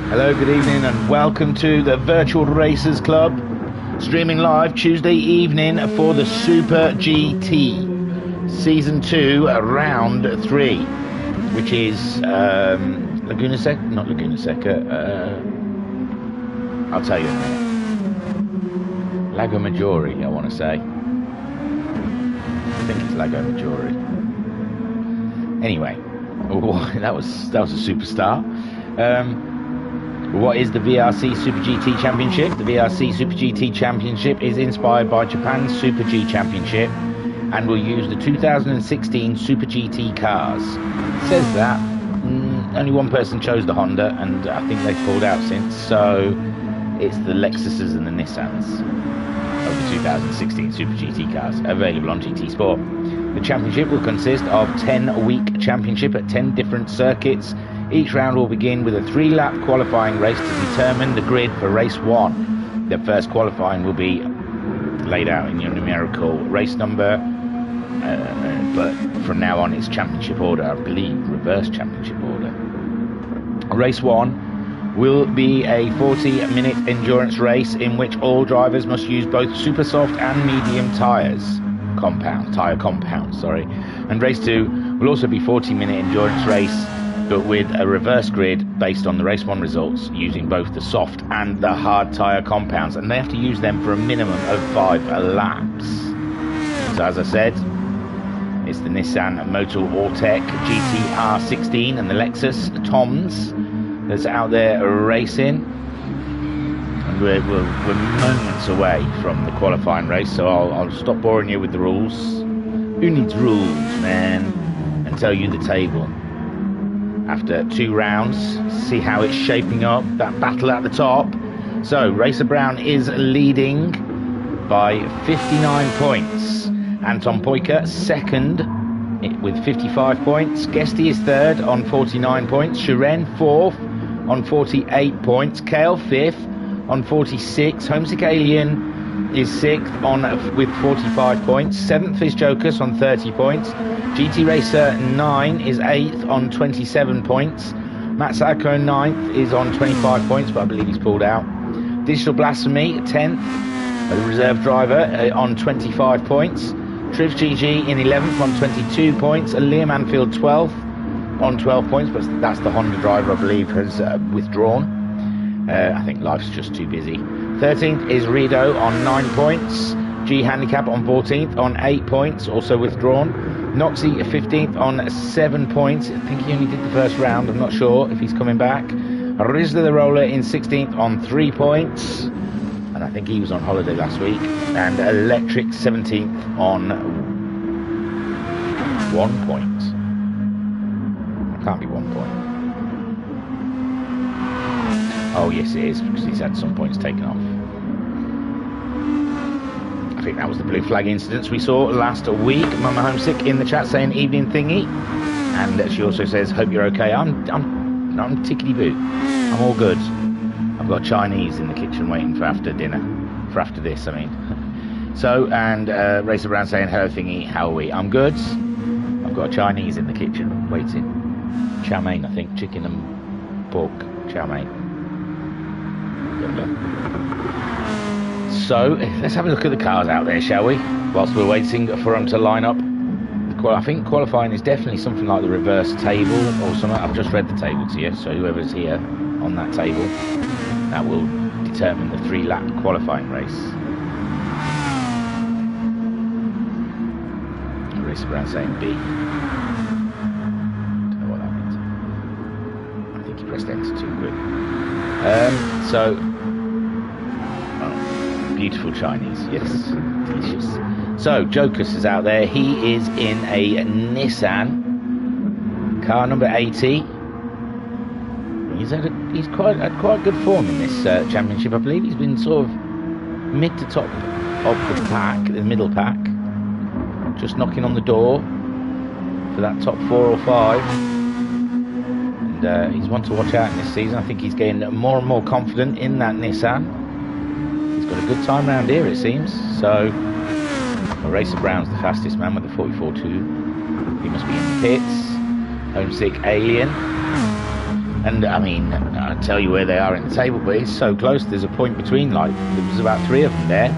Hello, good evening, and welcome to the Virtual Racers Club, streaming live Tuesday evening for the Super GT Season 2, Round 3, which is Laguna Seca, not Laguna Seca, I'll tell you in a minute. Lago Maggiore, I want to say. I think it's Lago Maggiore. Anyway, that was a superstar. What is the VRC Super GT Championship? The VRC Super GT Championship is inspired by Japan's Super G Championship and will use the 2016 Super GT cars. It says that only one person chose the Honda, and I think they've pulled out since, so it's the Lexuses and the Nissans of the 2016 Super GT cars available on GT Sport. The championship will consist of 10-week championship at 10 different circuits. Each round will begin with a 3-lap qualifying race to determine the grid for race 1. The first qualifying will be laid out in your numerical race number, but from now on it's championship order, I believe, reverse championship order. Race 1 will be a 40-minute endurance race in which all drivers must use both super soft and medium tyre compounds, and race 2 will also be 40-minute endurance race, but with a reverse grid based on the race 1 results, using both the soft and the hard tyre compounds, and they have to use them for a minimum of 5 laps. So as I said, it's the Nissan Motul Ortec GT-R16 and the Lexus Toms that's out there racing, and we're moments away from the qualifying race, so I'll stop boring you with the rules. Who needs rules, man? And tell you the table. After 2 rounds, see how it's shaping up, that battle at the top. So, Racer Brown is leading by 59 points. Anton Poika second with 55 points. Guesty is third on 49 points. Shiren fourth on 48 points. Kale fifth on 46. Homesick Alien is sixth with 45 points. Seventh is Jokus on 30 points. GT Racer 9 is 8th on 27 points. Matt Sacco 9th is on 25 points, but I believe he's pulled out. Digital Blasphemy 10th, a reserve driver on 25 points. Triv GG in 11th on 22 points. Liam Anfield 12th on 12 points, but that's the Honda driver I believe has withdrawn. I think life's just too busy. 13th is Rido on 9 points. G Handicap on 14th on 8 points, also withdrawn. Noxie 15th on 7 points. I think he only did the first round. I'm not sure if he's coming back. Rizla the Roller in 16th on 3 points. And I think he was on holiday last week. And Electric 17th on 1 point. It can't be 1 point. Oh yes it is, because he's had some points taken off. I think that was the blue flag incidents we saw last week. Mama Homesick in the chat saying evening thingy, and she also says hope you're okay. I'm tickety boo. I'm all good. I've got Chinese in the kitchen waiting for after dinner, for after this I mean. So, and Racer Brown saying hello thingy, how are we? I'm good. I've got Chinese in the kitchen waiting. Chow mein, I think, chicken and pork chow mein. So let's have a look at the cars out there, shall we, whilst we're waiting for them to line up. I think qualifying is definitely something like the reverse table or something. I've just read the table to you, so whoever's here on that table, that will determine the 3-lap qualifying race. Racer Brown saying B. Don't know what that means. I think he pressed enter too quick. Beautiful Chinese, yes, delicious. So Jokus is out there. He is in a Nissan car number 80. He's had quite good form in this championship. I believe he's been sort of mid to top of the pack, the middle pack, just knocking on the door for that top 4 or 5. And he's one to watch out in this season. I think he's getting more and more confident in that Nissan. Got a good time round here, it seems. So Racer Brown's the fastest man with the 44.2. He must be in the pits. Homesick Alien And I mean, I'll tell you where they are in the table, but it's so close. There's a point between, like, there was about 3 of them there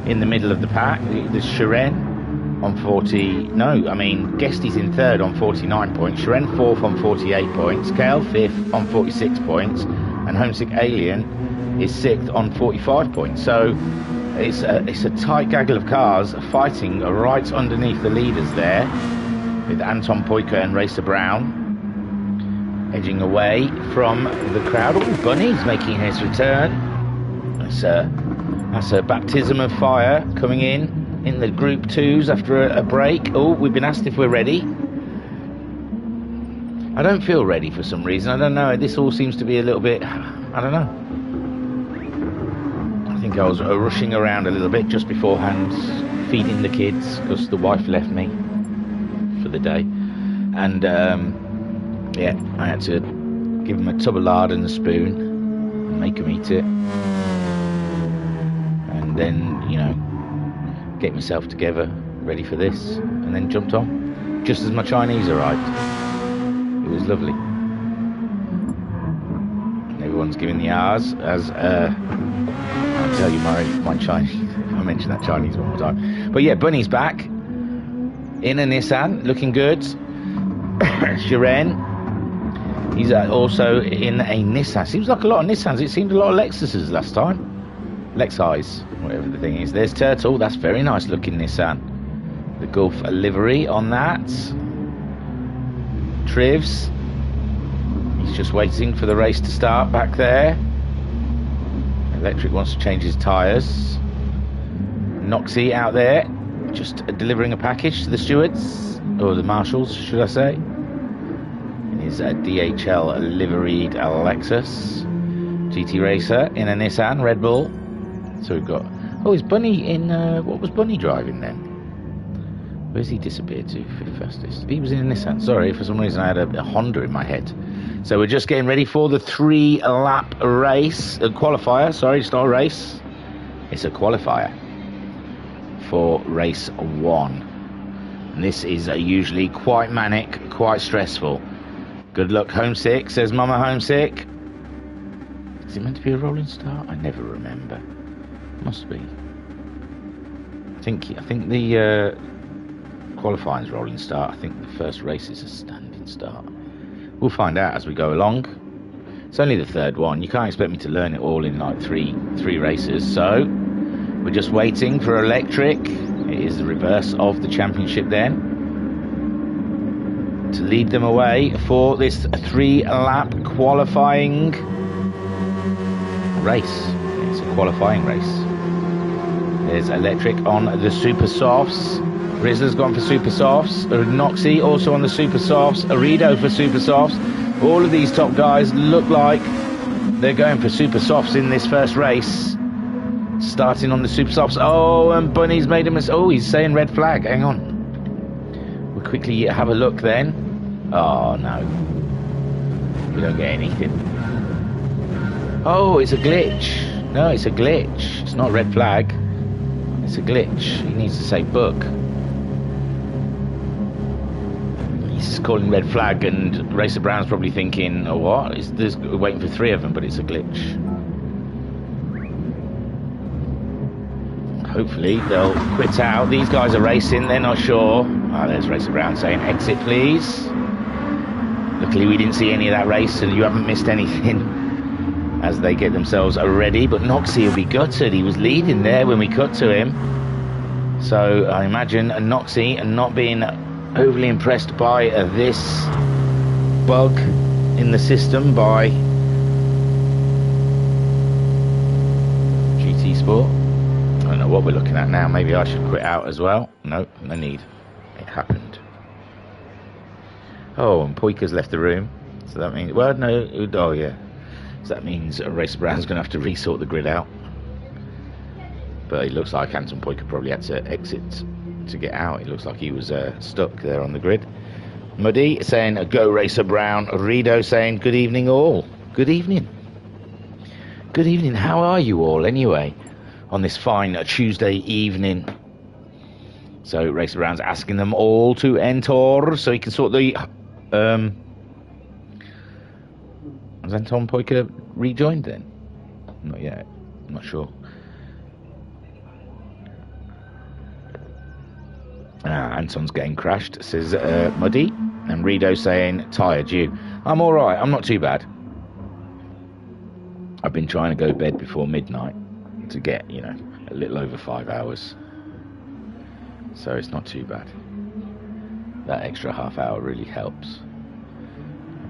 in the middle of the pack. There's Shiren on 40. No, I mean, Guesty's in 3rd on 49 points. Shiren 4th on 48 points. Kale 5th on 46 points. And Homesick Alien is 6th on 45 points. So it's a tight gaggle of cars fighting right underneath the leaders there, with Anton Poika and Racer Brown edging away from the crowd. Oh, Bunny's making his return. That's a baptism of fire coming in the Group 2s after a break. Oh, we've been asked if we're ready. I don't feel ready for some reason. I don't know. This all seems to be a little bit... I don't know. I think I was rushing around a little bit just beforehand, feeding the kids, because the wife left me for the day. And... yeah, I had to give them a tub of lard and a spoon and make them eat it. And then, you know, get myself together, ready for this, and then jumped on. Just as my Chinese arrived. It was lovely. And everyone's giving the R's as, I'll tell you my Chinese, I mentioned that Chinese one more time. But yeah, Bunny's back. In a Nissan, looking good. Shiren. He's also in a Nissan. Seems like a lot of Nissans. It seemed a lot of Lexuses last time. Lexis, whatever the thing is. There's Turtle. That's very nice looking Nissan. The Gulf livery on that. Trivs. He's just waiting for the race to start back there. Electric wants to change his tyres. Noxie out there, just delivering a package to the stewards, or the marshals, should I say. Is a DHL liveried Lexus GT Racer in a Nissan Red Bull. So we've got... Oh, is Bunny in... what was Bunny driving then? Where's he disappeared to? 5th fastest. He was in a Nissan. Sorry, for some reason I had a Honda in my head. So we're just getting ready for the 3-lap race. A qualifier. Sorry, it's not a race. It's a qualifier for race 1. And this is usually quite manic, quite stressful. Good luck, Homesick, says Mama Homesick. Is it meant to be a rolling start? I never remember. Must be. I think the qualifying's rolling start. I think the first race is a standing start. We'll find out as we go along. It's only the 3rd one. You can't expect me to learn it all in like three races. So we're just waiting for Electric. It is the reverse of the championship then, to lead them away for this 3-lap qualifying race. It's a qualifying race. There's Electric on the Super Softs. Rizzler's gone for Super Softs. Noxie also on the Super Softs. Arido for Super Softs. All of these top guys look like they're going for Super Softs in this first race. Starting on the Super Softs. Oh, and Bunny's made a mistake. Oh, he's saying red flag. Hang on. We'll quickly have a look then. Oh, no. We don't get anything. Oh, it's a glitch. No, it's a glitch. It's not red flag. It's a glitch. He needs to say book. He's calling red flag, and Racer Brown's probably thinking, oh, what? We're waiting for 3 of them, but it's a glitch. Hopefully they'll quit out. These guys are racing, they're not sure. Oh, there's Racer Brown saying exit please. Luckily we didn't see any of that race, so you haven't missed anything as they get themselves ready. But Noxie will be gutted. He was leading there when we cut to him. So I imagine Noxie not being overly impressed by this bug in the system by GT Sport. I don't know what we're looking at now. Maybe I should quit out as well. No, no need. It happened. Oh, and Poika's left the room. So that means... Well, no. Oh, yeah. So that means Racer Brown's going to have to resort the grid out. But it looks like Anton Poika probably had to exit to get out. It looks like he was stuck there on the grid. Muddy saying, go Racer Brown. Rido saying, good evening all. Good evening. Good evening. How are you all anyway? On this fine Tuesday evening. So Racer Brown's asking them all to enter so he can sort the I Has Anton Poiker rejoined then? Not yet. I'm not sure. Anton's getting crashed, says Muddy. And Rido saying, tired you. I'm alright, I'm not too bad. I've been trying to go to bed before midnight to get, you know, a little over 5 hours. So it's not too bad. That extra half hour really helps.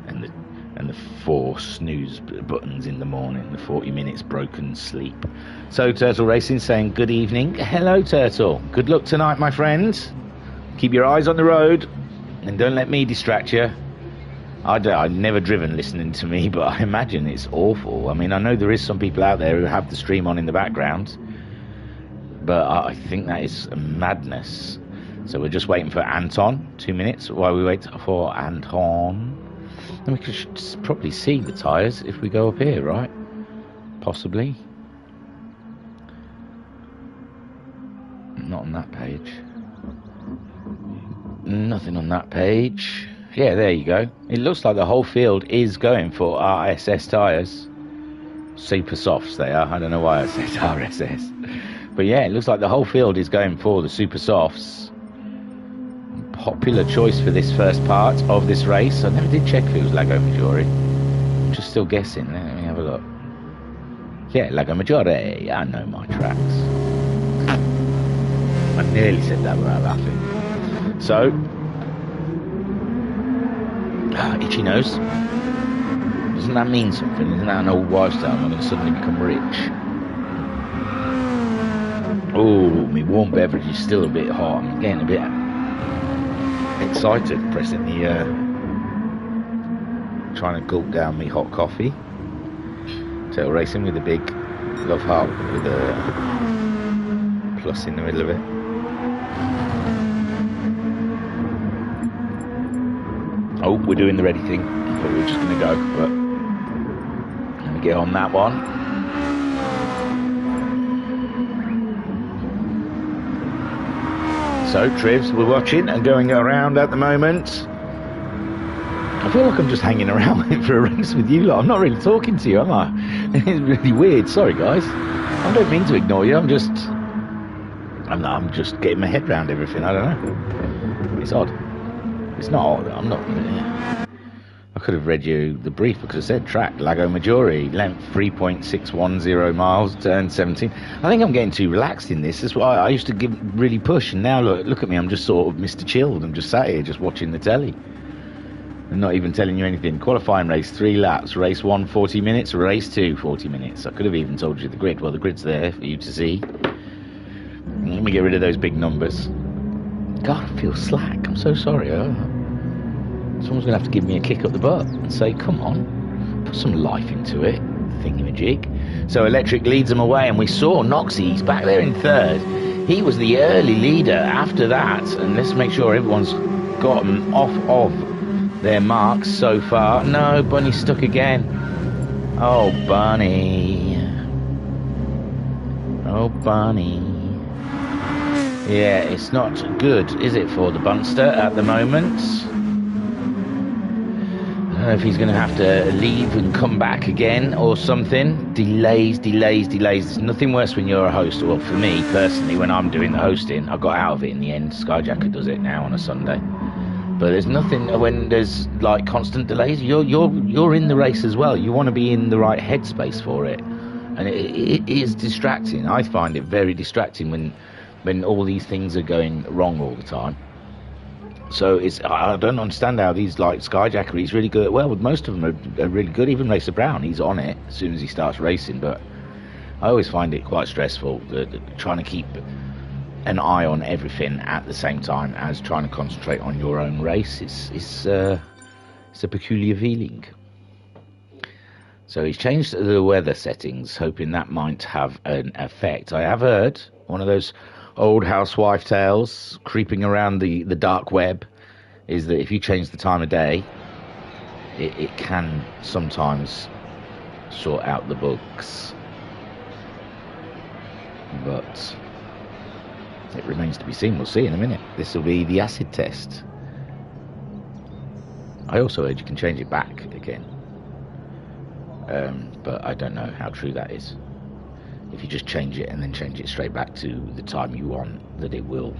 And the 4 snooze buttons in the morning, the 40 minutes broken sleep. So Turtle Racing saying good evening. Hello Turtle. Good luck tonight, my friend. Keep your eyes on the road and don't let me distract you. I've never driven listening to me, but I imagine it's awful. I mean, I know there is some people out there who have the stream on in the background, but I think that is madness. So we're just waiting for Anton. 2 minutes while we wait for Anton. And we could probably see the tyres if we go up here, right? Possibly. Not on that page. Nothing on that page. Yeah, there you go. It looks like the whole field is going for RSS tyres. Super softs they are. I don't know why I said RSS. But yeah, it looks like the whole field is going for the super softs. Popular choice for this first part of this race. I never did check if it was Lago Maggiore. I'm just still guessing. Let me have a look. Yeah, Lago Maggiore. I know my tracks. I nearly said that without laughing. So, itchy nose. Doesn't that mean something? Isn't that an old wives' tale? I'm going to suddenly become rich. Oh, my warm beverage is still a bit hot. I'm getting a bit excited pressing the trying to gulp down me hot coffee. Tail Racing with a big love heart with a plus in the middle of it. Oh, we're doing the ready thing. I thought we were just going to go, but let me get on that one. So, Trivs, we're watching and going around at the moment. I feel like I'm just hanging around for a race with you lot. I'm not really talking to you, am I? It's really weird. Sorry, guys. I don't mean to ignore you. I'm just getting my head around everything. I don't know. It's odd. It's not odd. I'm not. I could have read you the brief because I said track Lago Maggiore, length 3.610 miles, turn 17. I think I'm getting too relaxed in this. That's why I used to really push, and now look at me. I'm just sort of Mr. Chilled. I'm just sat here, just watching the telly. I'm not even telling you anything. Qualifying race, 3 laps. Race 1, 40 minutes. Race 2, 40 minutes. I could have even told you the grid. Well, the grid's there for you to see. Let me get rid of those big numbers. God, I feel slack. I'm so sorry. Someone's going to have to give me a kick up the butt and say, come on, put some life into it, thingamajig. So Electric leads them away, and we saw Noxie. He's back there in third. He was the early leader after that. And let's make sure everyone's gotten off of their marks so far. No, Bunny's stuck again. Oh, Bunny. Oh, Bunny. Yeah, it's not good, is it, for the Bunster at the moment? I don't know if he's going to have to leave and come back again or something. Delays. There's nothing worse when you're a host. Well, for me, personally, when I'm doing the hosting, I got out of it in the end. Skyjacker does it now on a Sunday. But there's nothing when there's, like, constant delays. You're in the race as well. You want to be in the right headspace for it. And it is distracting. I find it very distracting when all these things are going wrong all the time. So I don't understand how these, like, Skyjacker, he's really good. Well, most of them are really good. Even Racer Brown, he's on it as soon as he starts racing. But I always find it quite stressful trying to keep an eye on everything at the same time as trying to concentrate on your own race. It's a peculiar feeling. So he's changed the weather settings, hoping that might have an effect. I have heard one of those old housewife tales creeping around the dark web is that if you change the time of day, it can sometimes sort out the bugs. But it remains to be seen. We'll see in a minute. This will be the acid test. I also heard you can change it back again. But I don't know how true that is. If you just change it and then change it straight back to the time you want, that it will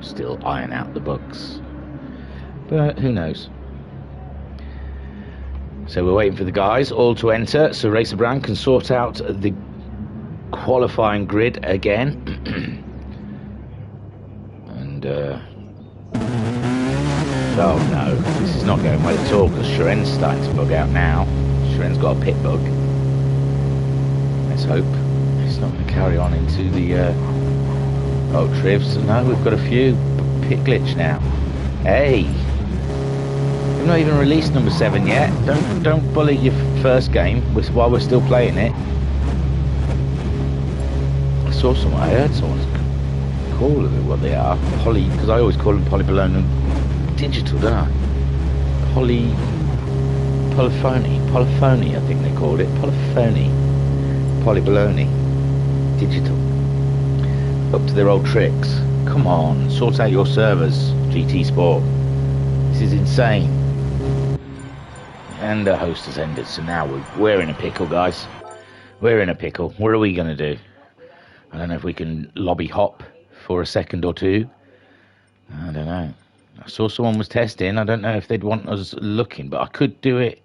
still iron out the bugs. But who knows? So we're waiting for the guys all to enter so Racer Brown can sort out the qualifying grid again. And oh no, this is not going well at all, because Sharen's starting to bug out now. Sharen's got a pit bug. Let's hope it's not going to carry on into the oh, Trivs. No, we've got a few pit glitch now. Hey, we've not even released number 7 yet. Don't bully your first game while we're still playing it. I heard someone's call what they are, because I always call them Polybalonum Digital, don't I? Polyphony, I think they called it. Polybaloney Digital. Up to their old tricks. Come on, sort out your servers, GT Sport. This is insane. And the host has ended, so now we're in a pickle, guys. We're in a pickle. What are we going to do? I don't know if we can lobby hop for a second or two. I don't know. I saw someone was testing. I don't know if they'd want us looking, but I could do it,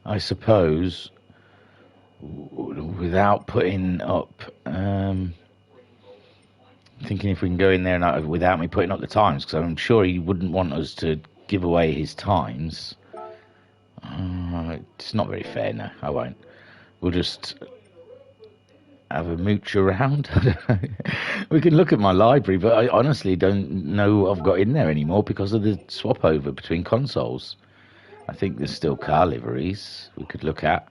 I suppose, without putting up... thinking if we can go in there and without me putting up the times, because I'm sure he wouldn't want us to give away his times. It's not very fair, no, I won't. We'll just... have a mooch around. I don't know. We can look at my library, but I honestly don't know what I've got in there anymore because of the swap over between consoles. I think there's still car liveries we could look at.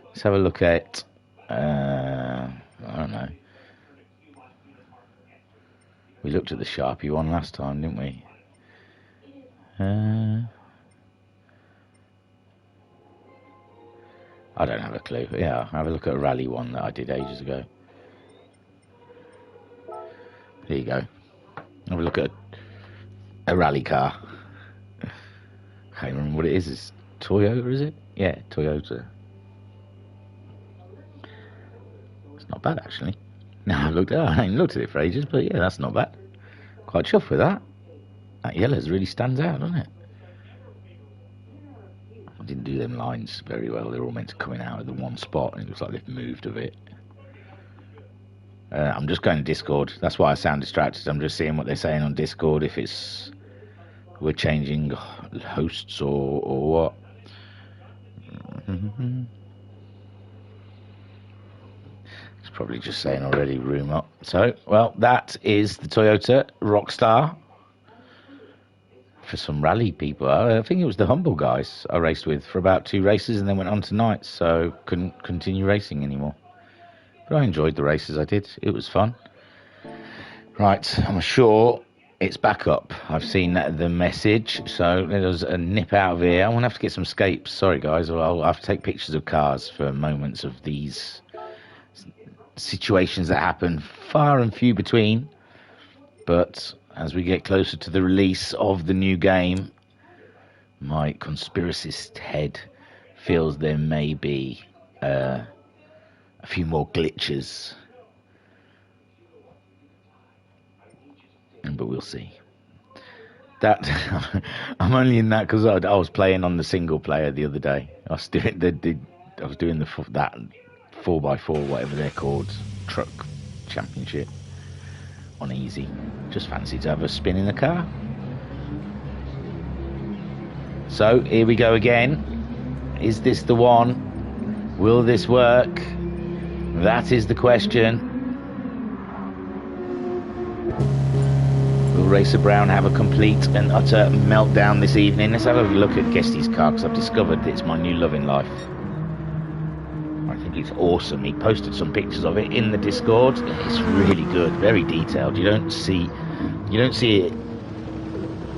Let's have a look at I don't know. We looked at the Sharpie one last time, didn't we? I don't have a clue. Yeah, I'll have a look at a rally one that I did ages ago. There you go. Have a look at a rally car. I can't remember what it is. It's Toyota, is it? Yeah, Toyota. It's not bad, actually. No, I ain't looked at it for ages, but yeah, that's not bad. Quite chuffed with that. That yellow's really stands out, doesn't it? I didn't do them lines very well. They're all meant to come out of the one spot, and it looks like they've moved a bit. I'm just going to Discord. That's why I sound distracted. I'm just seeing what they're saying on Discord, if it's we're changing hosts or what. It's probably just saying already room up. So, well, that is the Toyota Rockstar. For some rally people, I think it was the Humble guys I raced with for about 2 races and then went on to nights, so couldn't continue racing anymore. But I enjoyed the races I did. It was fun. Right, I'm sure it's back up. I've seen the message, so there's a nip out of here. I'm going to have to get some scapes. Sorry, guys. I'll have to take pictures of cars for moments of these situations that happen far and few between. But as we get closer to the release of the new game, my conspiracist head feels there may be a few more glitches. But we'll see. That I'm only in that because I was playing on the single player the other day. I was doing that 4x4, whatever they're called, truck championship on easy. Just fancy to have a spin in the car. So here we go again. Is this the one? Will this work? That is the question. Will Racer Brown have a complete and utter meltdown this evening? Let's have a look at Guesty's car, because I've discovered that it's my new love in life. I think it's awesome. He posted some pictures of it in the Discord. It's really good, very detailed. You don't see it.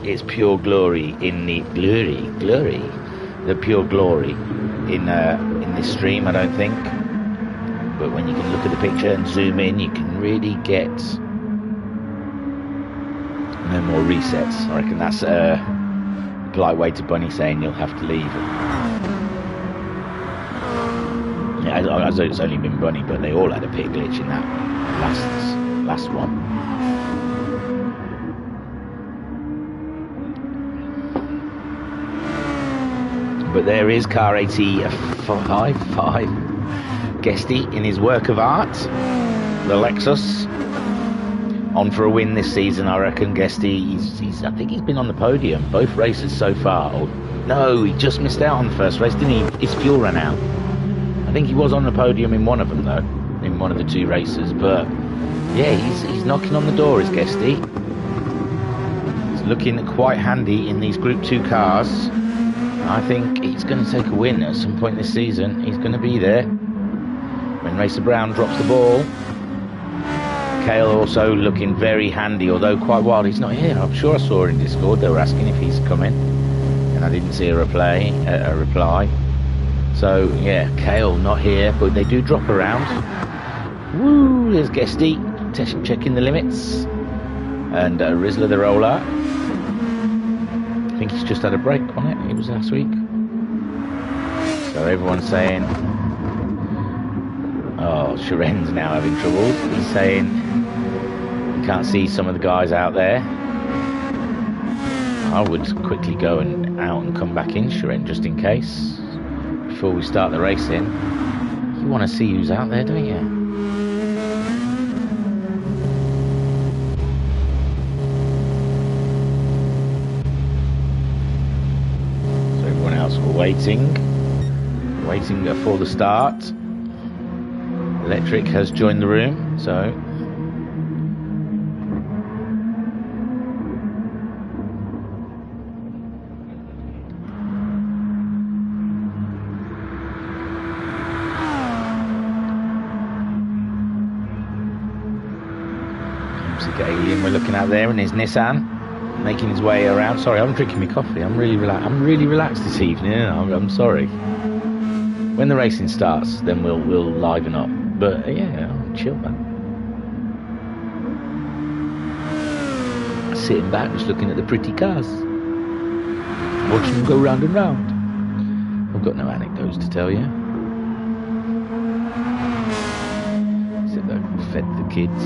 It's pure glory in the the pure glory in this stream, I don't think. But when you can look at the picture and zoom in, you can really get. No more resets. I reckon that's a polite way to Bunny saying you'll have to leave. as it's only been Bunny, but they all had a pit glitch in that last one. But there is car 85 Guesty in his work of art, the Lexus, on for a win this season, I reckon. Guesty, I think he's been on the podium both races so far. Oh, no, he just missed out on the first race, didn't he? His fuel ran out. I think he was on the podium in one of them, though, in one of the two races. But yeah, he's knocking on the door, is Guesty. He's looking quite handy in these Group 2 cars. I think he's going to take a win at some point this season. He's going to be there when Racer Brown drops the ball. Cale also looking very handy, although quite wild. He's not here. I'm sure I saw in Discord they were asking if he's coming, and I didn't see a reply. So yeah, Cale not here, but they do drop around. Woo! There's Guesty checking the limits, and Rizzler the roller. I think he's just had a break on it. It was last week. So everyone's saying, oh, Sharen's now having trouble. He's saying he can't see some of the guys out there. I would quickly go out and come back in, Sharen, just in case, before we start the racing. You want to see who's out there, don't you? Waiting for the start. Electric has joined the room, so Alien we're looking at there in his Nissan, making his way around. Sorry, I'm drinking my coffee. I'm really relaxed this evening. I'm sorry. When the racing starts, then we'll liven up. But yeah, I'm chill, man. Sitting back, just looking at the pretty cars, watching them go round and round. I've got no anecdotes to tell you. Sit there, fed the kids.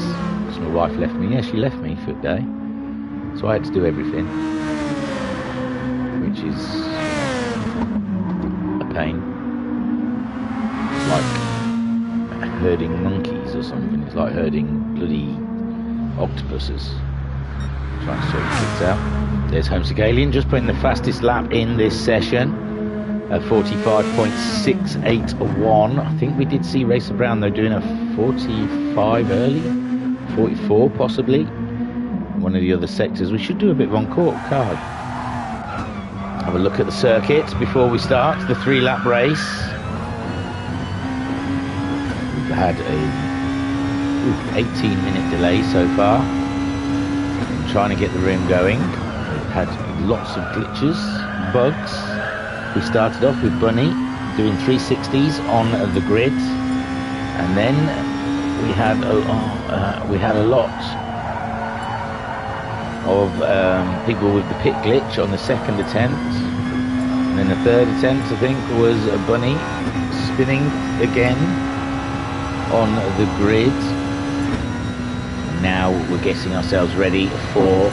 So my wife left me. Yeah, she left me for a day. So I had to do everything, which is a pain. It's like herding monkeys or something. It's like herding bloody octopuses. Trying to sort the kids out. There's Homesick Alien just putting the fastest lap in this session at 45.681. I think we did see Racer Brown though doing a 45 early, 44 possibly. One of the other sectors. We should do a bit of on-court card. Have a look at the circuit before we start the 3-lap race. We've had a 18-minute delay so far. I'm trying to get the room going. We've had lots of glitches, bugs. We started off with Bunny doing 360s on the grid, and then we had a lot of people with the pit glitch on the second attempt, and then the third attempt I think was a Bunny spinning again on the grid. Now we're getting ourselves ready for,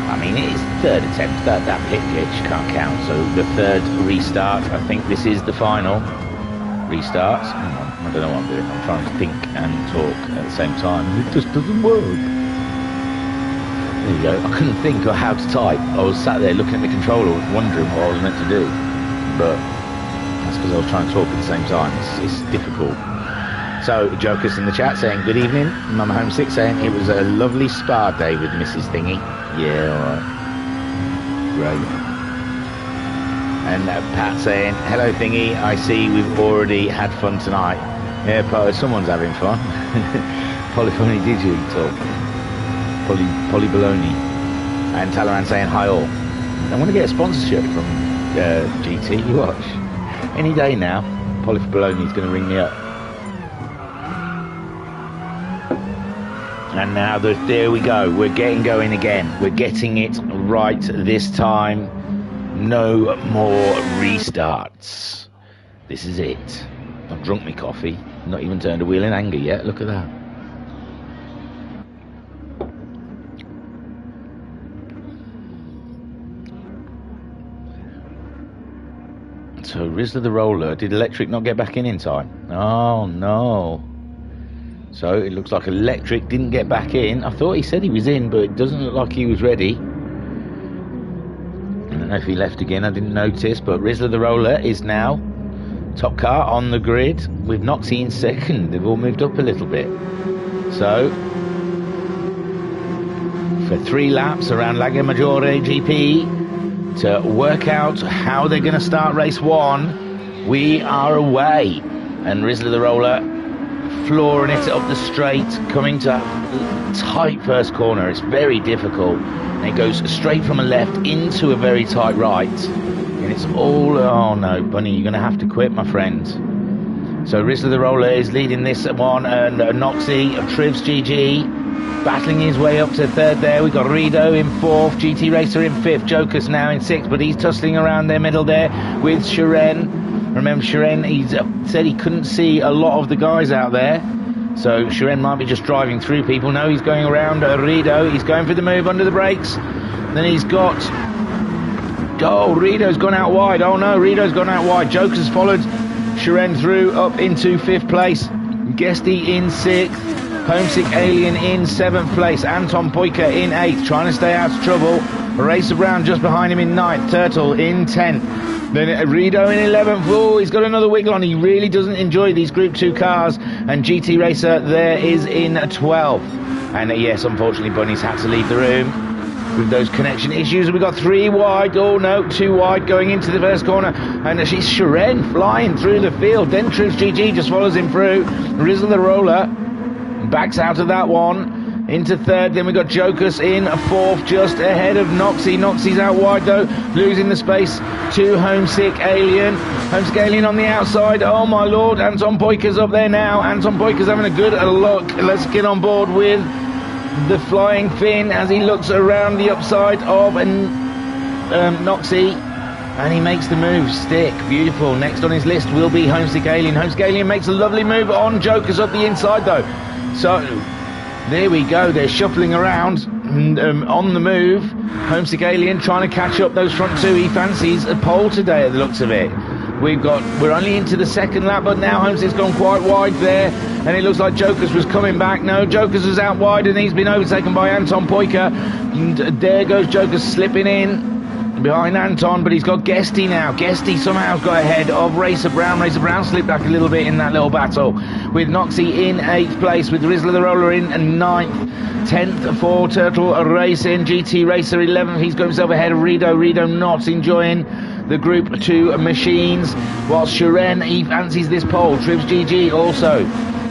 I mean it is the third attempt, that pit glitch can't count, so the third restart. I think this is the final restart. Hang on, I don't know what I'm doing, I'm trying to think and talk at the same time, it just doesn't work. There you go. I couldn't think of how to type. I was sat there looking at the controller, wondering what I was meant to do. But that's because I was trying to talk at the same time. It's difficult. So, Joker's in the chat saying, good evening. Mama Homesick saying, it was a lovely spa day with Mrs. Thingy. Yeah, alright. Great. And Pat saying, hello Thingy, I see we've already had fun tonight. Yeah, someone's having fun. Polyphony Digi talk. Polly Baloney. And Talaran saying hi all. I want to get a sponsorship from GT. You watch. Any day now, Polly Baloney's going to ring me up. And now there we go. We're getting going again. We're getting it right this time. No more restarts. This is it. I've drunk my coffee. Not even turned a wheel in anger yet. Look at that. So Rizzler the Roller, did Electric not get back in time? Oh no. So it looks like Electric didn't get back in. I thought he said he was in, but it doesn't look like he was ready. I don't know if he left again, I didn't notice, but Rizzler the Roller is now top car on the grid with Noxie in second. They've all moved up a little bit. So for 3 laps around Lago Maggiore GP, to work out how they're going to start race 1, we are away. And Rizzler the Roller flooring it up the straight, coming to a tight first corner. It's very difficult. And it goes straight from a left into a very tight right. And it's all... Oh no, Bunny, you're going to have to quit, my friend. So Rizzler the Roller is leading this one, and Noxie of Trivs GG battling his way up to third there. We've got Rido in 4th, GT Racer in 5th, Joker's now in 6th, but he's tussling around their middle there with Shiren. Remember, Shiren, he said he couldn't see a lot of the guys out there, so Shiren might be just driving through people. No, he's going around Rido. He's going for the move under the brakes. Then he's got... Oh, Rido's gone out wide. Oh no, Rido's gone out wide. Joker's followed Shiren through up into 5th place. Guesty in 6th. Homesick Alien in 7th place. Anton Poika in 8th, trying to stay out of trouble. Racer Brown just behind him in 9th. Turtle in 10th. Then Rido in 11th. Oh, he's got another wiggle on. He really doesn't enjoy these Group 2 cars. And GT Racer there is in 12th. And yes, unfortunately, Bunny's had to leave the room with those connection issues. We've got 3 wide. Oh no, 2 wide going into the first corner. And she's Shiren flying through the field. Then Trivs GG just follows him through. Rizzler the Roller backs out of that one into 3rd. Then we got Jokus in 4th, just ahead of Noxie. Noxie's out wide though, losing the space to Homesick Alien. Homesick Alien on the outside. Oh my lord, Anton Poika's up there now. Anton Poika's having a good look. Let's get on board with the Flying Finn as he looks around the upside of Noxie. And he makes the move, stick, beautiful. Next on his list will be Homesick Alien. Homesick Alien makes a lovely move on Joker's up the inside though. So, there we go, they're shuffling around on the move. Homesick Alien trying to catch up those front 2. He fancies a pole today at the looks of it. We're only into the 2nd lap, but now Homesick's gone quite wide there. And it looks like Joker's was coming back. No, Joker's was out wide and he's been overtaken by Anton Poika. And there goes Joker's slipping in behind Anton, but he's got Guesty now. Guesty somehow's got ahead of Racer Brown. Racer Brown slipped back a little bit in that little battle, with Noxie in 8th place, with Rizzler the Roller in 9th. 10th for Turtle Racing. GT Racer 11th. He's got himself ahead of Rido. Rido not enjoying the Group 2 machines, whilst Shiren, he fancies this pole. Trivs GG also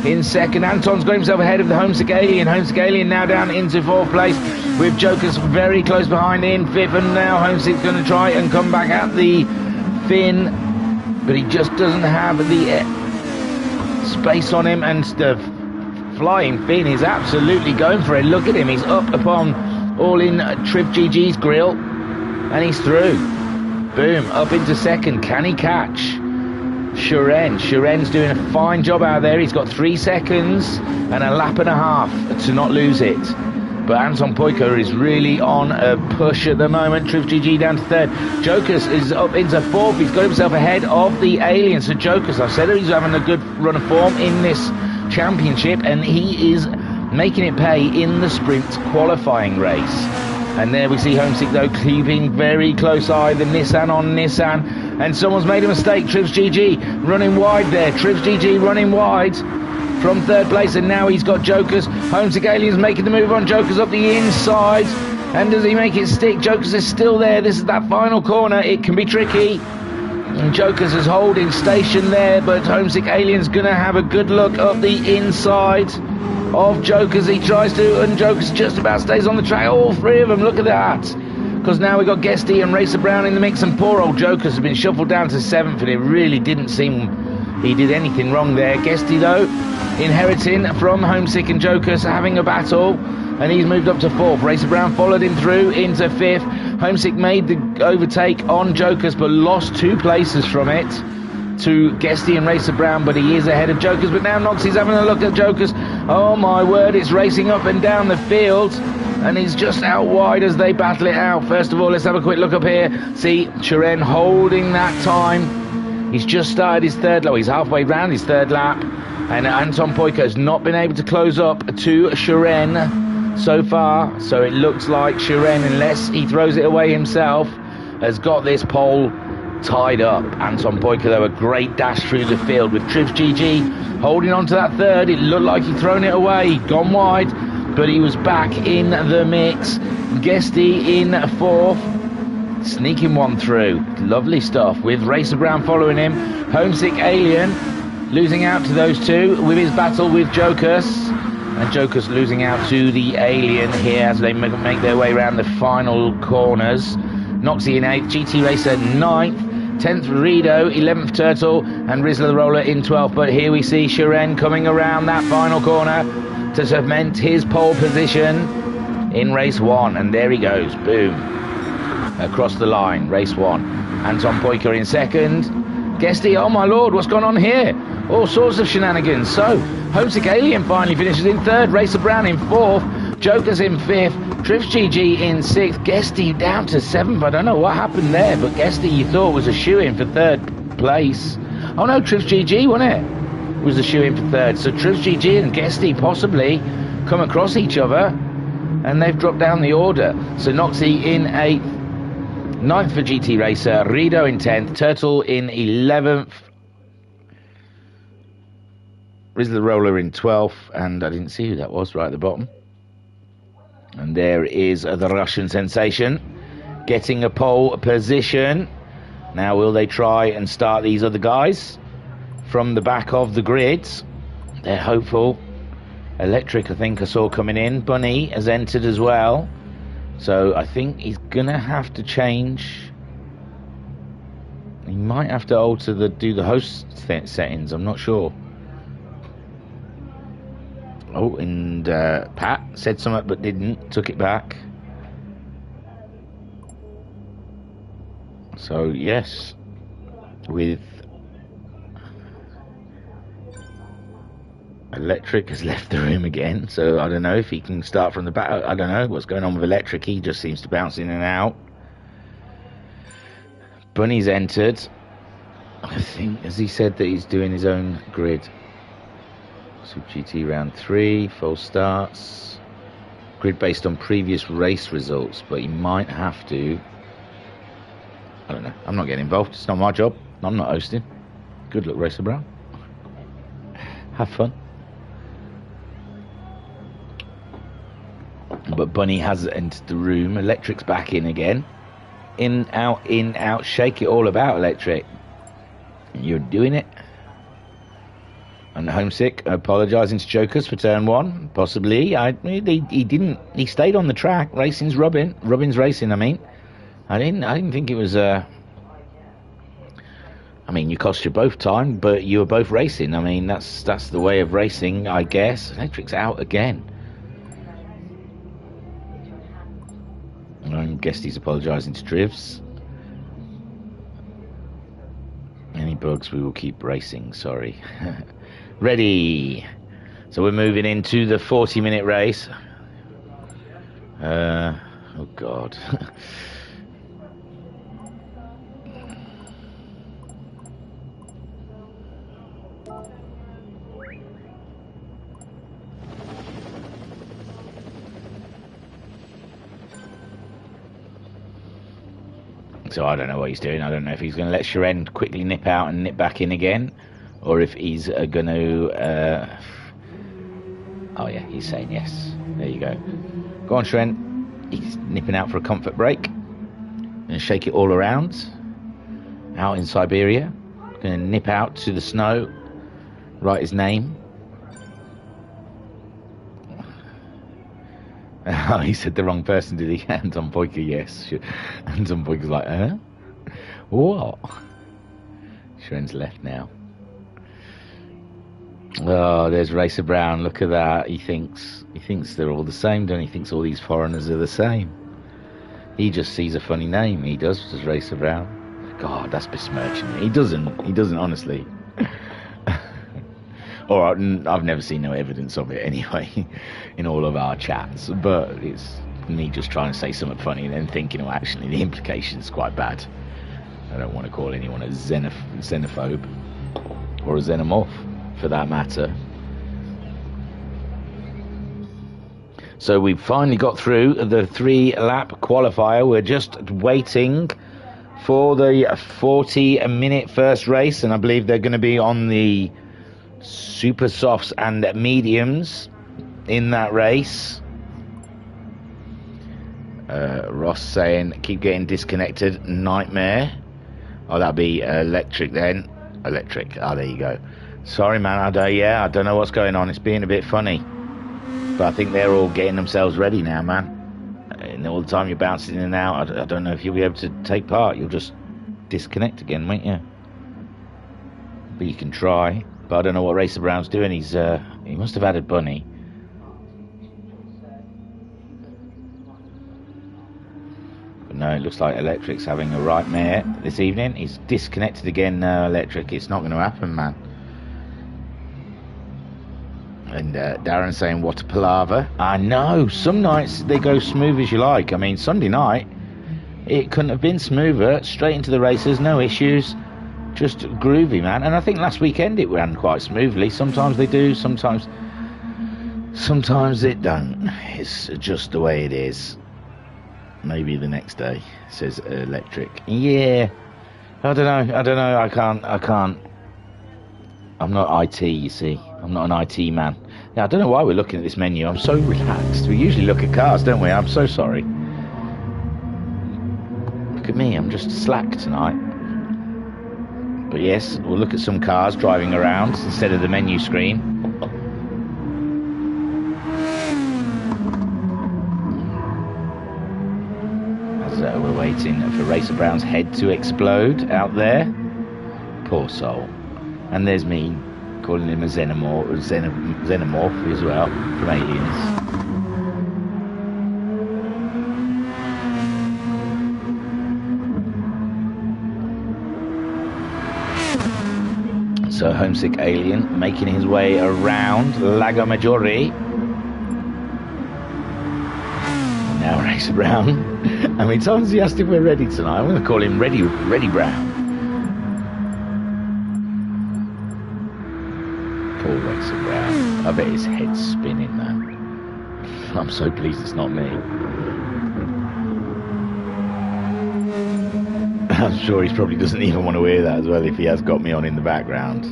in 2nd. Anton's got himself ahead of the Homesick Alien. Homesick Alien now down into 4th place, with Joker's very close behind in 5th, and now Homesick's going to try and come back at the Finn, but he just doesn't have the space on him, and the Flying Finn is absolutely going for it. Look at him, he's up upon all in Trivs GG's grill, and he's through. Boom, up into 2nd. Can he catch Shiren? Shiren's doing a fine job out there. He's got 3 seconds and a lap and a half to not lose it. But Anton Poika is really on a push at the moment. Trivs GG down to 3rd. Jokus is up into 4th. He's got himself ahead of the Alien. So Jokus, I said he's having a good run of form in this championship, and he is making it pay in the sprint qualifying race. And there we see Homesick though keeping very close eye, the Nissan on Nissan, and someone's made a mistake. Trivs GG running wide there. Trivs GG running wide from 3rd place, and now he's got Jokers. Homesick Alien's making the move on Jokers up the inside, and does he make it stick? Jokers is still there. This is that final corner. It can be tricky. And Jokers is holding station there, but Homesick Alien's gonna have a good look up the inside of Jokers. He tries to, and Jokers just about stays on the track. All 3 of them, look at that. Because now we've got Guesty and Racer Brown in the mix, and poor old Jokers has been shuffled down to 7th, and it really didn't seem he did anything wrong there. Guesty though, inheriting from Homesick and Jokers, having a battle, and he's moved up to 4th. Racer Brown followed him through into 5th. Homesick made the overtake on Jokers, but lost 2 places from it. to Guesty and Racer Brown, but he is ahead of Jokers. But now Noxie's having a look at Jokers. Oh my word, it's racing up and down the field, and he's just out wide as they battle it out. First of all, let's have a quick look up here. See Shiren holding that time. He's just started his third lap. He's halfway round his third lap, and Anton Poika has not been able to close up to Shiren so far. So it looks like Shiren, unless he throws it away himself, has got this pole tied up. Anton Poika, though, a great dash through the field with Trivs GG holding on to that third. It looked like he'd thrown it away, he'd gone wide, but he was back in the mix. Guesty in fourth, sneaking one through. Lovely stuff with Racer Brown following him. Homesick Alien losing out to those two with his battle with Jokers, and Jokers losing out to the Alien here as they make their way around the final corners. Noxie in 8th, GT Racer 9th, 10th Rido, 11th Turtle, and Rizzler the Roller in 12th. But here we see Shiren coming around that final corner to cement his pole position in race 1, and there he goes, boom, across the line, race 1. Anton Poika in 2nd, Guesty, oh my lord, what's gone on here? All sorts of shenanigans. So Homesick Alien finally finishes in 3rd, Racer Brown in 4th, Jokers in 5th, Trivs GG in 6th, Guesty down to 7th. I don't know what happened there, but Guesty you thought was a shoe-in for 3rd place. Oh no, Trivs GG, wasn't it? Was a shoe-in for 3rd. So Trivs GG and Guesty possibly come across each other, and they've dropped down the order. So Noxie in 8th, 9th for GT Racer, Rido in 10th, Turtle in 11th, Rizzler the Roller in 12th, and I didn't see who that was right at the bottom. And there is the Russian sensation getting a pole position. Now will they try and start these other guys from the back of the grid? They're hopeful. Electric, I think I saw coming in. Bunny has entered as well. So I think he's going to have to change. He might have to alter do the host settings. I'm not sure. Oh, and Pat said something but didn't, took it back. So, yes, with Electric has left the room again, so I don't know if he can start from the back. I don't know what's going on with Electric. He just seems to bounce in and out. Bunny's entered. I think, as he said, that he's doing his own grid. Super GT round 3, false starts. Grid based on previous race results, but he might have to. I don't know. I'm not getting involved. It's not my job. I'm not hosting. Good luck, Racer Brown. Have fun. But Bunny has entered the room. Electric's back in again. In, out. Shake it all about, Electric. You're doing it. And Homesick apologising to Jokers for turn 1. Possibly. He didn't. He stayed on the track. Racing's rubbing. Rubbing's racing, I mean. I didn't think it was I mean, you cost you both time, but you were both racing. I mean, that's the way of racing, I guess. Electric's out again. I guess he's apologising to Trivs. Any bugs, we will keep racing, sorry. Ready. So we're moving into the 40-minute race. Oh, God. So I don't know what he's doing. I don't know if he's going to let Shiren quickly nip out and nip back in again, or if he's going to... Oh yeah, he's saying yes. There you go. Go on, Shiren. He's nipping out for a comfort break. Going to shake it all around. Out in Siberia. Going to nip out to the snow. Write his name. Oh, he said the wrong person, did he? Anton Poika, yes. Anton Poika's like, huh? What? Shiren's left now. Oh, there's Racer Brown. Look at that. He thinks they're all the same, don't he? He thinks all these foreigners are the same. He just sees a funny name. He does Racer Brown. God, that's besmirching me. He doesn't honestly. Or I've never seen no evidence of it anyway in all of our chats, but it's me just trying to say something funny and then thinking, well, actually the implication's quite bad. I don't want to call anyone a xenophobe or a xenomorph for that matter. So we've finally got through the 3-lap qualifier. We're just waiting for the 40-minute first race, and I believe they're going to be on the super softs and mediums in that race. Ross saying, keep getting disconnected, nightmare. Oh, that'd be electric then. Electric. Oh, there you go. Sorry, man. I don't know what's going on. It's being a bit funny. But I think they're all getting themselves ready now, man. And all the time you're bouncing in and out, I don't know if you'll be able to take part. You'll just disconnect again, won't you? But you can try. But I don't know what Racer Brown's doing. He must have had a bunny. But no, it looks like Electric's having a right mare this evening. He's disconnected again now, Electric. It's not going to happen, man. And Darren saying, what a palaver. I know, some nights they go smooth as you like. I mean, Sunday night, it couldn't have been smoother. Straight into the races, no issues. Just groovy, man. And I think last weekend it ran quite smoothly. Sometimes they do, sometimes it don't. It's just the way it is. Maybe the next day, says Electric. Yeah, I don't know. I can't. I'm not IT, you see. I'm not an IT man. Yeah, I don't know why we're looking at this menu. I'm so relaxed. We usually look at cars, don't we? I'm so sorry. Look at me. I'm just slack tonight. But yes, we'll look at some cars driving around instead of the menu screen. As we're waiting for Racer Brown's head to explode out there. Poor soul. And there's me calling him a xenomorph as well from Aliens. So Homesick Alien making his way around Lago Maggiore. Now Racer Brown. How many times he asked if we're ready tonight? I'm going to call him Ready Brown. Poor Racer Brown. I bet his head's spinning now. I'm so pleased it's not me. I'm sure he probably doesn't even want to hear that as well if he has got me on in the background.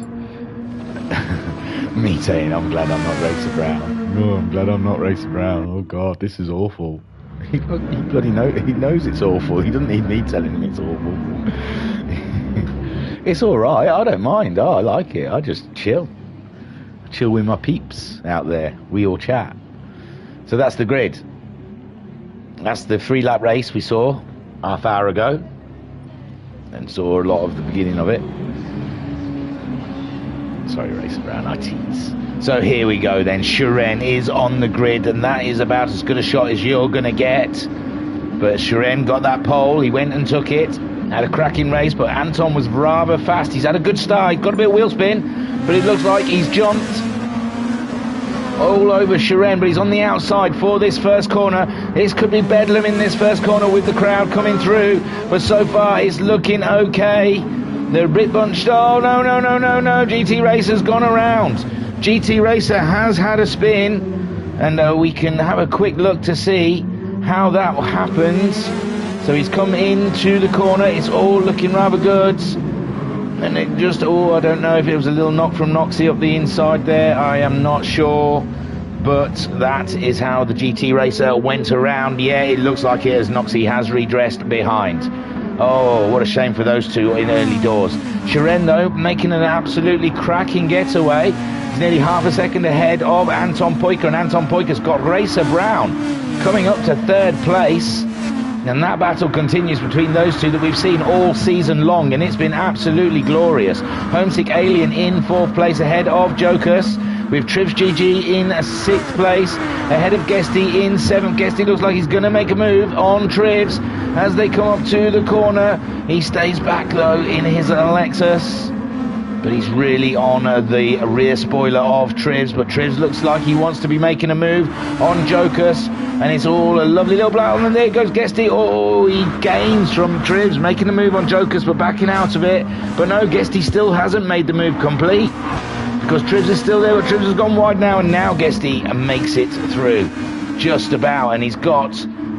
Me saying, I'm glad I'm not Racer Brown. No, I'm glad I'm not Racer Brown. Oh God, this is awful. He bloody he knows it's awful. He doesn't need me telling him it's awful. It's alright, I don't mind. Oh, I like it. I just chill with my peeps out there. We all chat. So that's the grid. That's the 3-lap race we saw half hour ago. And saw a lot of the beginning of it. Sorry, Racer Brown, I tease. So here we go then. Shiren is on the grid, and that is about as good a shot as you're going to get. But Shiren got that pole. He went and took it. Had a cracking race, but Anton was rather fast. He's had a good start. He's got a bit of wheel spin, but it looks like he's jumped all over Shiren, but he's on the outside for this first corner. This could be bedlam in this first corner with the crowd coming through, but so far it's looking okay. They're a bit bunched. Oh, no. GT Racer's gone around. GT Racer has had a spin, and we can have a quick look to see how that happens. So he's come into the corner. It's all looking rather good. And it just, I don't know if it was a little knock from Noxie up the inside there. I am not sure. But that is how the GT Racer went around. Yeah, it looks like it, as Noxie has redressed behind. Oh, what a shame for those two in early doors. Shiren, though, making an absolutely cracking getaway. He's nearly half a second ahead of Anton Poiker, and Anton Poiker's got Racer Brown coming up to third place. And that battle continues between those two that we've seen all season long, and it's been absolutely glorious. Homesick Alien in fourth place ahead of Jokus. with Trivs GG in 6th place, ahead of Guesty in 7th. Guesty looks like he's going to make a move on Trivs as they come up to the corner. He stays back though in his Lexus, but he's really on the rear spoiler of Trivs. But Trivs looks like he wants to be making a move on Jokus, and it's all a lovely little blow. And there goes Guesty. Oh, he gains from Trivs, making a move on Jokus, but backing out of it. But no, Guesty still hasn't made the move complete, because Trivs is still there, but Trivs has gone wide now, and now Guesty makes it through. Just about, and he's got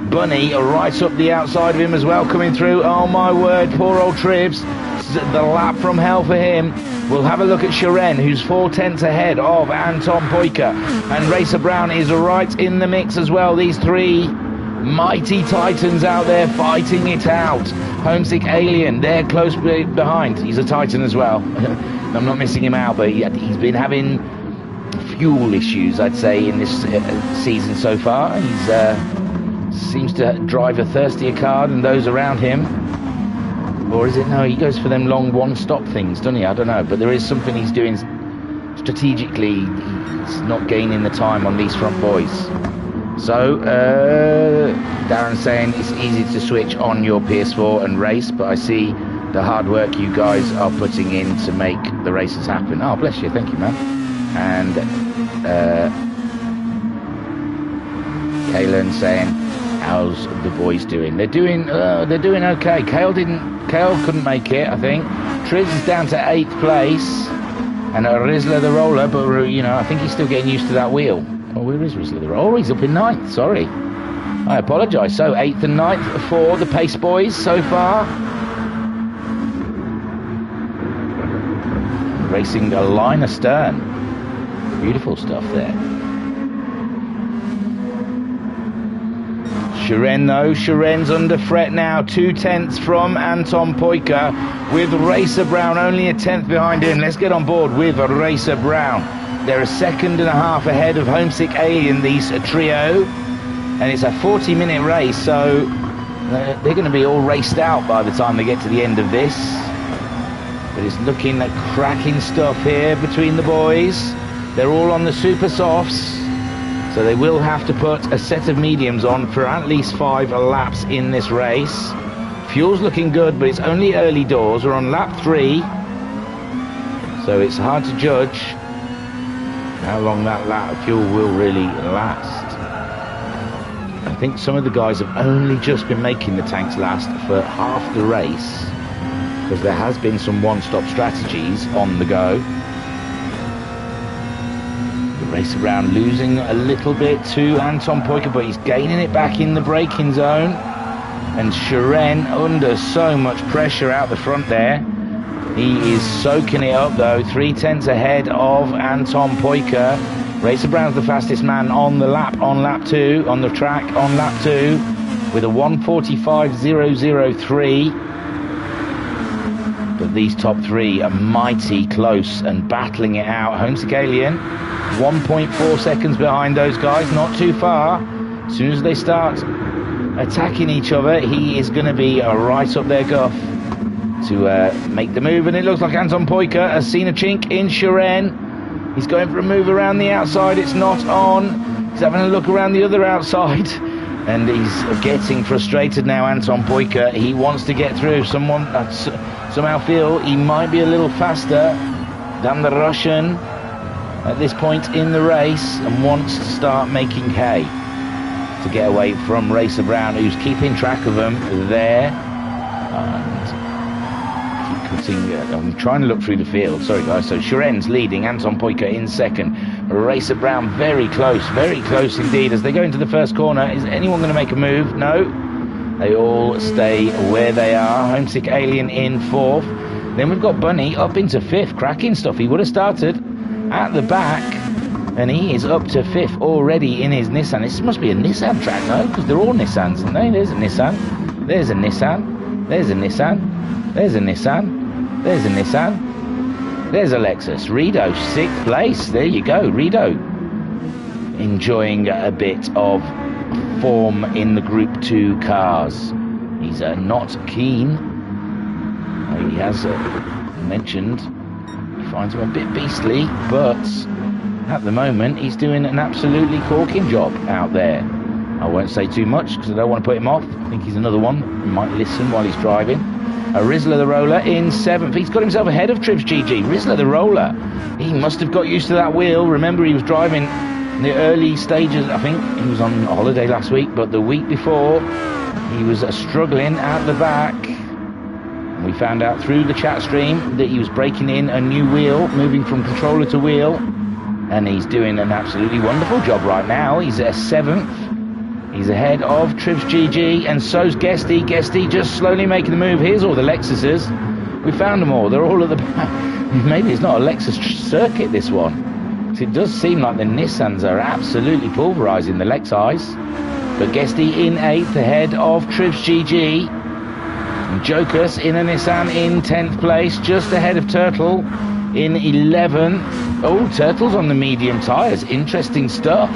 Bunny right up the outside of him as well, coming through. Oh my word, poor old Trivs. The lap from hell for him. We'll have a look at Shiren, who's 4/10 ahead of Anton Poika, and Racer Brown is right in the mix as well. These three mighty titans out there fighting it out. Homesick Alien, they're close behind. He's a titan as well. I'm not missing him out, but he's been having fuel issues, I'd say, in this season so far. He's seems to drive a thirstier car than those around him. Or is it? No, he goes for them long one-stop things, doesn't he? I don't know. But there is something he's doing strategically. He's not gaining the time on these front boys. So, Darren's saying it's easy to switch on your PS4 and race, but I see the hard work you guys are putting in to make the races happen. Oh, bless you. Thank you, man. And Kaylen saying, how's the boys doing? They're doing okay. Kale couldn't make it, I think. Trivs is down to 8th place, and Rizla the roller, but I think he's still getting used to that wheel. Oh, where is Rizla the roller? Oh, he's up in 9th. Sorry, I apologise. So 8th and 9th for the Pace Boys so far. Racing a line astern. Beautiful stuff there. Shiren though, Shiren's under threat now, 2/10 from Anton Poika, with Racer Brown only a 10th behind him. Let's get on board with Racer Brown. They're a 2.5 seconds ahead of Homesick Alien, these trio, and it's a 40-minute race, so they're going to be all raced out by the time they get to the end of this. But it's looking like cracking stuff here between the boys. They're all on the super softs, so they will have to put a set of mediums on for at least 5 laps in this race. Fuel's looking good, but it's only early doors. We're on lap 3, so it's hard to judge how long that lap of fuel will really last. I think some of the guys have only just been making the tanks last for half the race, because there has been some one-stop strategies on the go. Racer Brown losing a little bit to Anton Poika, but he's gaining it back in the braking zone. And Shiren under so much pressure out the front there. He is soaking it up though, 3/10 ahead of Anton Poika. Racer Brown's the fastest man on the lap, on lap 2, on the track on lap 2, with a 1:45.003. But these top 3 are mighty close and battling it out. Homesick Alien 1.4 seconds behind those guys, not too far. As soon as they start attacking each other, he is going to be right up their guff to make the move. And it looks like Anton Poika has seen a chink in Shiren. He's going for a move around the outside. It's not on. He's having a look around the other outside, and he's getting frustrated now, Anton Poika. He wants to get through. Somehow feel he might be a little faster than the Russian at this point in the race, and wants to start making hay to get away from Racer Brown, who's keeping track of them there. And keep cutting. I'm trying to look through the field. Sorry guys. So Shiren's leading, Anton Poika in second. Racer Brown very close indeed as they go into the first corner. Is anyone going to make a move? No. They all stay where they are. Homesick Alien in 4th. Then we've got Bunny up into 5th. Cracking stuff. He would have started at the back, and he is up to 5th already in his Nissan. This must be a Nissan track, no? Because they're all Nissans, aren't they? There's a Nissan. There's a Nissan. There's a Nissan. There's a Nissan. There's a Nissan. There's a Lexus. Rido, 6th place. There you go. Rido enjoying a bit of form in the Group 2 cars. He's not keen. He has mentioned he finds him a bit beastly, but At the moment, he's doing an absolutely corking job out there. I won't say too much because I don't want to put him off. I think he's another one. He might listen while he's driving. Rizzler the Roller in 7th. He's got himself ahead of Tribs GG. Rizzler the Roller. He must have got used to that wheel. Remember, he was driving in the early stages. I think he was on holiday last week, but the week before, he was struggling at the back. We found out through the chat stream that he was breaking in a new wheel, moving from controller to wheel, and he's doing an absolutely wonderful job right now. He's at 7th. He's ahead of Tribs GG, and so's Guesty. Guesty just slowly making the move. Here's all the Lexuses. We found them all. They're all at the back. Maybe it's not a Lexus circuit, this one. So it does seem like the Nissans are absolutely pulverising the Lexis. But Guesty in 8th, ahead of Tribs GG. And Jokus in a Nissan in 10th place, just ahead of Turtle in 11th. Oh, Turtle's on the medium tyres. Interesting stuff.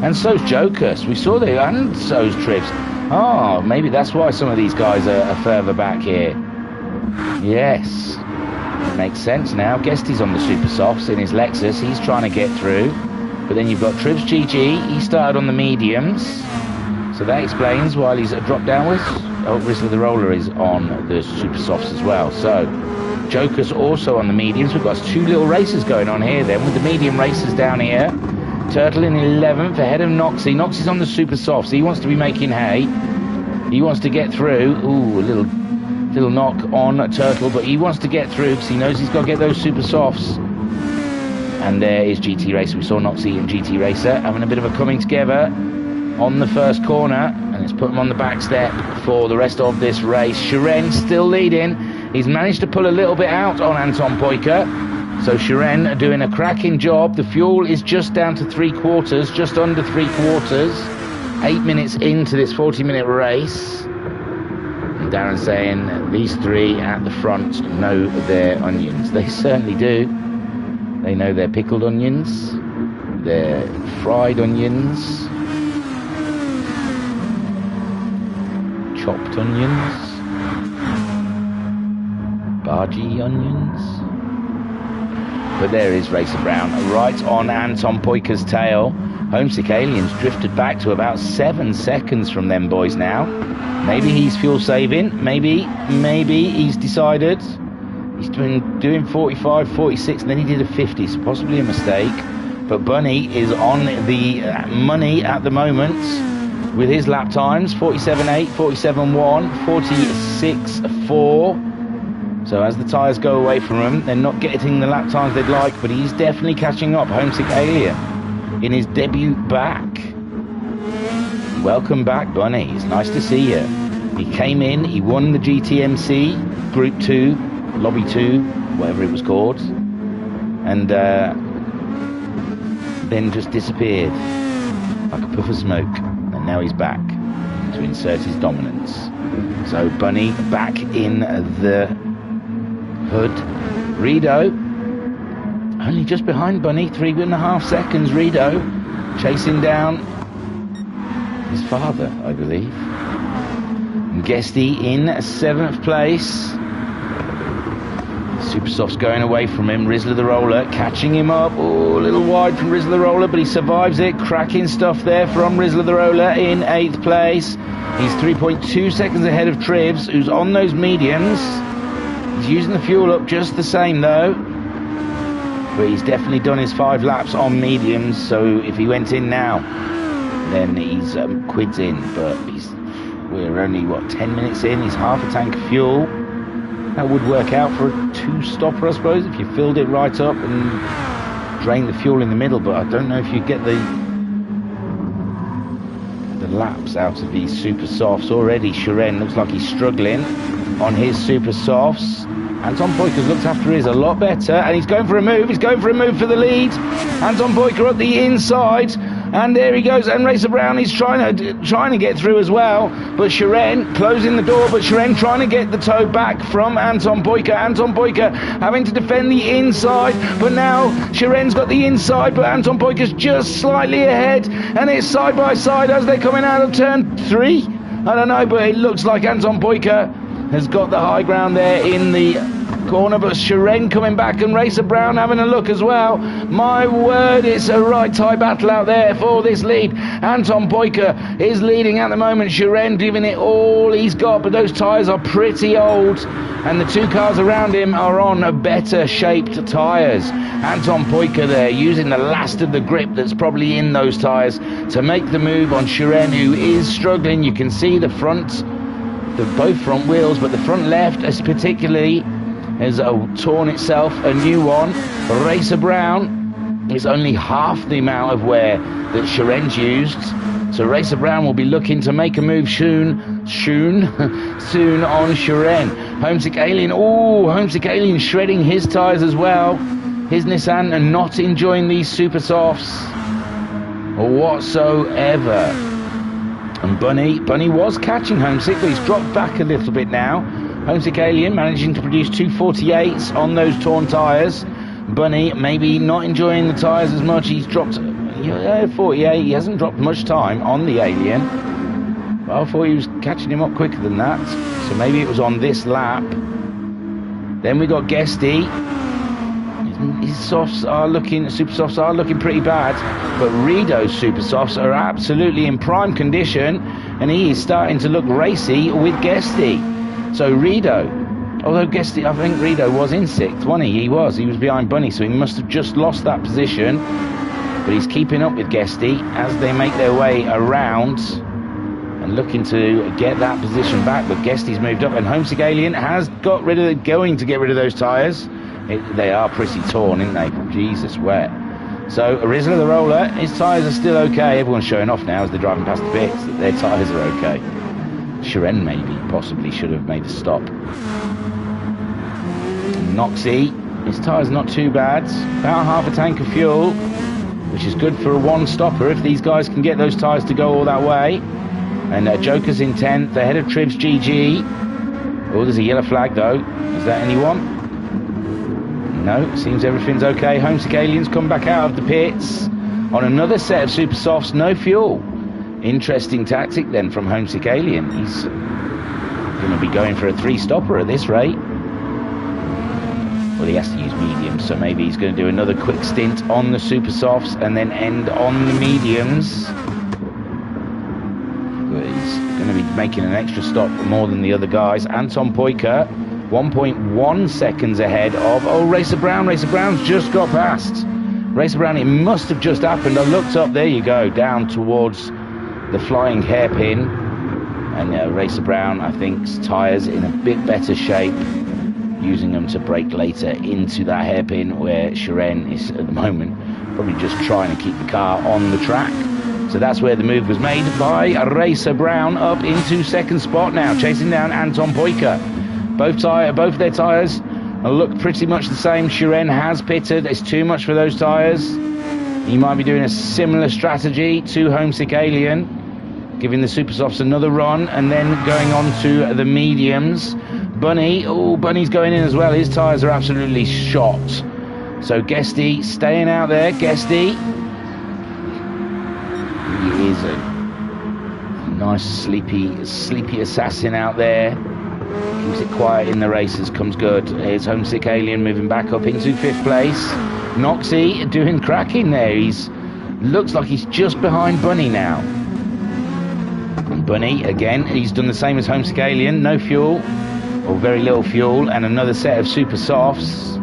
And so's Jokus. We saw that, and so's Tribs. Oh, maybe that's why some of these guys are further back here. Yes. It makes sense now. Guesty's on the Super Softs in his Lexus. He's trying to get through. But then you've got Tribs GG. He started on the mediums. So that explains why he's dropped downwards. Oh, Rizzler the Roller is on the Super Softs as well. So Jokus also on the mediums. We've got 2 little races going on here then with the medium races down here. Turtle in 11th, ahead of Noxie. Noxie's on the Super Softs. He wants to be making hay. He wants to get through. Ooh, a little knock on Turtle, but he wants to get through because he knows he's got to get those Super Softs. And there is GT Racer. We saw Noxie and GT Racer having a bit of a coming together on the first corner, and it's put him on the back step for the rest of this race. Shiren still leading. He's managed to pull a little bit out on Anton Poika. So Shiren doing a cracking job. The fuel is just down to 3/4, just under 3/4. 8 minutes into this 40-minute race. And Darren saying these 3 at the front know their onions. They certainly do. They know their pickled onions, their fried onions, chopped onions, bargee onions. But there is Racer Brown right on Anton Poika's tail. Homesick Aliens drifted back to about 7 seconds from them boys now. Maybe he's fuel saving. Maybe he's decided. He's doing 45, 46, and then he did a 50, so possibly a mistake. But Bunny is on the money at the moment with his lap times. 47.8, 47.1, 46.4. So as the tyres go away from him, they're not getting the lap times they'd like, but he's definitely catching up. Homesick Alien in his debut back. Welcome back, Bunny. It's nice to see you. He came in, he won the GTMC Group 2, Lobby 2, whatever it was called, and then just disappeared like a puff of smoke. And now he's back to insert his dominance. So Bunny back in the hood. Rido only just behind Bunny, 3.5 seconds. Rido chasing down his father, I believe. And Guesty in 7th place. Super Soft's going away from him. Rizzler the Roller catching him up. Oh, a little wide from Rizzler the Roller, but he survives it. Cracking stuff there from Rizzler the Roller in 8th place. He's 3.2 seconds ahead of Tribs, who's on those mediums. He's using the fuel up just the same though, but he's definitely done his 5 laps on mediums, so if he went in now then he's quids in, but we're only 10 minutes in. He's half a tank of fuel. That would work out for a 2-stopper, I suppose, if you filled it right up and drained the fuel in the middle, but I don't know if you get the laps out of these Super Softs. Already Shiren looks like he's struggling on his Super Softs. Anton Poika's looked after his a lot better, and he's going for a move. He's going for a move for the lead. Anton Poika up the inside, and there he goes. And Racer Brown is trying to get through as well, but Shiren closing the door. But Shiren trying to get the toe back from Anton Poika. Anton Poika having to defend the inside, but now Shiren's got the inside, but Anton Poika's just slightly ahead, and it's side by side as they're coming out of turn 3. I don't know, but it looks like Anton Poika has got the high ground there in the corner, but Shiren coming back and Racer Brown having a look as well. My word, it's a right tie battle out there for this lead. Anton Poika is leading at the moment. Shiren giving it all he's got, but those tyres are pretty old, and the two cars around him are on better shaped tyres. Anton Poika there using the last of the grip that's probably in those tyres to make the move on Shiren, who is struggling. You can see the front, both front wheels, but the front left as particularly has torn itself a new one. Racer Brown is only half the amount of wear that Shiren's used, so Racer Brown will be looking to make a move soon on Shiren. Homesick Alien, Homesick Alien shredding his tyres as well. His Nissan are not enjoying these super softs whatsoever. And Bunny was catching Homesick, but he's dropped back a little bit now. Homesick Alien managing to produce 248s on those torn tyres. Bunny maybe not enjoying the tyres as much. He's dropped 48. He hasn't dropped much time on the Alien. But I thought he was catching him up quicker than that. So maybe it was on this lap. Then we got Guesty. His softs are looking, super softs are looking pretty bad, but Rido's super softs are absolutely in prime condition, and he is starting to look racy with Guesty. So Rido, although Guesty, I think Rido was in sixth, wasn't he? He was behind Bunny, so he must have just lost that position, but he's keeping up with Guesty as they make their way around and looking to get that position back. But Guesty's moved up, and Homesick Alien has going to get rid of those tyres. They are pretty torn, aren't they? Jesus, wet. So Rizla the Roller, his tyres are still okay. Everyone's showing off now as they're driving past the pits that their tyres are okay. Shiren possibly should have made a stop. Noxie, his tyres not too bad. About half a tank of fuel, which is good for a one-stopper if these guys can get those tyres to go all that way. And Joker's in 10th, ahead of Tribs GG. Oh, there's a yellow flag though. Is that anyone? No, seems everything's okay. Homesick Aliens come back out of the pits on another set of super softs, no fuel. Interesting tactic then from Homesick Alien. He's going to be going for a three-stopper at this rate. Well, he has to use mediums, so maybe he's going to do another quick stint on the super softs and then end on the mediums. But he's going to be making an extra stop more than the other guys. Anton Poika 1.1 seconds ahead of Racer Brown. Racer Brown's just got past. Racer Brown, it must have just happened. I looked up, there you go, down towards the flying hairpin. And Racer Brown, I think, tyres in a bit better shape, using them to brake later into that hairpin, where Shiren is at the moment probably just trying to keep the car on the track. So that's where the move was made by Racer Brown, up into second spot now, chasing down Anton Poika. Both their tyres look pretty much the same. Shiren has pitted. It's too much for those tyres. He might be doing a similar strategy to Homesick Alien, giving the super softs another run and then going on to the mediums. Bunny's going in as well. His tyres are absolutely shot. So Guesty staying out there. Guesty, he is a nice sleepy assassin out there. Keeps it quiet in the races, comes good. Here's Homesick Alien moving back up into 5th place. Noxie doing cracking there. Looks like he's just behind Bunny now. And Bunny, again, he's done the same as Homesick Alien. No fuel, or very little fuel, and another set of super softs.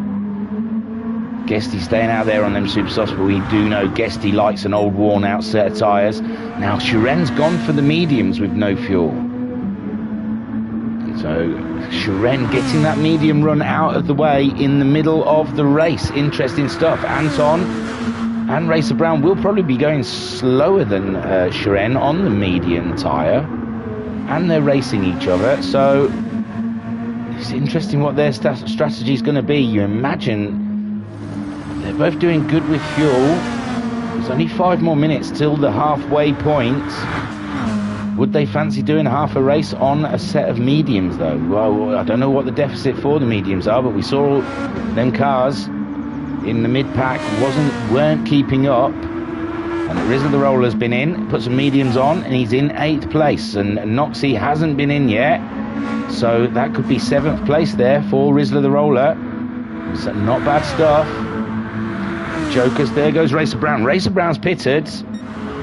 Guesty staying out there on them super softs, but we do know Guesty likes an old worn out set of tyres. Now Shiren's gone for the mediums with no fuel. So Shiren getting that medium run out of the way in the middle of the race. Interesting stuff. Anton and Racer Brown will probably be going slower than Shiren on the medium tyre, and they're racing each other. So it's interesting what their strategy is going to be. You imagine they're both doing good with fuel. There's only 5 more minutes till the halfway point. Would they fancy doing half a race on a set of mediums though? Well, I don't know what the deficit for the mediums are, but we saw them cars in the mid-pack weren't keeping up. And Rizla the Roller's been in, put some mediums on, and he's in 8th place. And Noxie hasn't been in yet. So that could be 7th place there for Rizla the Roller. So not bad stuff. Jokers, there goes Racer Brown. Racer Brown's pitted,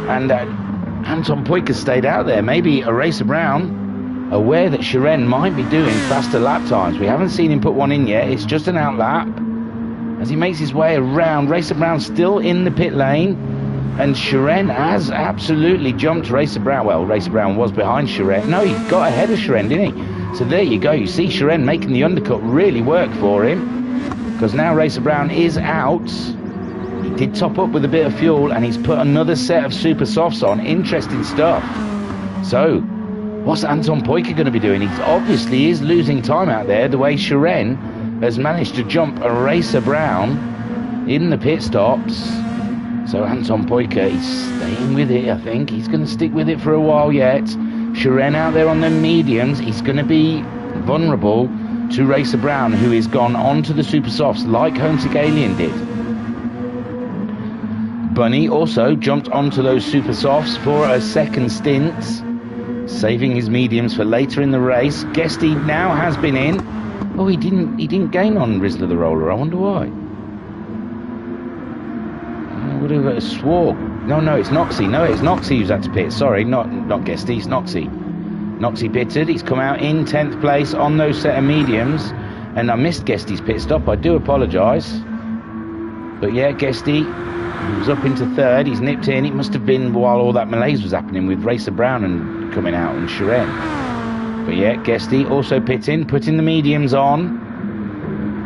and Anton Poyker stayed out there. Maybe a Racer Brown, aware that Shiren might be doing faster lap times. We haven't seen him put one in yet. It's just an out lap. As he makes his way around, Racer Brown still in the pit lane, and Shiren has absolutely jumped Racer Brown. Well, Racer Brown was behind Shiren. No, he got ahead of Shiren, didn't he? So there you go. You see Shiren making the undercut really work for him, because now Racer Brown is out. He did top up with a bit of fuel, and he's put another set of super softs on. Interesting stuff. So what's Anton Poyker going to be doing? He obviously is losing time out there, the way Shiren has managed to jump a Racer Brown in the pit stops. So Anton Poyker, he's staying with it, I think. He's going to stick with it for a while yet. Shiren out there on the mediums. He's going to be vulnerable to Racer Brown, who is gone onto the super softs like Homesick Alien did. Bunny also jumped onto those super softs for a second stint, saving his mediums for later in the race. Guesty now has been in. Oh, he didn't gain on Rizla the Roller. I wonder why. I would have swore. No, it's Noxie. No, it's Noxie who's had to pit. Sorry, not Guesty, it's Noxie. Noxie pitted. He's come out in 10th place on those set of mediums, and I missed Guesty's pit stop. I do apologise. But yeah, Guesty, he was up into 3rd. He's nipped in. It must have been while all that malaise was happening with Racer Brown and coming out and Shiren. But yeah, Guesty also pitting, putting the mediums on,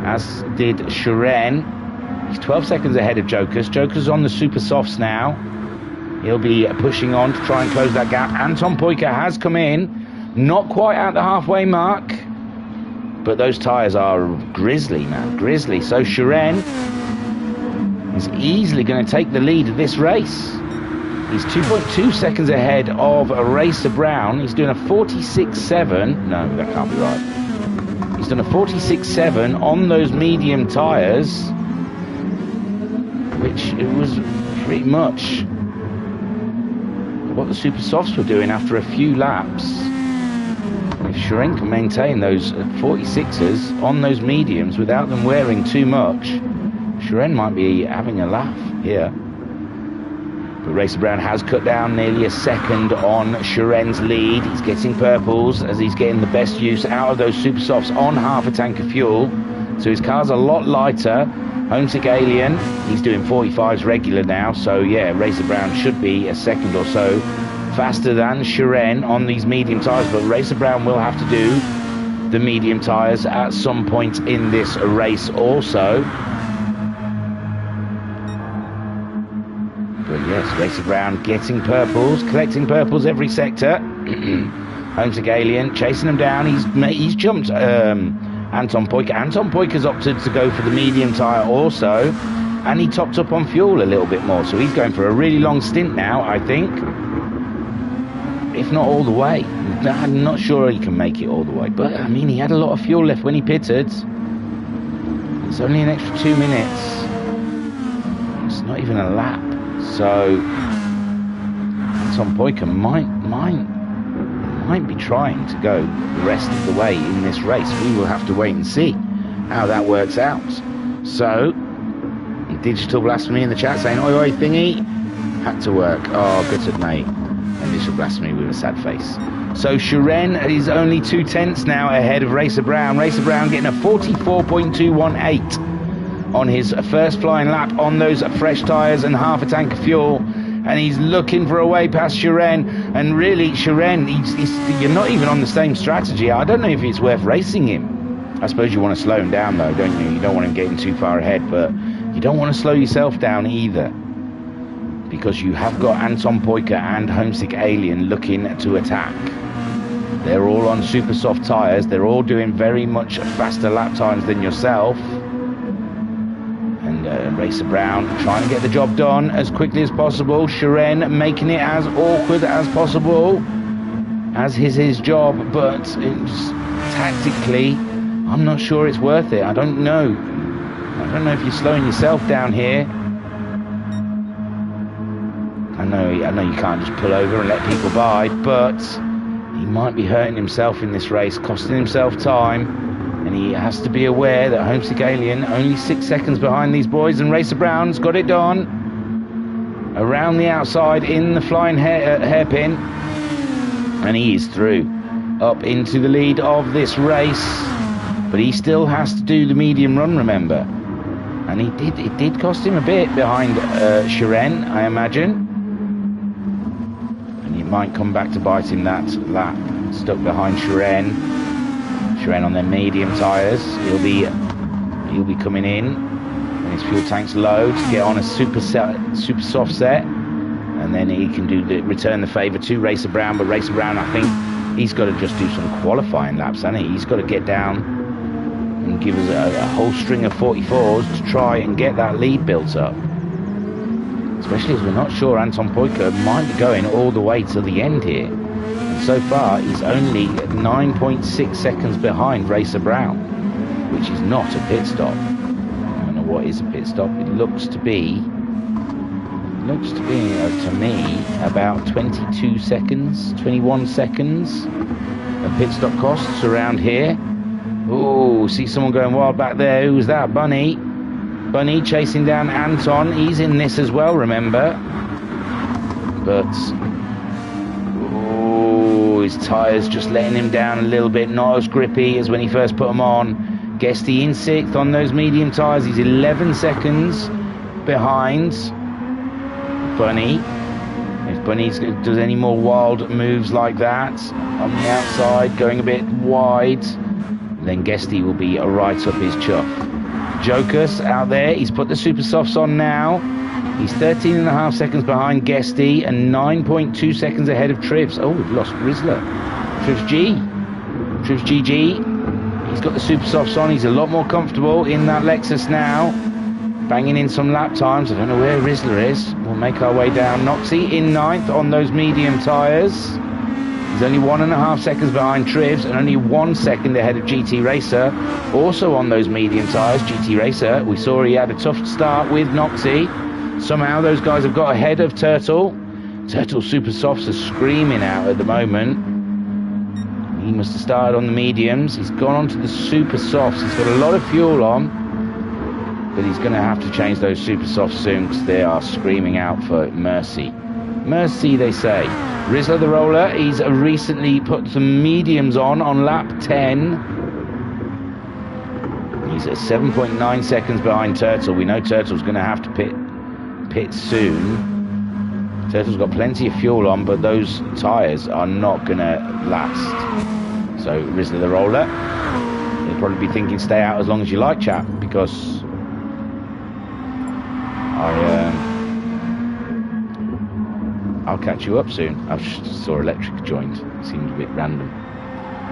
as did Shiren. He's 12 seconds ahead of Jokers. Jokers on the super softs now. He'll be pushing on to try and close that gap. Anton Poyker has come in, not quite at the halfway mark, but those tyres are grisly, man, grisly. So Shiren is easily going to take the lead of this race. He's 2.2 seconds ahead of Racer Brown. He's doing a 46.7. No, that can't be right. He's done a 46.7 on those medium tyres, which it was pretty much what the super softs were doing after a few laps. If Shiren can maintain those 46ers on those mediums without them wearing too much, Shiren might be having a laugh here. But Racer Brown has cut down nearly a second on Shiren's lead. He's getting purples as he's getting the best use out of those super softs on half a tank of fuel. So his car's a lot lighter. Homesick Alien, he's doing 45s regular now. So yeah, Racer Brown should be a second or so faster than Shiren on these medium tyres. But Racer Brown will have to do the medium tyres at some point in this race also. But yes, Racer Brown getting purples, collecting purples every sector. Homesick Alien chasing him down. He's jumped Anton Poyker. Anton Poyker's opted to go for the medium tyre also, and he topped up on fuel a little bit more. So he's going for a really long stint now, I think. If not all the way. I'm not sure he can make it all the way. But, I mean, he had a lot of fuel left when he pitted. It's only an extra 2 minutes. It's not even a lap. So Anton Poyker might be trying to go the rest of the way in this race. We will have to wait and see how that works out. So Digital Blasphemy in the chat saying, oi oi thingy, had to work. Oh, good mate. And Digital Blasphemy with a sad face. So Shiren is only 2/10 now ahead of Racer Brown. Racer Brown getting a 44.218 on his first flying lap on those fresh tyres and half a tank of fuel, and he's looking for a way past Shiren. And really, Shiren, you're not even on the same strategy. I don't know if it's worth racing him. I suppose you want to slow him down though, don't you? You don't want him getting too far ahead, but you don't want to slow yourself down either, because you have got Anton Poyker and Homesick Alien looking to attack. They're all on super soft tyres. They're all doing very much faster lap times than yourself. And Racer Brown trying to get the job done as quickly as possible. Shiren making it as awkward as possible, as is his job, but it's, tactically, I'm not sure it's worth it. I don't know if you're slowing yourself down here. I know you can't just pull over and let people by, but He might be hurting himself in this race, costing himself time, and he has to be aware that Homesick Alien only 6 seconds behind these boys, and Racer Brown's got it done. Around the outside in the flying hairpin, and he is through up into the lead of this race, but he still has to do the medium run, remember, and it did cost him a bit behind Shiren, I imagine, and he might come back to bite him that lap. Stuck behind Shiren on their medium tyres. He'll be coming in when his fuel tank's low to get on a super soft set, and then he can return the favour to Racer Brown. But Racer Brown, I think he's got to just do some qualifying laps, hasn't he? He's got to get down and give us a whole string of 44s to try and get that lead built up, especially as we're not sure Anton Poika might be going all the way to the end here. And so far he's only 9.6 seconds behind Racer Brown, which is not a pit stop. I don't know what is a pit stop. It looks to be to me about 22 seconds, 21 seconds of pit stop costs around here. Oh, see someone going wild back there. Who was that? Bunny chasing down Anton. He's in this as well, remember, but his tyres just letting him down a little bit, not as grippy as when he first put them on. Guesty in 6th on those medium tyres. He's 11 seconds behind Bunny. If Bunny does any more wild moves like that on the outside, going a bit wide, then Guesty will be right up his chuff. Jokus out there, he's put the super softs on now. He's 13.5 seconds behind Guesty and 9.2 seconds ahead of Trivs. Oh, we've lost Rizzler. Trivs GG. He's got the super softs on. He's a lot more comfortable in that Lexus now. Banging in some lap times. I don't know where Rizzler is. We'll make our way down. Noxie in 9th on those medium tyres. He's only 1.5 seconds behind Trivs and only 1 second ahead of GT Racer. Also on those medium tyres, GT Racer. We saw he had a tough start with Noxie. Somehow those guys have got ahead of Turtle. Turtle super softs are screaming out at the moment. He must have started on the mediums. He's gone on to the super softs. He's got a lot of fuel on, but he's going to have to change those super softs soon because they are screaming out for mercy. Mercy, they say. Rizzler the Roller, he's recently put some mediums on lap 10. He's at 7.9 seconds behind Turtle. We know Turtle's going to have to pit soon. Turtle's got plenty of fuel on, but those tyres are not going to last. So Rizzler the Roller, he'll probably be thinking stay out as long as you like, chap, because I'll catch you up soon. I just saw Electric joined. Seemed a bit random.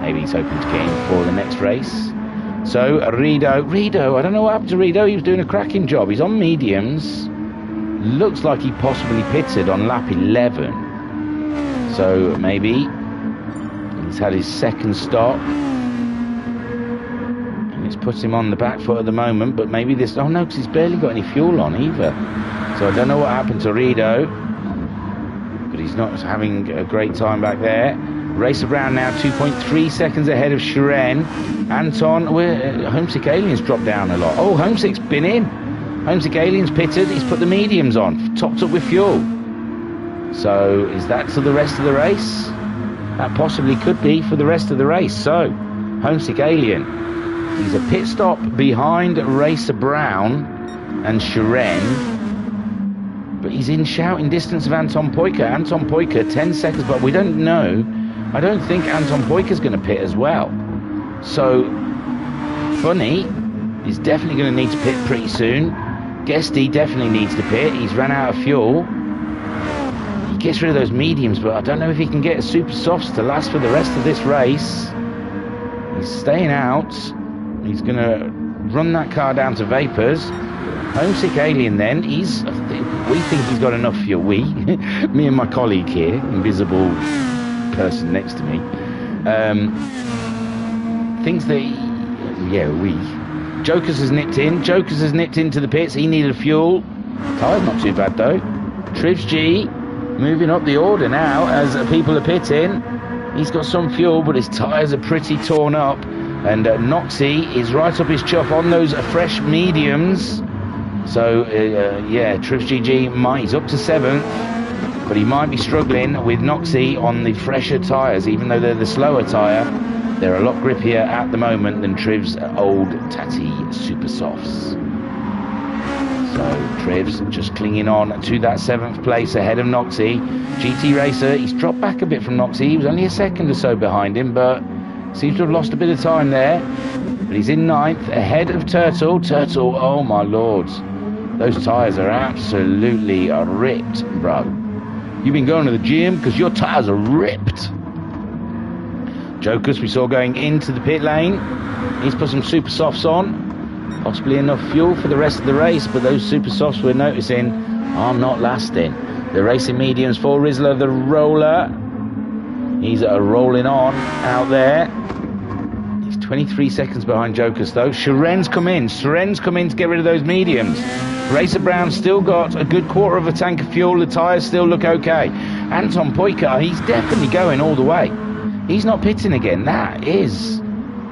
Maybe he's hoping to get in for the next race. So Rido, I don't know what happened to Rido. He was doing a cracking job. He's on mediums. Looks like he possibly pitted on lap 11. So maybe he's had his second stop. And it's put him on the back foot at the moment. But maybe this... Oh no, because he's barely got any fuel on either. So I don't know what happened to Rido. But he's not having a great time back there. Racer Brown now 2.3 seconds ahead of Shiren. Anton, Homesick Alien's dropped down a lot. Oh, Homesick's been in. Homesick Alien's pitted. He's put the mediums on, topped up with fuel. So is that for the rest of the race? That possibly could be for the rest of the race. So Homesick Alien, he's a pit stop behind Racer Brown and Shiren. But he's in shouting distance of Anton Poika. Anton Poika, 10 seconds, but we don't know. I don't think Anton Poika's going to pit as well. So Bunny is definitely going to need to pit pretty soon. Guesty definitely needs to pit. He's run out of fuel. He gets rid of those mediums, but I don't know if he can get super softs to last for the rest of this race. He's staying out. He's going to run that car down to Vapors. Homesick Alien then, we think he's got enough fuel. Me and my colleague here, invisible person next to me, thinks that, Jokus has nipped in. Jokus has nipped into the pits. He needed fuel. Tyre's not too bad though. Trivs G moving up the order now as people are pitting. He's got some fuel, but his tyres are pretty torn up. And Noxie is right up his chuff on those fresh mediums. So, yeah, Trivs GG, he's up to 7th, but he might be struggling with Noxie on the fresher tyres, even though they're the slower tyre. They're a lot grippier at the moment than Trivs' old tatty Super Softs. So Trivs just clinging on to that 7th place ahead of Noxie. GT Racer, he's dropped back a bit from Noxie. He was only a second or so behind him, but seems to have lost a bit of time there. But he's in 9th, ahead of Turtle. Turtle, oh my lord. Those tyres are absolutely ripped, bro. You've been going to the gym because your tyres are ripped. Jokers we saw going into the pit lane. He's put some Super Softs on. Possibly enough fuel for the rest of the race, but those Super Softs we're noticing are not lasting. The racing mediums for Rizzler the Roller. He's rolling on out there. He's 23 seconds behind Jokers though. Sharen's come in. Sharen's come in to get rid of those mediums. Racer Brown still got a good quarter of a tank of fuel. The tyres still look okay. Anton Poikar, he's definitely going all the way. He's not pitting again. That is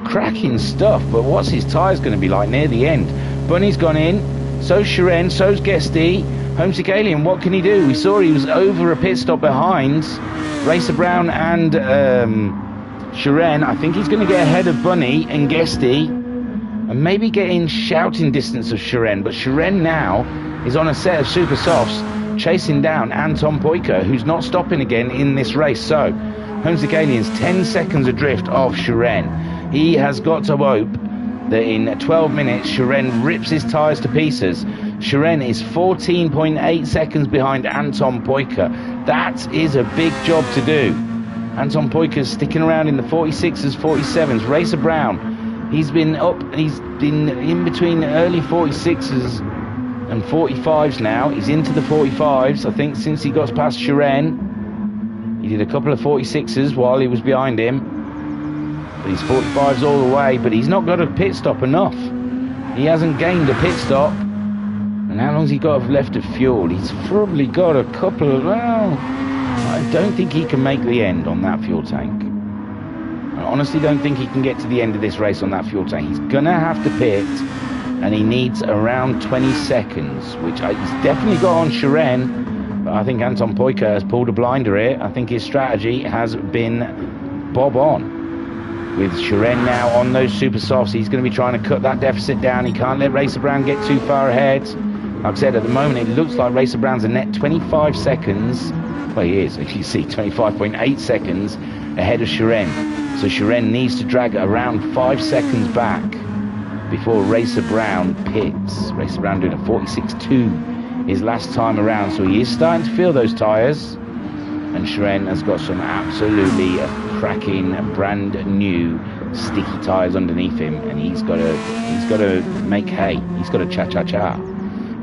cracking stuff. But what's his tyres going to be like near the end? Bunny's gone in. So's Sharen. So's Guesty. Homesick Alien, what can he do? We saw he was over a pit stop behind Racer Brown and Sharen. I think he's going to get ahead of Bunny and Guesty and maybe get in shouting distance of Sharen. But Sharen now is on a set of Super Softs chasing down Anton Poikar, who's not stopping again in this race. So Homesick Alien's 10 seconds adrift of Sharen. He has got to hope that in 12 minutes Sharen rips his tyres to pieces. Sharen is 14.8 seconds behind Anton Poikar. That is a big job to do. Anton Poikar's sticking around in the 46s, 47s. Racer Brown, he's been in between early 46s and 45s now. He's into the 45s, I think, since he got past Sharen. He did a couple of 46s while he was behind him. But he's 45s all the way, but he's not got a pit stop enough. He hasn't gained a pit stop. And how long's he got left of fuel? He's probably got a couple of... Well, I don't think he can make the end on that fuel tank. I honestly don't think he can get to the end of this race on that fuel tank. He's going to have to pit, and he needs around 20 seconds, which he's definitely got on Sharen. But I think Anton Poikar has pulled a blinder here. I think his strategy has been bob on. With Sharen now on those Super Softs, he's going to be trying to cut that deficit down. He can't let Racer Brown get too far ahead. Like I said, at the moment, it looks like Racer Brown's a net 25 seconds. Well, he is, if you see, 25.8 seconds ahead of Sharen. So Sharen needs to drag around 5 seconds back before Racer Brown pits. Racer Brown doing a 46.2 his last time around. So he is starting to feel those tyres. And Sharen has got some absolutely cracking, brand new sticky tyres underneath him, and he's got to make hay. He's got to cha-cha-cha.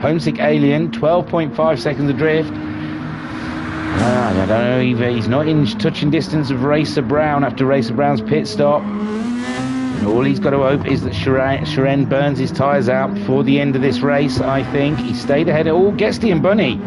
Homesick Alien, 12.5 seconds adrift. I don't know, he's not in touching distance of Racer Brown after Racer Brown's pit stop. And all he's got to hope is that Sharen burns his tyres out before the end of this race, I think. He stayed ahead of... Oh, Guesty and Bunny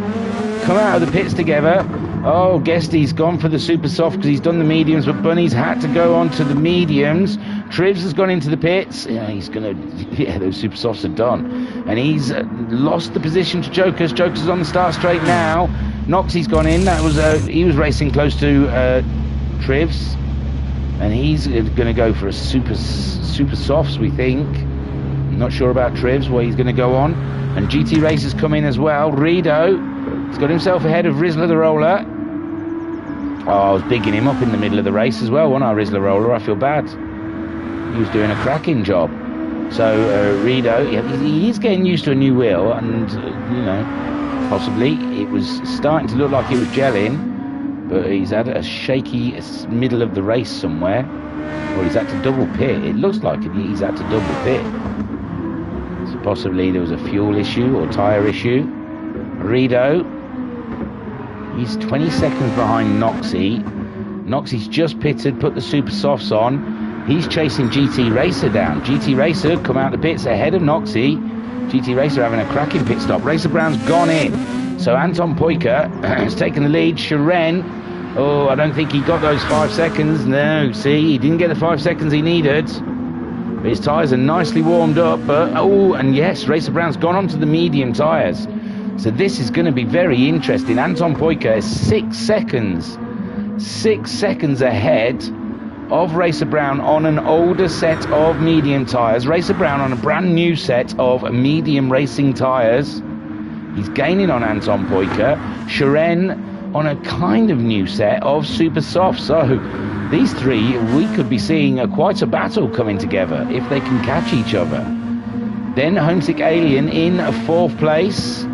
come out of the pits together. Oh, Guesty's gone for the Super Soft because he's done the mediums, but Bunny's had to go on to the mediums. Trivs has gone into the pits. Yeah, those Super Softs are done. And he's lost the position to Jokers. Jokers is on the start straight now. Noxie's gone in. He was racing close to Trivs. And he's going to go for a Super Softs, we think. I'm not sure about Trivs, where he's going to go on. And GT Racer's come in as well. Rido, he's got himself ahead of Rizzler the Roller. Oh, I was bigging him up in the middle of the race as well, wasn't I, Rizzler Roller? I feel bad. He was doing a cracking job. So, Rido, he is getting used to a new wheel, and, possibly it was starting to look like it was gelling, but he's had a shaky middle of the race somewhere, or he's had to double pit. It looks like he's had to double pit. So possibly there was a fuel issue or tyre issue. Rido, he's 20 seconds behind Noxie. Noxie's just pitted, put the Super Softs on. He's chasing GT Racer down. GT Racer come out the pits ahead of Noxie. GT Racer having a cracking pit stop. Racer Brown's gone in. So Anton Poikar has taken the lead. Sharen Oh, I don't think he got those 5 seconds. No, see, he didn't get the 5 seconds he needed. But his tyres are nicely warmed up. But, oh, and yes, Racer Brown's gone onto the medium tyres. So this is going to be very interesting. Anton Poyka is 6 seconds. 6 seconds ahead of Racer Brown on an older set of medium tyres. Racer Brown on a brand new set of medium racing tyres. He's gaining on Anton Poyka. Shiren on a kind of new set of super soft. So these three, we could be seeing quite a battle coming together if they can catch each other. Then Homesick Alien in 4th place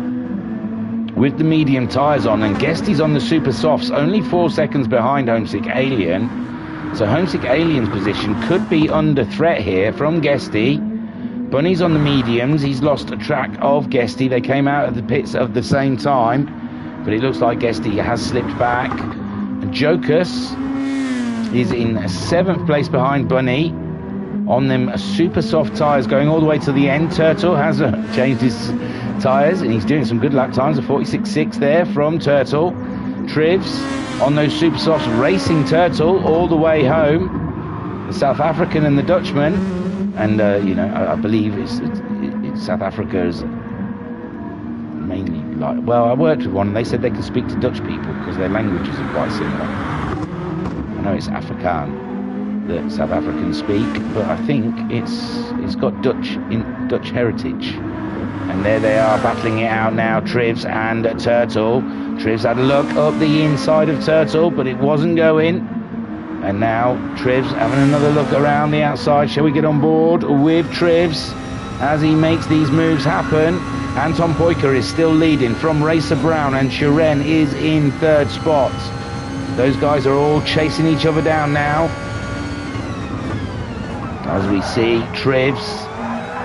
with the medium tyres on, and Guesty's on the super softs, only 4 seconds behind Homesick Alien. So Homesick Alien's position could be under threat here from Guesty. Bunny's on the mediums. He's lost a track of Guesty. They came out of the pits at the same time, but it looks like Guesty has slipped back. Jokus is in 7th place behind Bunny on them super soft tyres going all the way to the end. Turtle has changed his tyres and he's doing some good lap times. A 46.6 there from Turtle. Trivs on those super softs racing Turtle all the way home. The South African and the Dutchman, and you know, I believe it's South Africa's mainly like, well, I worked with one and they said they can speak to Dutch people because their languages are quite similar. I know it's Afrikaan that South Africans speak, but I think it's got Dutch heritage. And there they are battling it out now, Trivs and Turtle. Trivs had a look up the inside of Turtle, but it wasn't going. And now Trivs having another look around the outside. Shall we get on board with Trivs as he makes these moves happen? Anton Poyka is still leading from Racer Brown, and Shiren is in 3rd spot. Those guys are all chasing each other down now. As we see Trivs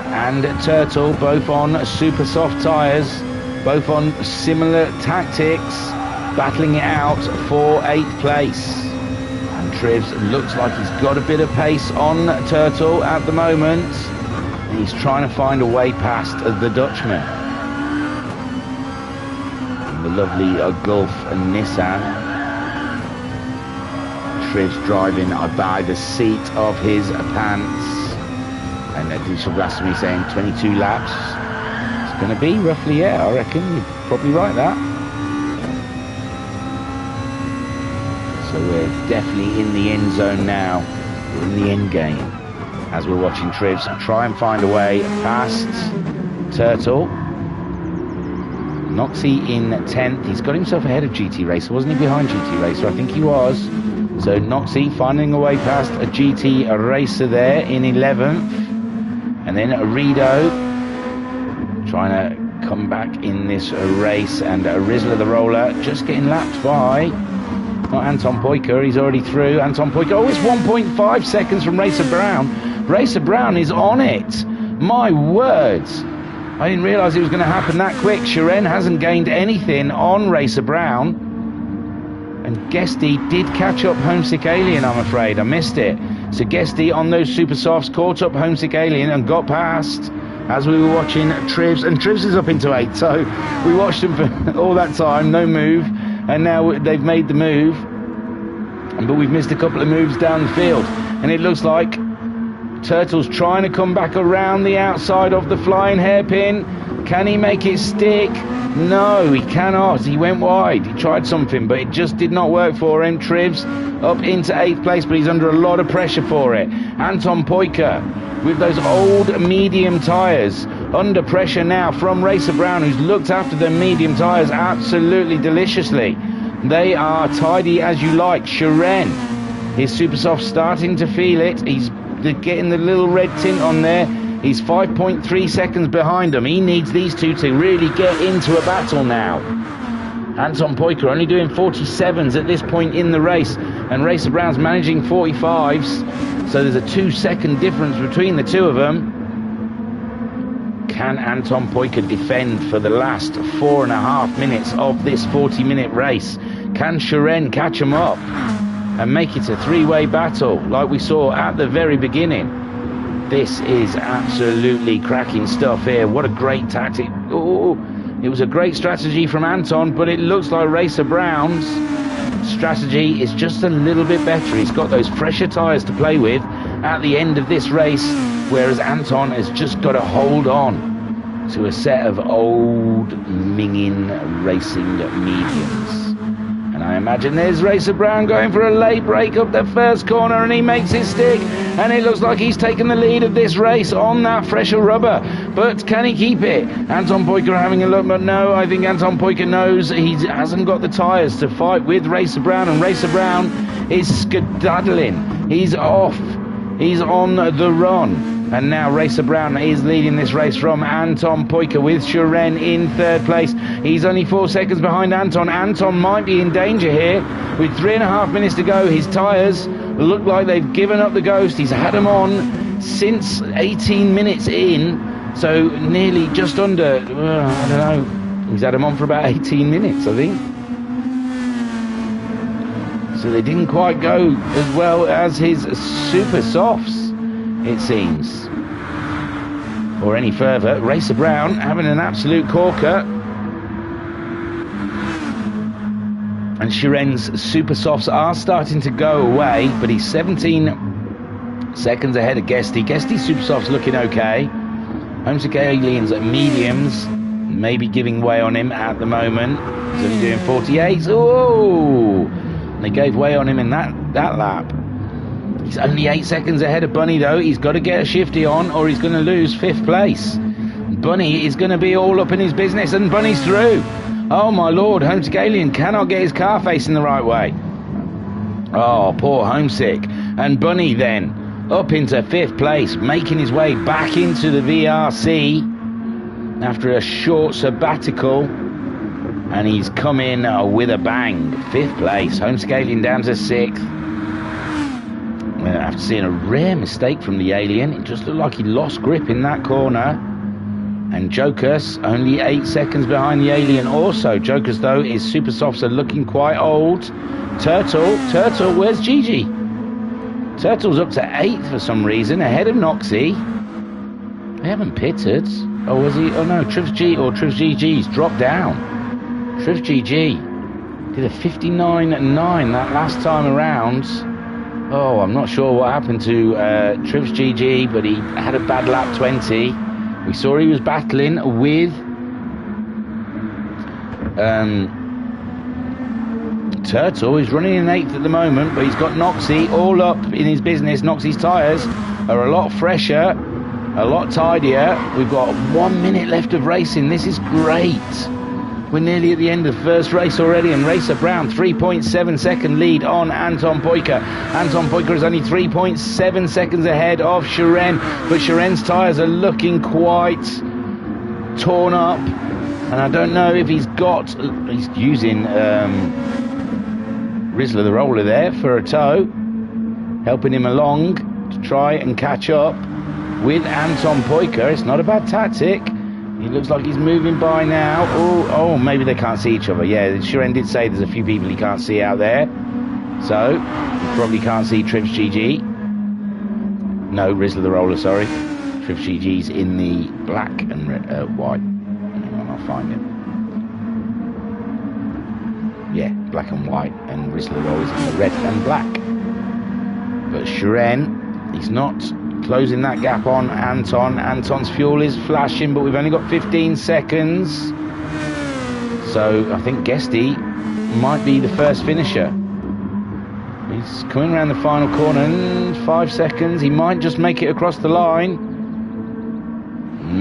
and Turtle both on super soft tyres, both on similar tactics, battling it out for 8th place. And Trivs looks like he's got a bit of pace on Turtle at the moment. And he's trying to find a way past the Dutchman. And the lovely Gulf and Nissan. Trivs driving by the seat of his pants. And Digital Blasphemy saying 22 laps. It's going to be roughly, yeah, I reckon. You're probably right that. So we're definitely in the end zone now. We're in the end game. As we're watching Trivs try and find a way past Turtle. Noxie in 10th. He's got himself ahead of GT Racer. Wasn't he behind GT Racer? I think he was. So Noxie finding a way past a GT Racer there in 11th. And then Rido trying to come back in this race. And Rizla the Roller just getting lapped by, not Anton Poyka, he's already through. Anton Poyka, oh, it's 1.5 seconds from Racer Brown. Racer Brown is on it. My words. I didn't realise it was going to happen that quick. Shiren hasn't gained anything on Racer Brown. And Guesty did catch up Homesick Alien, I'm afraid. I missed it. So Guesty on those super softs caught up Homesick Alien and got past as we were watching Trivs. And Trivs is up into 8th. So we watched him for all that time, no move. And now they've made the move. But we've missed a couple of moves down the field. And it looks like Turtle's trying to come back around the outside of the flying hairpin. Can he make it stick? No, he cannot. He went wide. He tried something, but it just did not work for him. Trivs up into 8th place, but he's under a lot of pressure for it. Anton Poyka with those old medium tyres under pressure now from Racer Brown, who's looked after the medium tyres absolutely deliciously. They are tidy as you like. Shiren, his super soft starting to feel it. He's getting the little red tint on there. He's 5.3 seconds behind him. He needs these two to really get into a battle now. Anton Poyka only doing 47s at this point in the race, and Racer Brown's managing 45s. So there's a 2-second difference between the two of them. Can Anton Poyka defend for the last 4.5 minutes of this 40-minute race? Can Shiren catch him up and make it a 3-way battle like we saw at the very beginning? This is absolutely cracking stuff here. What a great tactic. Oh, it was a great strategy from Anton, but it looks like Racer Brown's strategy is just a little bit better. He's got those fresher tyres to play with at the end of this race, whereas Anton has just got to hold on to a set of old minging racing mediums. And I imagine there's Racer Brown going for a late break up the first corner, and he makes his stick, and it looks like he's taken the lead of this race on that fresher rubber. But can he keep it? Anton Poiker having a look, but no, I think Anton Poiker knows he hasn't got the tyres to fight with Racer Brown, and Racer Brown is skedaddling. He's off. He's on the run. And now Racer Brown is leading this race from Anton Poiker with Shiren in third place. He's only 4 seconds behind Anton. Anton might be in danger here. With 3.5 minutes to go, his tyres look like they've given up the ghost. He's had them on since 18 minutes in. So nearly just under, I don't know. He's had them on for about 18 minutes, I think. So they didn't quite go as well as his super softs, it seems, or any further. Racer Brown having an absolute corker, and Shiren's super softs are starting to go away, but he's 17 seconds ahead of Guesty. Guesty's super softs looking okay. Homesick Aliens at mediums maybe giving way on him at the moment. He's only doing 48. Oh, they gave way on him in that lap. He's only 8 seconds ahead of Bunny, though. He's got to get a shifty on, or he's going to lose 5th place. Bunny is going to be all up in his business, and Bunny's through. Oh, my Lord. Homesick Alien cannot get his car facing the right way. Oh, poor Homesick. And Bunny, then, up into 5th place, making his way back into the VRC after a short sabbatical. And he's come in with a bang. 5th place. Homesick Alien down to 6th. After seeing a rare mistake from the Alien, it just looked like he lost grip in that corner. And Jokus only 8 seconds behind the Alien also. Jokus, though, his super softs are looking quite old. Turtle, where's Gigi? Turtle's up to 8th for some reason, ahead of Noxie. They haven't pitted. Oh, was he? Oh no, Trivs GG's dropped down. Trivs GG did a 59.9 that last time around. Oh, I'm not sure what happened to Trivs GG, but he had a bad lap 20. We saw he was battling with Turtle. He's running in 8th at the moment, but he's got Noxie all up in his business. Noxie's tyres are a lot fresher, a lot tidier. We've got 1 minute left of racing. This is great. We're nearly at the end of the first race already, and Racer Brown 3.7 second lead on Anton Poiker. Anton Poiker is only 3.7 seconds ahead of Shiren, but Shiren's tyres are looking quite torn up, and I don't know if he's using Rizzler the Roller there for a tow, helping him along to try and catch up with Anton Poiker. It's not a bad tactic. He looks like he's moving by now. Oh, maybe they can't see each other. Yeah, Shiren did say there's a few people he can't see out there. So, he probably can't see Trivs GG. No, Rizzler the Roller, sorry. Trivs GG's in the black and white. Hang on, I'll find him. Yeah, black and white, and Rizzler the Roller's in the red and black. But Shiren, he's not closing that gap on Anton. Anton's fuel is flashing, but we've only got 15 seconds. So I think Guesty might be the first finisher. He's coming around the final corner in 5 seconds. He might just make it across the line.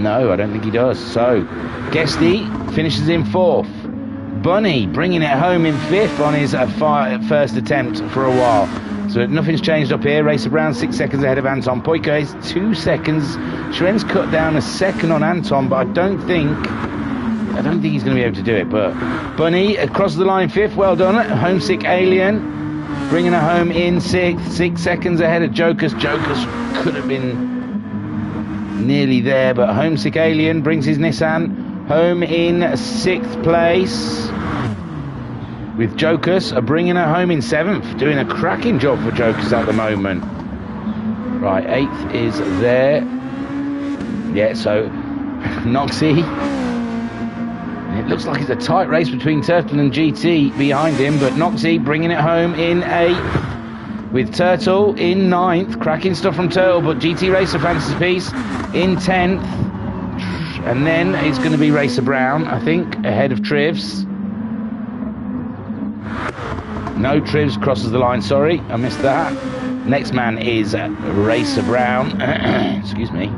No, I don't think he does. So Guesty finishes in 4th. Bunny bringing it home in 5th on his first attempt for a while. So nothing's changed up here. Racer Brown 6 seconds ahead of Anton. Poiker is 2 seconds. Shiren's cut down a second on Anton, but I don't think he's going to be able to do it. But Bunny across the line 5th. Well done. Homesick Alien bringing it home in 6th. 6 seconds ahead of Jokus. Jokus could have been nearly there, but Homesick Alien brings his Nissan home in 6th place. With Jokus bringing her home in 7th, doing a cracking job for Jokus at the moment. Right, 8th is there. Yeah, so Noxie Looks like it's a tight race between Turtle and GT behind him, but Noxie bringing it home in 8th, with Turtle in 9th. Cracking stuff from Turtle, but GT Racer Francis Peace in 10th. And then it's going to be Racer Brown, I think, ahead of Trivs. No, Trivs crosses the line, sorry, I missed that. Next man is Racer Brown. Excuse me.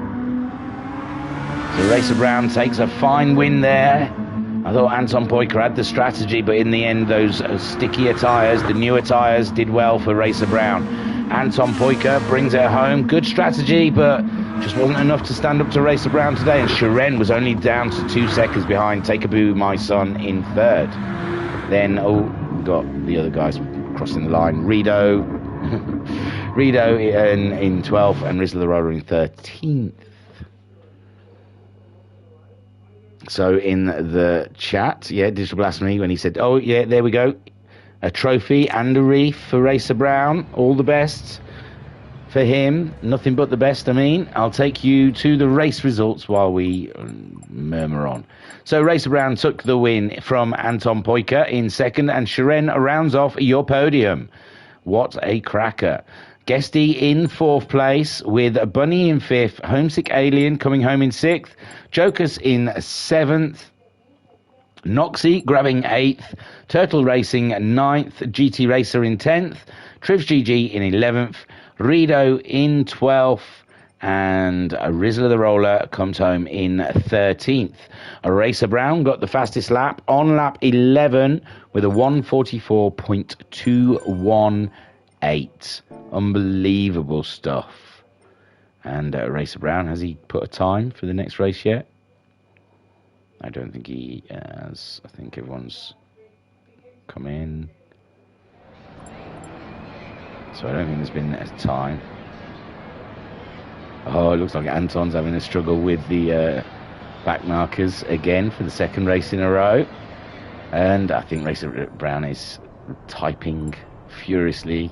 So Racer Brown takes a fine win there. I thought Anton Poiker had the strategy, but in the end, those stickier tyres, the newer tyres, did well for Racer Brown. Anton Poiker brings it home. Good strategy, but just wasn't enough to stand up to Racer Brown today. And Shiren was only down to 2 seconds behind Takaboo, my son, in 3rd. Then, got the other guys crossing the line. Rido in 12th, and Rizzler the Roller in 13th. So in the chat, yeah, Digital Blasphemy, when he said, oh, yeah, there we go. A trophy and a reef for Racer Brown. All the best for him. Nothing but the best, I mean. I'll take you to the race results while we murmur on. So Racer Brown took the win from Anton Poiker in 2nd, and Shiren rounds off your podium. What a cracker. Guesty in 4th place, with Bunny in 5th, Homesick Alien coming home in 6th, Jokers in 7th, Noxie grabbing 8th, Turtle Racing 9th, GT Racer in 10th, Trivs GG in 11th, Rido in 12th, and Rizzler the Roller comes home in 13th. Racer Brown got the fastest lap on lap 11 with a 1:44.218. Unbelievable stuff. And Racer Brown, has he put a time for the next race yet? I don't think he has. I think everyone's come in. So I don't think there's been a time. Oh, it looks like Anton's having a struggle with the back markers again for the 2nd race in a row. And I think Racer Brown is typing furiously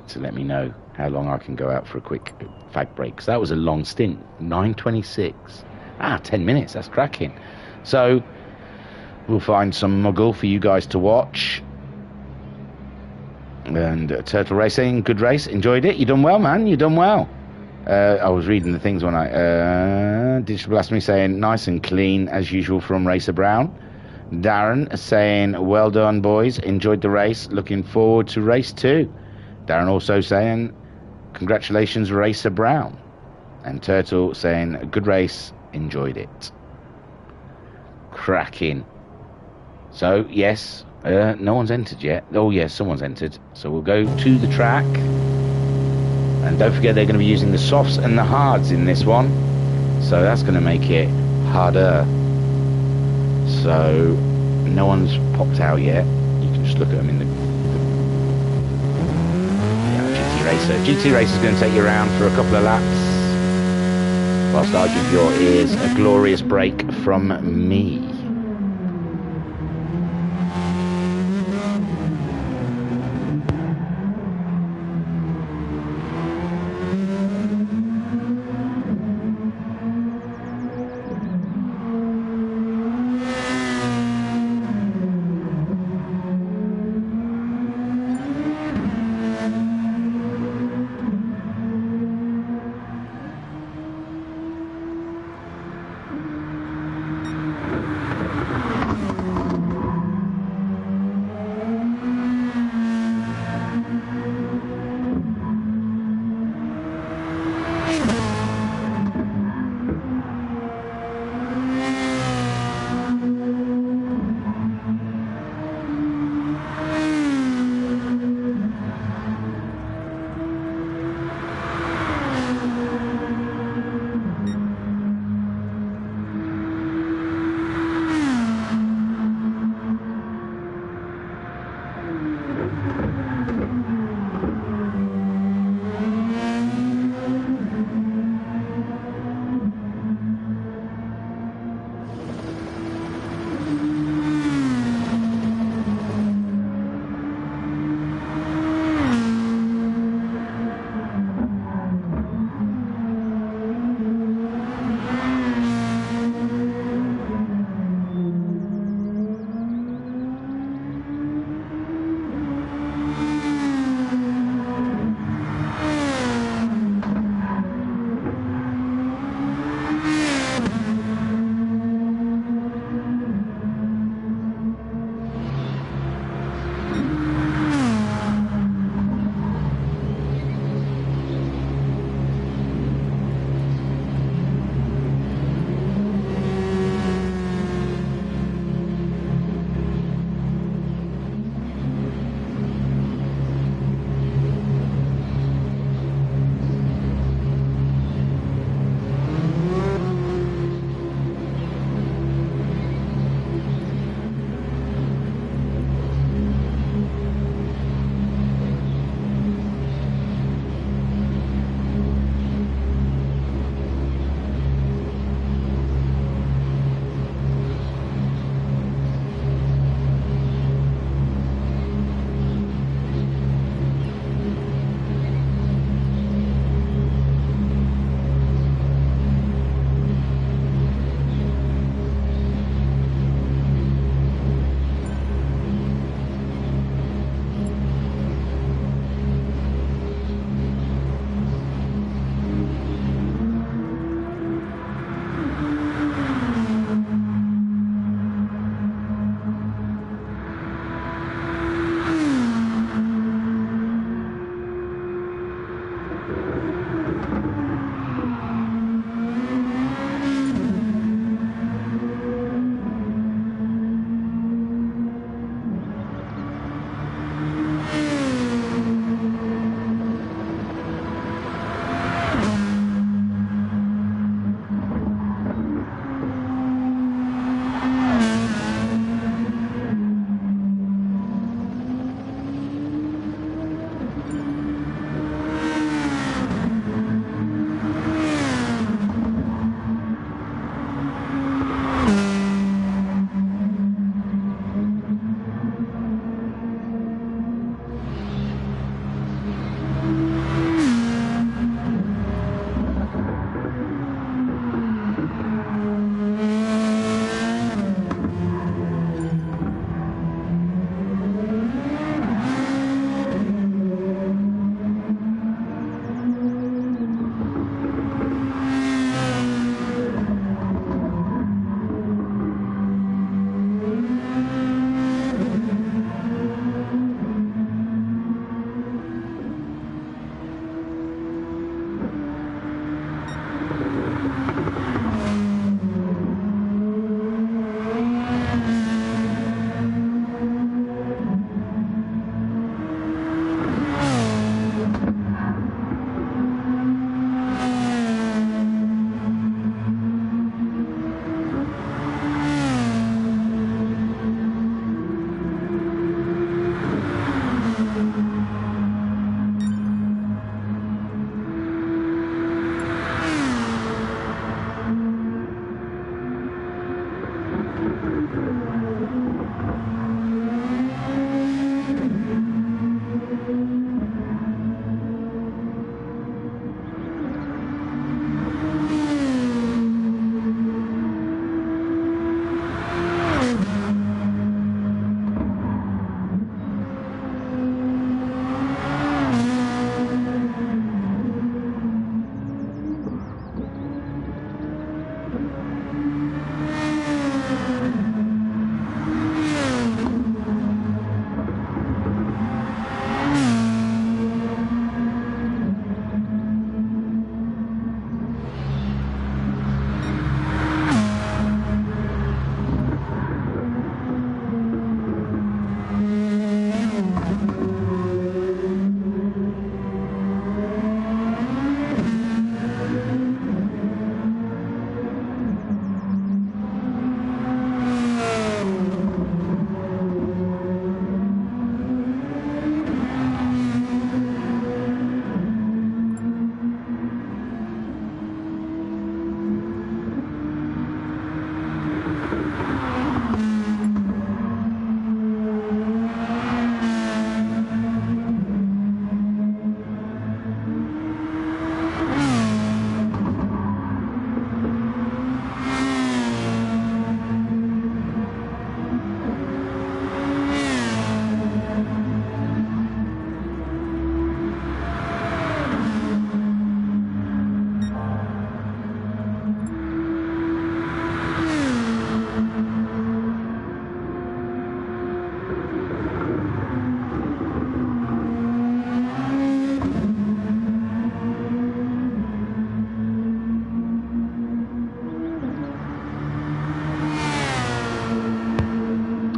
to let me know how long I can go out for a quick fag break. So that was a long stint. 9:26. 10 minutes. That's cracking. So we'll find some muggle for you guys to watch. And Turtle Racing, good race. Enjoyed it. You done well, man. You done well. I was reading the things when I... Digital Blasphemy saying, nice and clean, as usual, from Racer Brown. Darren saying, well done, boys. Enjoyed the race. Looking forward to race 2. Darren also saying, congratulations, Racer Brown. And Turtle saying, good race. Enjoyed it. Cracking. So, yes, no one's entered yet. Oh, yes, someone's entered. So we'll go to the track. And don't forget, they're going to be using the softs and the hards in this one. So that's going to make it harder. So no one's popped out yet. You can just look at them in the GT Racer. GT Racer is going to take you around for a couple of laps, whilst I give your ears a glorious break from me.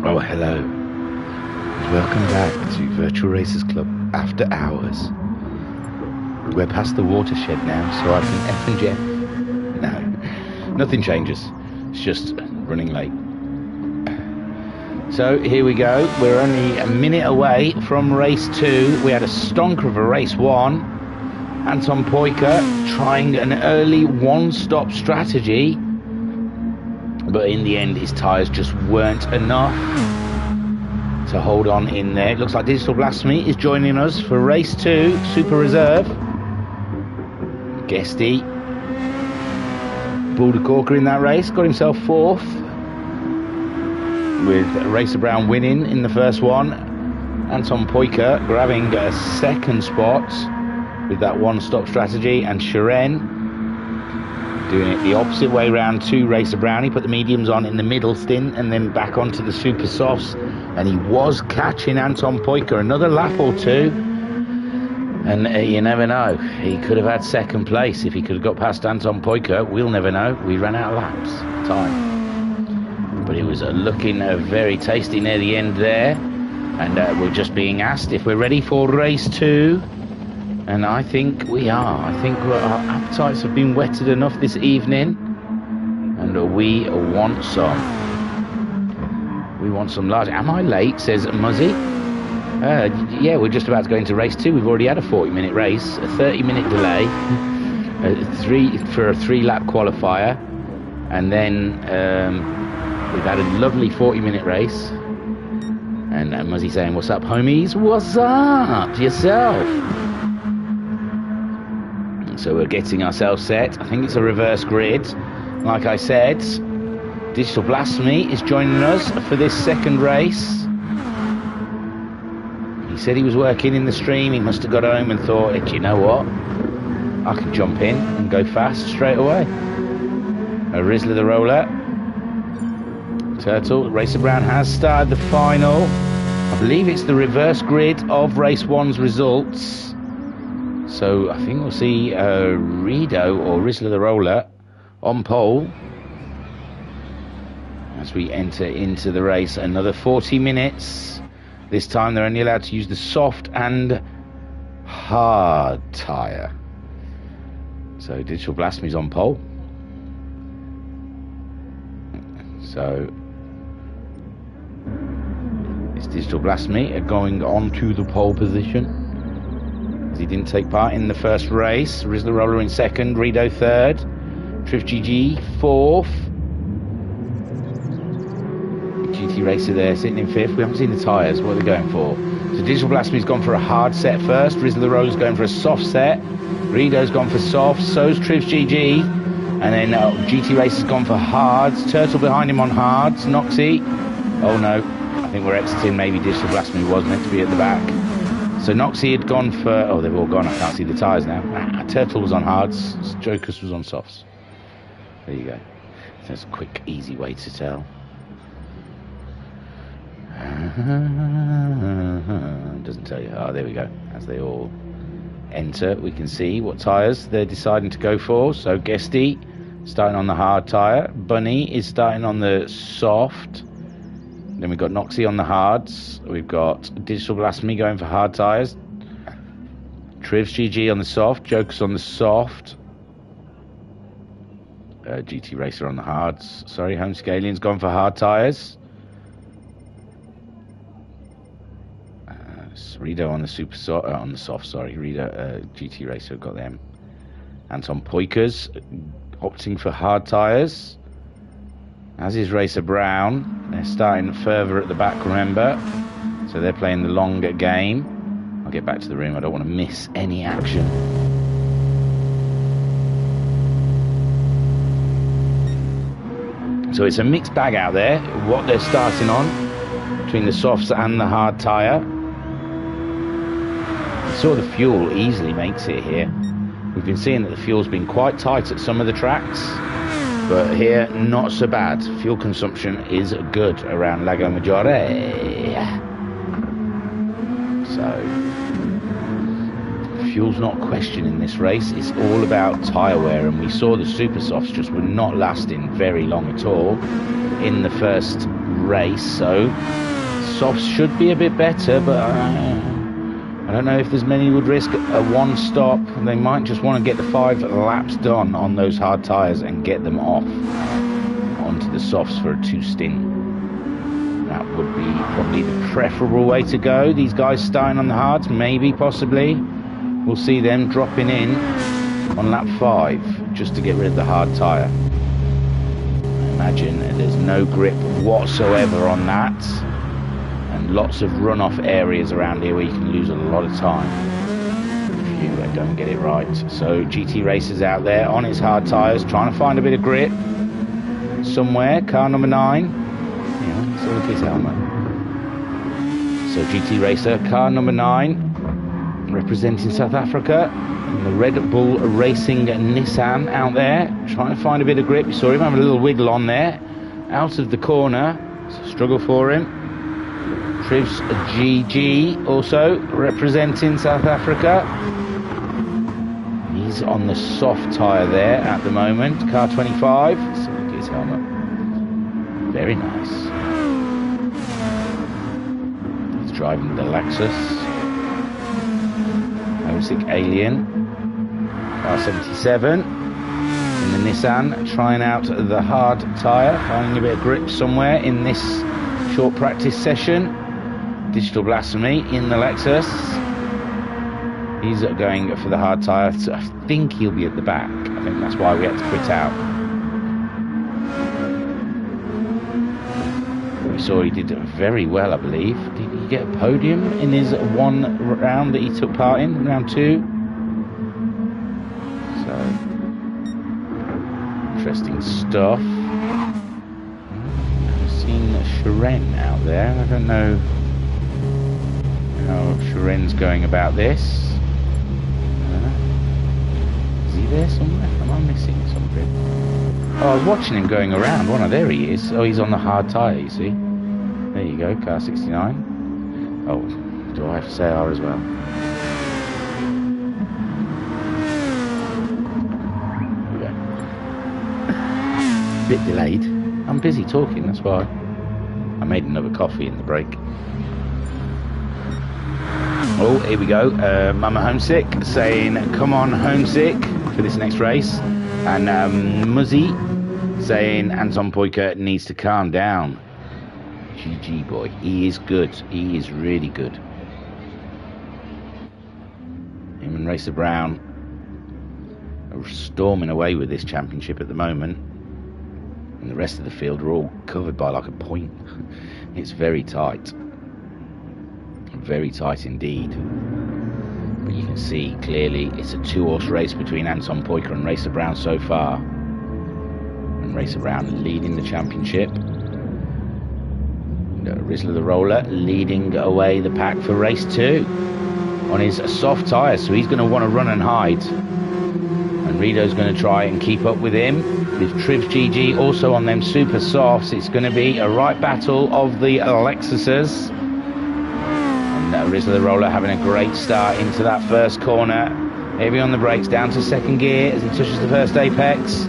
Oh, hello. Welcome back to Virtual Racers Club After Hours. We're past the watershed now, so I can F and Jeff. No, nothing changes. It's just running late. So here we go. We're only a minute away from race 2. We had a stonker of a race 1. Anton Poika trying an early one-stop strategy, but in the end his tyres just weren't enough to hold on in there. It looks like Digital Blasphemy is joining us for race 2, Super Reserve. Guesty pulled a corker in that race, got himself 4th, with Racer Brown winning in the first one. Anton Poika grabbing a 2nd spot with that one-stop strategy, and Shiren doing it the opposite way round to Racer Brown. He put the mediums on in the middle stint and then back onto the super softs, and he was catching Anton Poika another lap or two. And you never know, he could have had 2nd place if he could have got past Anton Poika. We'll never know. We ran out of laps time, but it was looking very tasty near the end there. And we're just being asked if we're ready for race 2. And I think we are. I think our appetites have been whetted enough this evening, and we want some. We want some large. Am I late? Says Muzzy. Yeah, we're just about to go into race 2. We've already had a 40-minute race, a 30-minute delay, for a 3-lap qualifier, and then we've had a lovely 40-minute race. And Muzzy saying, "What's up, homies? What's up yourself?" So we're getting ourselves set. I think it's a reverse grid. Like I said, Digital Blasphemy is joining us for this 2nd race. He said he was working in the stream. He must have got home and thought, "Do you know what? I can jump in and go fast straight away." A Rizzler the Roller. Turtle. Racer Brown has started the final. I believe it's the reverse grid of race 1's results. So I think we'll see Rido or Rizzler the Roller on pole as we enter into the race. Another 40 minutes. This time they're only allowed to use the soft and hard tyre. So Digital Blasphemy's on pole. So it's Digital Blasphemy going on to the pole position. He didn't take part in the first race. Rizzler Roller in 2nd, Rido 3rd, Triff GG 4th. GT Racer there sitting in 5th. We haven't seen the tyres. What are they going for? So Digital Blasphemy's gone for a hard set first. Rizzler the Roller's going for a soft set. Rido's gone for soft. So's Trivs GG. And then GT Racer's gone for hards. Turtle behind him on hards. Noxie. Oh no. I think we're exiting. Maybe Digital Blasphemy was meant to be at the back. So Noxie had gone for... Oh, they've all gone. I can't see the tyres now. Turtle was on hards. Jocus was on softs. There you go. That's a quick, easy way to tell. Doesn't tell you. Oh, there we go. As they all enter, we can see what tyres they're deciding to go for. So Guesty starting on the hard tyre. Bunny is starting on the soft. Then we've got Noxie on the hards. We've got Digital Blasphemy going for hard tyres. Trivs GG on the soft. Jokers on the soft. GT Racer on the hards. Sorry, Homescalian's gone for hard tyres. Rido on the on the soft. Sorry, Rido, GT Racer got them. Anton Poikers opting for hard tyres. As is Racer Brown. They're starting further at the back. Remember, so they're playing the longer game. I'll get back to the room. I don't want to miss any action. So it's a mixed bag out there, what they're starting on, between the softs and the hard tyre. So the fuel easily makes it here. We've been seeing that the fuel's been quite tight at some of the tracks, but here, not so bad. Fuel consumption is good around Lago Maggiore. So, fuel's not a question in this race. It's all about tyre wear, and we saw the super softs just were not lasting very long at all in the first race. So softs should be a bit better, but I don't know if there's many would risk a one stop. They might just want to get the 5 laps done on those hard tyres and get them off onto the softs for a 2 stint. That would be probably the preferable way to go. These guys starting on the hards, maybe, possibly. We'll see them dropping in on lap 5 just to get rid of the hard tyre. I imagine there's no grip whatsoever on that, and lots of runoff areas around here where you can lose a lot of time if you don't get it right. So GT Racer's out there on his hard tyres, trying to find a bit of grip somewhere. Car number 9. Yeah, let's look at his helmet. So GT Racer, car number 9. Representing South Africa in the Red Bull Racing Nissan out there, trying to find a bit of grip. You saw him having a little wiggle on there, out of the corner. It's a struggle for him. Trivs GG also representing South Africa. He's on the soft tyre there at the moment. Car 25. Let's look at his helmet. Very nice. He's driving the Lexus. Homesick Alien, car 77 in the Nissan, trying out the hard tyre, finding a bit of grip somewhere in this short practice session. Digital Blasphemy in the Lexus. He's going for the hard tyre, so I think he'll be at the back. I think that's why we had to quit out. We saw he did very well, I believe. Did he get a podium in his one round that he took part in, round 2? So, interesting stuff. I've seen Sharon out there. I don't know how Sharon's going about this. Is he there somewhere? Am I missing something? Oh, I was watching him going around. Oh, no, there he is. Oh, he's on the hard tyre, you see. There you go, car 69. Oh, do I have to say R as well? Here we go. Bit delayed. I'm busy talking, that's why. I made another coffee in the break. Oh, here we go. Mama Homesick saying, come on, Homesick, for this next race. And Muzzy saying, Anton Poiker needs to calm down. GG boy, he is good. He is really good. Him and Racer Brown are storming away with this championship at the moment, and the rest of the field are all covered by like a point. It's very tight. Very tight indeed. But you can see clearly it's a two-horse race between Anton Poika and Racer Brown so far. And Racer Brown leading the championship. Rizzler the Roller leading away the pack for race 2 on his soft tyres, so he's going to want to run and hide. And Rido's going to try and keep up with him. With Trivs GG also on them super softs, it's going to be a right battle of the Lexuses. And Rizzler the Roller having a great start into that first corner. Heavy on the brakes, down to second gear as he touches the first apex.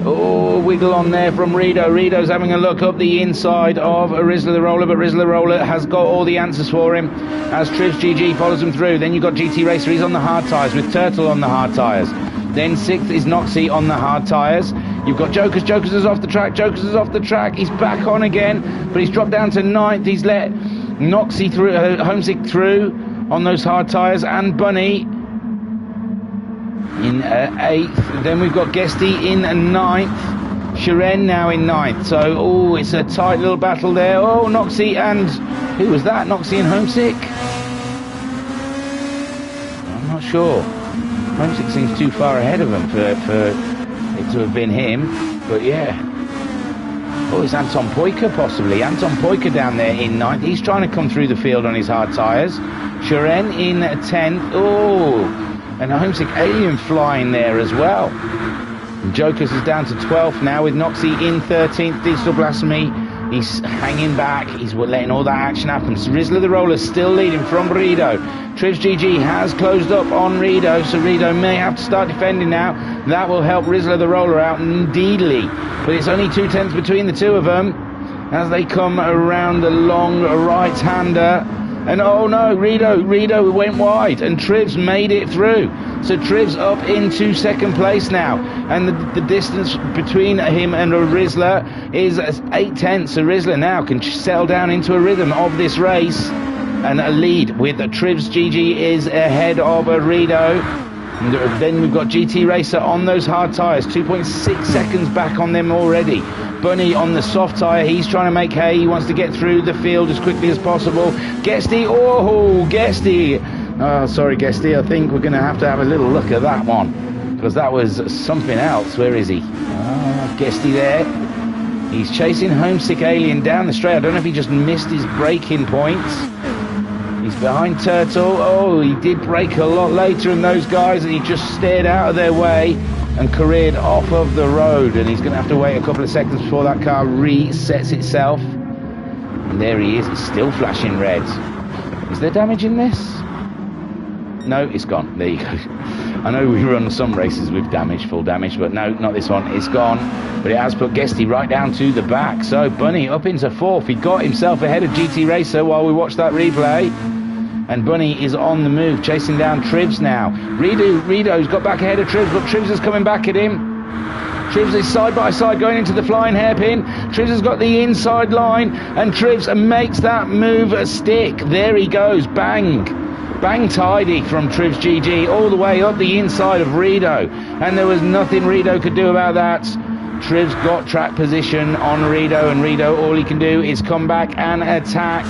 Oh, wiggle on there from Rido. Rido's having a look up the inside of Rizzler the Roller, but Rizzler the Roller has got all the answers for him as Trivs GG follows him through. Then you've got GT Racer, he's on the hard tyres with Turtle on the hard tyres. Then 6th is Noxie on the hard tyres. You've got Jokers. Jokers is off the track. Jokers is off the track. He's back on again, but he's dropped down to 9th. He's let Noxie through, Homesick through on those hard tyres, and Bunny in 8th. Then we've got Guesty in 9th. Shiren now in 9th. So, oh, it's a tight little battle there. Oh, Noxie and... who was that? Noxie and Homesick? I'm not sure. Homesick seems too far ahead of him for it to have been him. But, yeah. Oh, it's Anton Poika possibly. Anton Poika down there in 9th. He's trying to come through the field on his hard tyres. Shiren in 10th. Oh... and a Homesick Alien flying there as well. And Jokers is down to 12th now with Noxie in 13th. Digital Blasphemy, he's hanging back. He's letting all that action happen. So Rizzler the Roller still leading from Rido. Trivs GG has closed up on Rido, so Rido may have to start defending now. That will help Rizzler the Roller out indeedly. But it's only 2/10 between the two of them as they come around the long right-hander. And oh no, Rido went wide, and Trivs made it through. So Trivs up into second place now, and the distance between him and Rizzler is 8/10. So Rizzler now can settle down into a rhythm of this race, and a lead with Trivs GG is ahead of Rido. And then we've got GT Racer on those hard tyres, 2.6 seconds back on them already. Bunny on the soft tyre, he's trying to make hay. He wants to get through the field as quickly as possible. Guesty, oh, Guesty. Oh, sorry, Guesty, I think we're going to have a little look at that one, because that was something else. Where is he? Oh, Guesty there. He's chasing Homesick Alien down the straight. I don't know if he just missed his braking points. He's behind Turtle. Oh, he did brake a lot later than those guys, and he just stared out of their way and careered off of the road. And he's going to have to wait a couple of seconds before that car resets itself. And there he is. It's still flashing red. Is there damage in this? No, it's gone. There you go. I know we run some races with damage, full damage, but no, not this one. It's gone. But it has put Guesty right down to the back. So Bunny up into 4th. He got himself ahead of GT Racer while we watched that replay. And Bunny is on the move, chasing down Trivs now. Rido's got back ahead of Trivs, but Trivs is coming back at him. Trivs is side by side going into the flying hairpin. Trivs has got the inside line, and Trivs makes that move stick. There he goes, bang. Bang tidy from Trivs GG all the way up the inside of Rido. And there was nothing Rido could do about that. Trivs got track position on Rido, and Rido, all he can do is come back and attack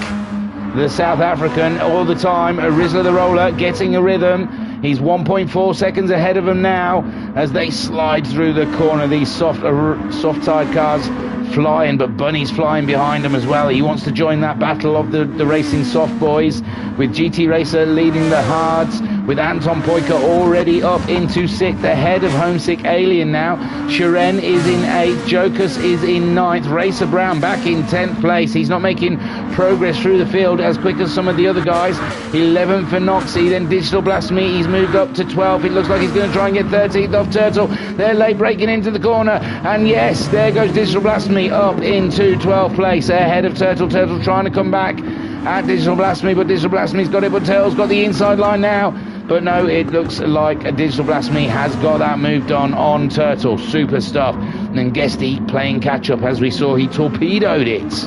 the South African all the time. Rizzler the Roller getting a rhythm. He's 1.4 seconds ahead of him now as they slide through the corner. These soft-tired cars flying, but Bunny's flying behind him as well. He wants to join that battle of the racing soft boys, with GT Racer leading the hards, with Anton Poika already up into 6th, ahead of Homesick Alien now. Shiren is in 8th, Jokers is in 9th, Racer Brown back in 10th place. He's not making progress through the field as quick as some of the other guys. 11th for Noxie, then Digital Blasphemy, he's moved up to 12th. It looks like he's going to try and get 13th off Turtle. They're late breaking into the corner, and yes, there goes Digital Blasphemy up into 12th place ahead of Turtle. Turtle trying to come back at Digital Blasphemy, but Digital Blasphemy's got it, but Turtle's got the inside line now. But no, it looks like Digital Blasphemy has got that moved on Turtle. Super stuff. And then Guesty playing catch up, as we saw, he torpedoed it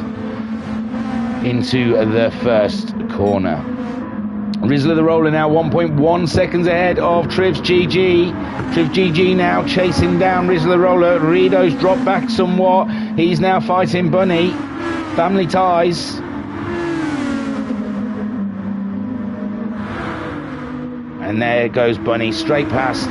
into the first corner. Rizzler the Roller now 1.1 seconds ahead of Trivs GG. Trivs GG now chasing down Rizzler the Roller. Rido's dropped back somewhat. He's now fighting Bunny. Family ties. And there goes Bunny, straight past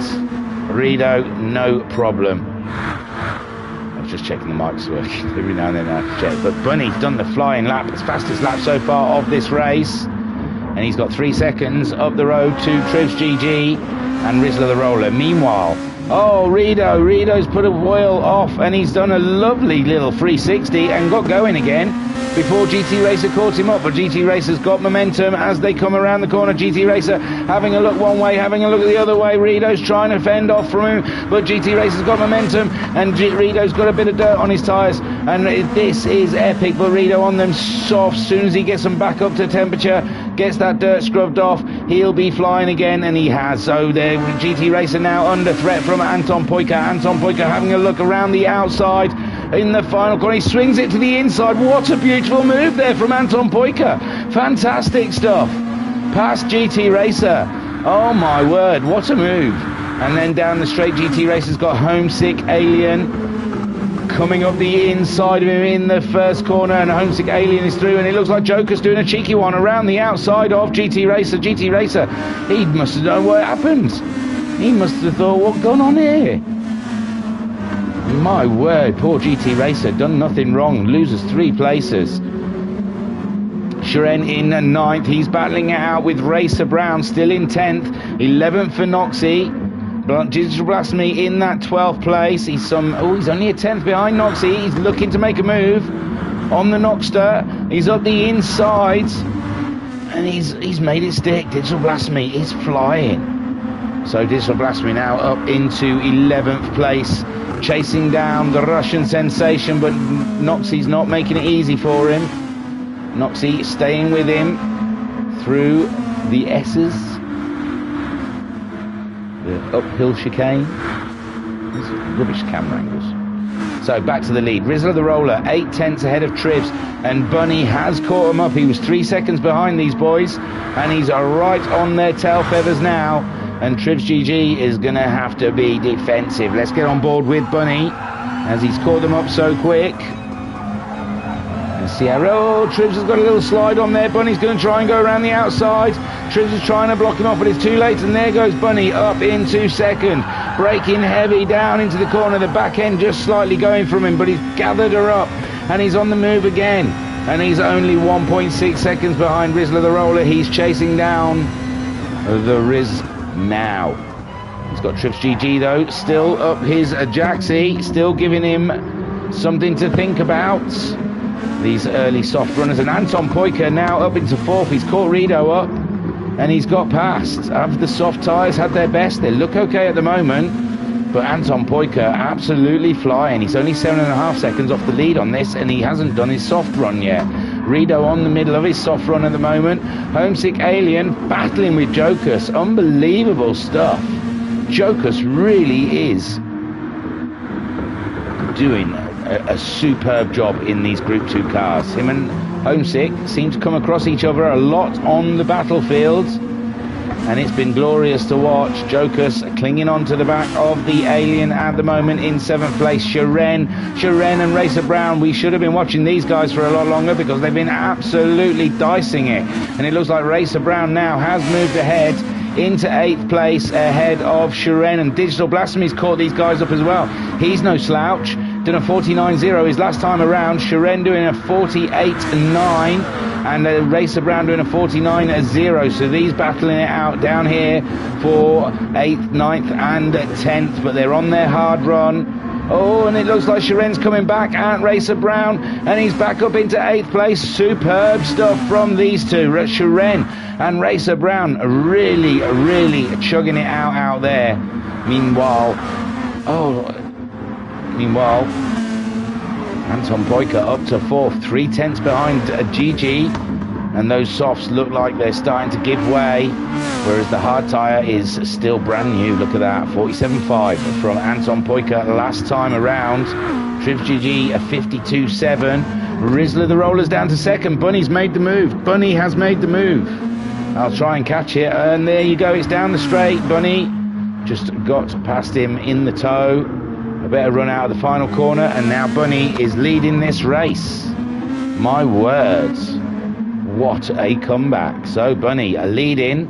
Rido, no problem. I was just checking the mics working. Every now and then I have to check. But Bunny's done the flying lap, his fastest lap so far of this race. And he's got 3 seconds up the road to Trivs GG and Rizzler the Roller. Meanwhile, Rido's put a wheel off and he's done a lovely little 360 and got going again before GT Racer caught him up. But GT Racer's got momentum as they come around the corner. GT Racer having a look one way, having a look the other way. Rido's trying to fend off from him, but GT Racer's got momentum and Rido's got a bit of dirt on his tyres, and this is epic. But Rido on them soft, as soon as he gets them back up to temperature, gets that dirt scrubbed off, he'll be flying again, and he has. So there, GT Racer now under threat from Anton Poika. Anton Poika having a look around the outside in the final corner. He swings it to the inside. What a beautiful move there from Anton Poika. Fantastic stuff. Past GT Racer. Oh my word, what a move. And then down the straight, GT Racer's got Homesick Alien coming up the inside of him in the first corner, and Homesick Alien is through, and it looks like Joker's doing a cheeky one around the outside of GT Racer. GT Racer, he must have known what happened. He must have thought, what's going on here? My word, poor GT Racer, done nothing wrong, loses 3 places. Shiren in 9th, he's battling it out with Racer Brown still in 10th, 11th for Noxie. Digital Blasphemy in that 12th place. He's only a 10th behind Noxie. He's looking to make a move on the Noxter. He's up the inside and he's made it stick. Digital Blasphemy is flying. So Digital Blasphemy now up into 11th place, chasing down the Russian sensation, but Noxie's not making it easy for him. Noxie staying with him through the S's. Uphill chicane. This is rubbish camera angles. So back to the lead. Rizzler the Roller 8 tenths ahead of Trivs, and Bunny has caught him up. He was 3 seconds behind these boys, and he's right on their tail feathers now. And Trivs GG is going to have to be defensive. Let's get on board with Bunny as he's caught them up so quick. And see how Trivs has got a little slide on there. Bunny's going to try and go around the outside. Trivs is trying to block him off, but it's too late, and there goes Bunny up into second, braking heavy down into the corner. The back end just slightly going from him, but he's gathered her up and he's on the move again, and he's only 1.6 seconds behind Rizzler the Roller. He's chasing down the Riz now. He's got Trivs GG though still up his Jaxi, still giving him something to think about, these early soft runners. And Anton Poika now up into 4th. He's caught Rido up and he's got past. Have the soft tyres had their best? They look okay at the moment, but Anton Poika absolutely flying. He's only 7.5 seconds off the lead on this, and he hasn't done his soft run yet. Rido on the middle of his soft run at the moment. Homesick Alien battling with Jokus. Unbelievable stuff. Jokus really is doing a superb job in these Group 2 cars. Him and Homesick seem to come across each other a lot on the battlefield, and it's been glorious to watch. Jokus clinging on to the back of the Alien at the moment in 7th place. Shiren and Racer Brown, we should have been watching these guys for a lot longer because they've been absolutely dicing it, and it looks like Racer Brown now has moved ahead into 8th place ahead of Shiren, and Digital Blasphemy's caught these guys up as well. He's no slouch, done a 49.0 his last time around. Shiren doing a 48.9 and Racer Brown doing a 49.0. So these battling it out down here for 8th, 9th and 10th, but they're on their hard run. Oh, and it looks like Shiren's coming back at Racer Brown, and he's back up into 8th place. Superb stuff from these two, Shiren and Racer Brown, really chugging it out there. Meanwhile, Anton Poika up to 4th, 3 tenths behind GG, and those softs look like they're starting to give way, whereas the hard tyre is still brand new. Look at that, 47.5 from Anton Poika last time around. Trivs GG a 52.7. Rizzler the Roller's down to 2nd. Bunny's made the move. Bunny has made the move. I'll try and catch it, and there you go, it's down the straight. Bunny just got past him in the toe. A better run out of the final corner, and now Bunny is leading this race. My words, what a comeback. So Bunny leading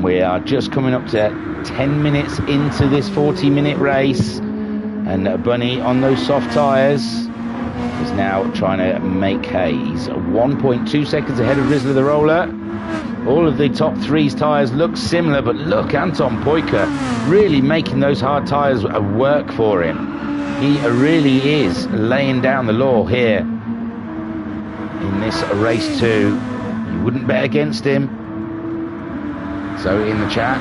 And we are just coming up to 10 minutes into this 40-minute race. And Bunny on those soft tyres is now trying to make hay. He's 1.2 seconds ahead of Rizzler the Roller. All of the top three's tyres look similar, but look, Anton Poyka really making those hard tyres work for him. He really is laying down the law here in this race 2. You wouldn't bet against him. So in the chat,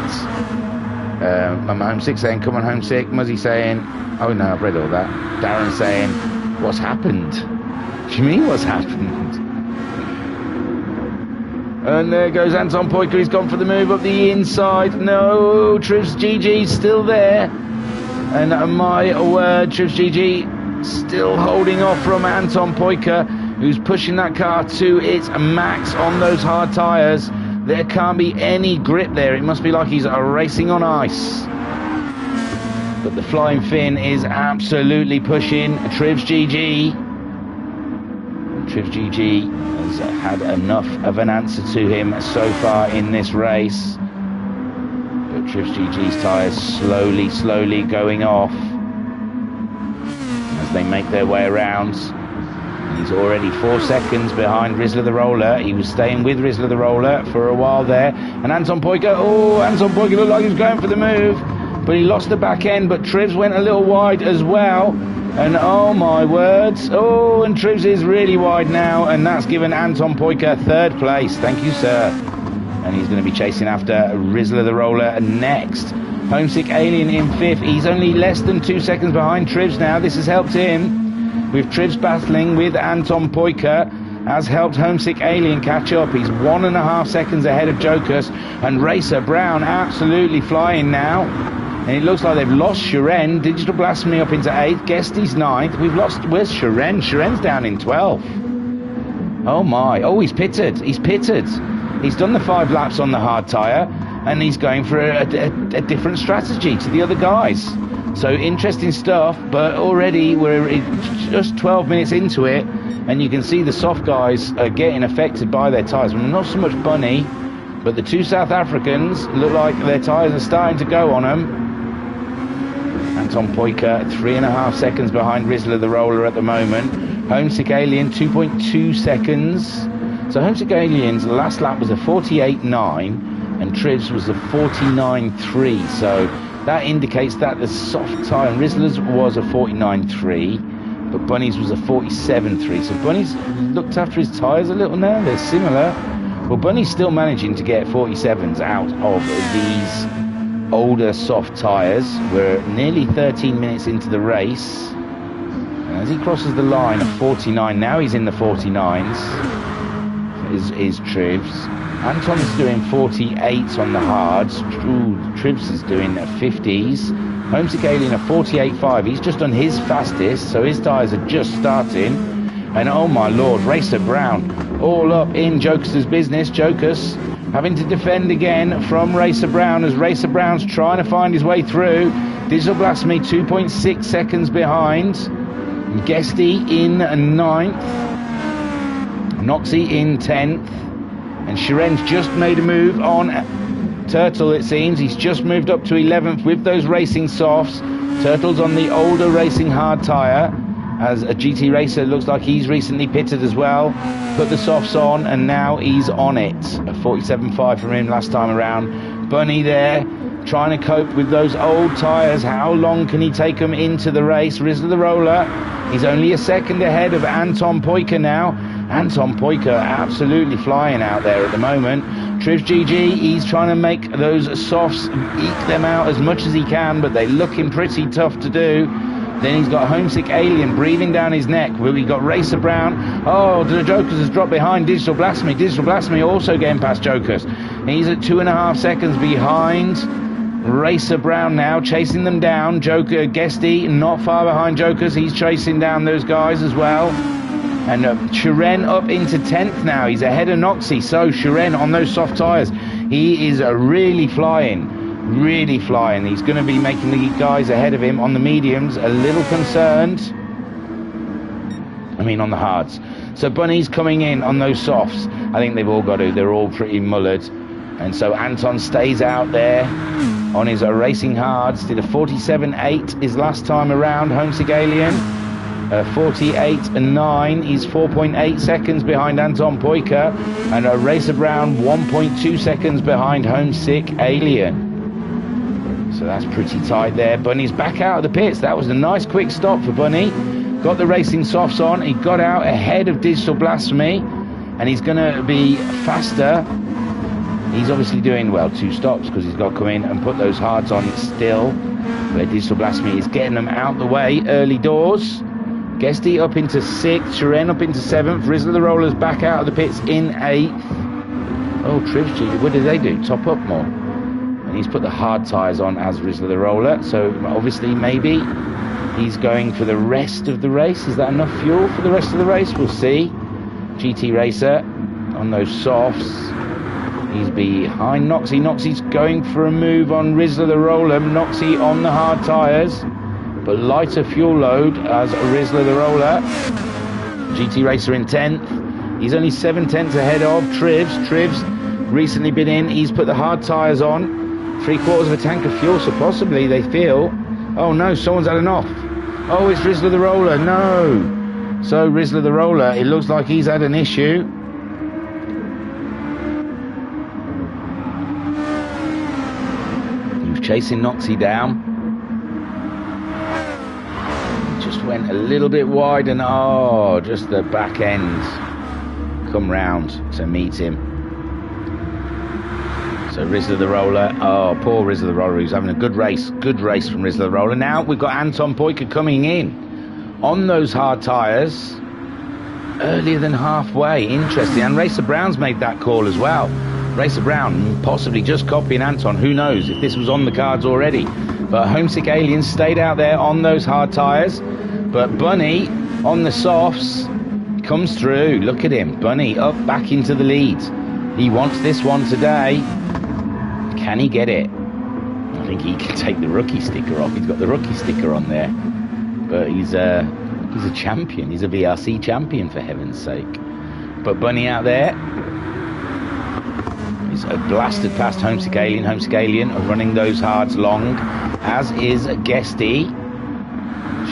I'm homesick saying, come on homesick. Muzzy saying, oh no, I've read all that. Darren saying, what's happened? What do you mean what's happened? And there goes Anton Poyka. He's gone for the move up the inside. No, Trivs GG's still there. And my word, Trivs GG still holding off from Anton Poyka, who's pushing that car to its max on those hard tyres. There can't be any grip there. It must be like he's racing on ice. But the Flying Finn is absolutely pushing Trivs GG. Trivs GG has had enough of an answer to him so far in this race. But Trivs GG's tyres slowly going off as they make their way around. He's already 4 seconds behind Rizzler the Roller. He was staying with Rizzler the Roller for a while there. And Anton Poyka, Anton Poyka looked like he was going for the move, but he lost the back end. But Trivs went a little wide as well. And oh my words, and Trivs is really wide now, and that's given Anton Poyka 3rd place. Thank you, sir. And he's going to be chasing after Rizzler the Roller next. Homesick Alien in 5th. He's only less than 2 seconds behind Trivs now. This has helped him. With Trivs battling with Anton Poyka, has helped Homesick Alien catch up. He's 1.5 seconds ahead of Jokus, and Racer Brown absolutely flying now. And it looks like they've lost Shiren. Digital Blasphemy up into 8th. Guesty's 9th. We've lost... Where's Shiren? Shiren's down in 12th. Oh my. Oh, he's pitted. He's pitted. He's done the 5 laps on the hard tyre, and he's going for a different strategy to the other guys. So interesting stuff, but already we're just 12 minutes into it, and you can see the soft guys are getting affected by their tyres. Well, not so much Bunny, but the 2 South Africans look like their tyres are starting to go on them. Anton Poyka 3.5 seconds behind Rizzler the Roller at the moment. Homesick Alien 2.2 seconds. So Homesick Alien's last lap was a 48.9 and Trivs was a 49.3. So that indicates that the soft tyre and Rizzler's was a 49.3, but Bunny's was a 47.3. So Bunny's looked after his tyres a little now. They're similar. Well, Bunny's still managing to get 47s out of these older soft tyres. We're nearly 13 minutes into the race, and as he crosses the line of 49, now he's in the 49s, is Trivs. Anton's doing 48 on the hards. Trivs is doing 50s. Homesick Alien a 48.5. He's just done his fastest, so his tyres are just starting. And oh my lord, Racer Brown all up in Jokus' business. Jokus having to defend again from Racer Brown as Racer Brown's trying to find his way through. Digital Blasphemy 2.6 seconds behind. Guesty in 9th. Noxie in 10th. And Shiren's just made a move on Turtle, it seems. He's just moved up to 11th with those racing softs. Turtle's on the older racing hard tyre, as a GT Racer looks like he's recently pitted as well. Put the softs on, and now he's on it. A 47.5 from him last time around. Bunny there, trying to cope with those old tyres. How long can he take them into the race? Rizzler the Roller, he's only a second ahead of Anton Poyka now. Anton Poyka absolutely flying out there at the moment. Trivs GG, he's trying to make those softs, eke them out as much as he can, but they're looking pretty tough to do. Then he's got Homesick Alien breathing down his neck. We got Racer Brown. Oh, the Jokus has dropped behind Digital Blasphemy. Digital Blasphemy also getting past Jokus. He's at 2.5 seconds behind Racer Brown now, chasing them down. Joker Guesty not far behind Jokus. He's chasing down those guys as well. And Shiren up into 10th now. He's ahead of Noxie. So Shiren on those soft tyres, he is really flying. Really flying. He's going to be making the guys ahead of him on the mediums a little concerned. I mean on the hards. So Bunny's coming in on those softs. I think they've all got to. They're all pretty mullered. And so Anton stays out there on his racing hards. Did a 47.8 his last time around, Homesick Alien. 48.9. He's 4.8 seconds behind Anton Poika. And Racer Brown 1.2 seconds behind Homesick Alien. So that's pretty tight there. Bunny's back out of the pits. That was a nice quick stop for Bunny. Got the racing softs on. He got out ahead of Digital Blasphemy. And he's going to be faster. He's obviously doing, well, 2 stops because he's got to come in and put those hards on still. Where Digital Blasphemy is getting them out the way early doors. Guesty up into 6th. Shiren up into 7th. Rizzler the Rollers back out of the pits in 8th. Oh, Trivs, what did they do? Top up more. And he's put the hard tyres on as Rizzler the Roller. So obviously maybe he's going for the rest of the race. Is that enough fuel for the rest of the race? We'll see. GT Racer on those softs. He's behind Noxie. Noxie's going for a move on Rizzler the Roller. Noxie on the hard tyres, but lighter fuel load as Rizzler the Roller. GT Racer in 10th. He's only 7/10 ahead of Trivs. Trivs recently been in. He's put the hard tyres on. 3/4 of a tank of fuel, so possibly they feel, oh no, someone's had enough. Oh, it's Rizzler the Roller. No. So Rizzler the Roller, it looks like he's had an issue. He's chasing Noxie down. Just went a little bit wide and oh, just the back end come round to meet him. So Rizzler the Roller, oh, poor Rizzler the Roller, who's having a good race from Rizzler the Roller. Now we've got Anton Poika coming in on those hard tyres earlier than halfway. Interesting. And Racer Brown's made that call as well. Racer Brown possibly just copying Anton. Who knows if this was on the cards already. But Homesick Alien stayed out there on those hard tyres. But Bunny on the softs comes through. Look at him. Bunny up back into the lead. He wants this one today. Can he get it? I think he can take the rookie sticker off. He's got the rookie sticker on there. But he's a champion. He's a VRC champion, for heaven's sake. But Bunny out there is blasted past Homesick Alien. Homesick Alien are running those hards long, as is Guesty.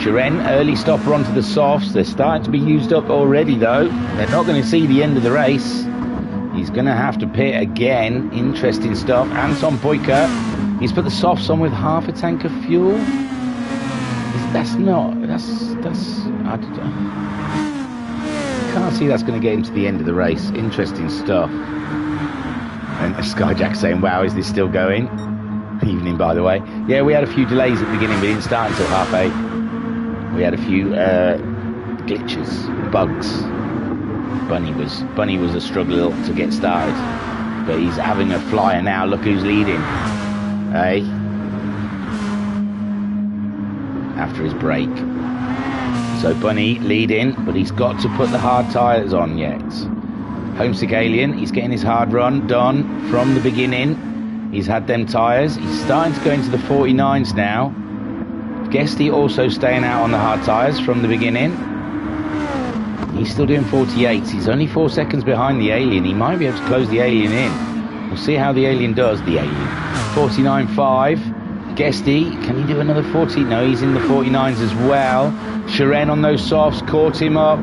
Shiren, early stopper onto the softs. They're starting to be used up already, though. They're not going to see the end of the race. He's going to have to pit again. Interesting stuff. Anton Poika, he's put the softs on with half a tank of fuel. I can't see that's going to get him to the end of the race. Interesting stuff. And Skyjack saying, wow, is this still going? Evening, by the way. Yeah, we had a few delays at the beginning. We didn't start until 8:30. We had a few glitches, bugs. Bunny was a struggle to get started. But he's having a flyer now. Look who's leading. Hey? After his break. So Bunny leading, but he's got to put the hard tyres on yet. Homesick Alien, he's getting his hard run done from the beginning. He's had them tyres. He's starting to go into the 49s now. Guesty also staying out on the hard tyres from the beginning. He's still doing 48s. He's only 4 seconds behind the Alien. He might be able to close the Alien in. We'll see how the Alien does, the Alien. 49.5. Guesty, can he do another 40? No, he's in the 49s as well. Shiren on those softs, caught him up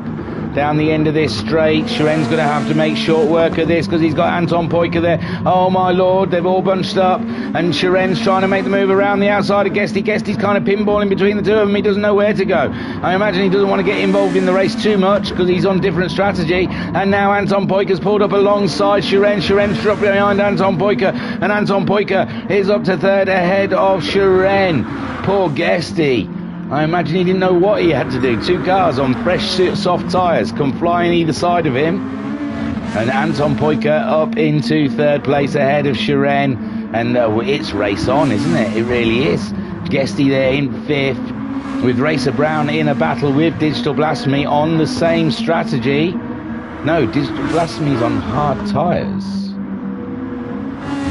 down the end of this straight. Shiren's going to have to make short work of this because he's got Anton Poika there. Oh my lord, they've all bunched up and Shiren's trying to make the move around the outside of Guesty. Guesty's kind of pinballing between the two of them. He doesn't know where to go. I imagine he doesn't want to get involved in the race too much because he's on different strategy. And now Anton Poika's pulled up alongside Shiren. Shiren's dropped behind Anton Poika and Anton Poika is up to 3rd ahead of Shiren. Poor Guesty. I imagine he didn't know what he had to do. 2 cars on fresh soft tyres come flying either side of him. And Anton Poika up into 3rd place ahead of Shiren. And it's race on, isn't it? It really is. Guesty there in 5th. With Racer Brown in a battle with Digital Blasphemy on the same strategy. No, Digital Blasphemy's on hard tyres.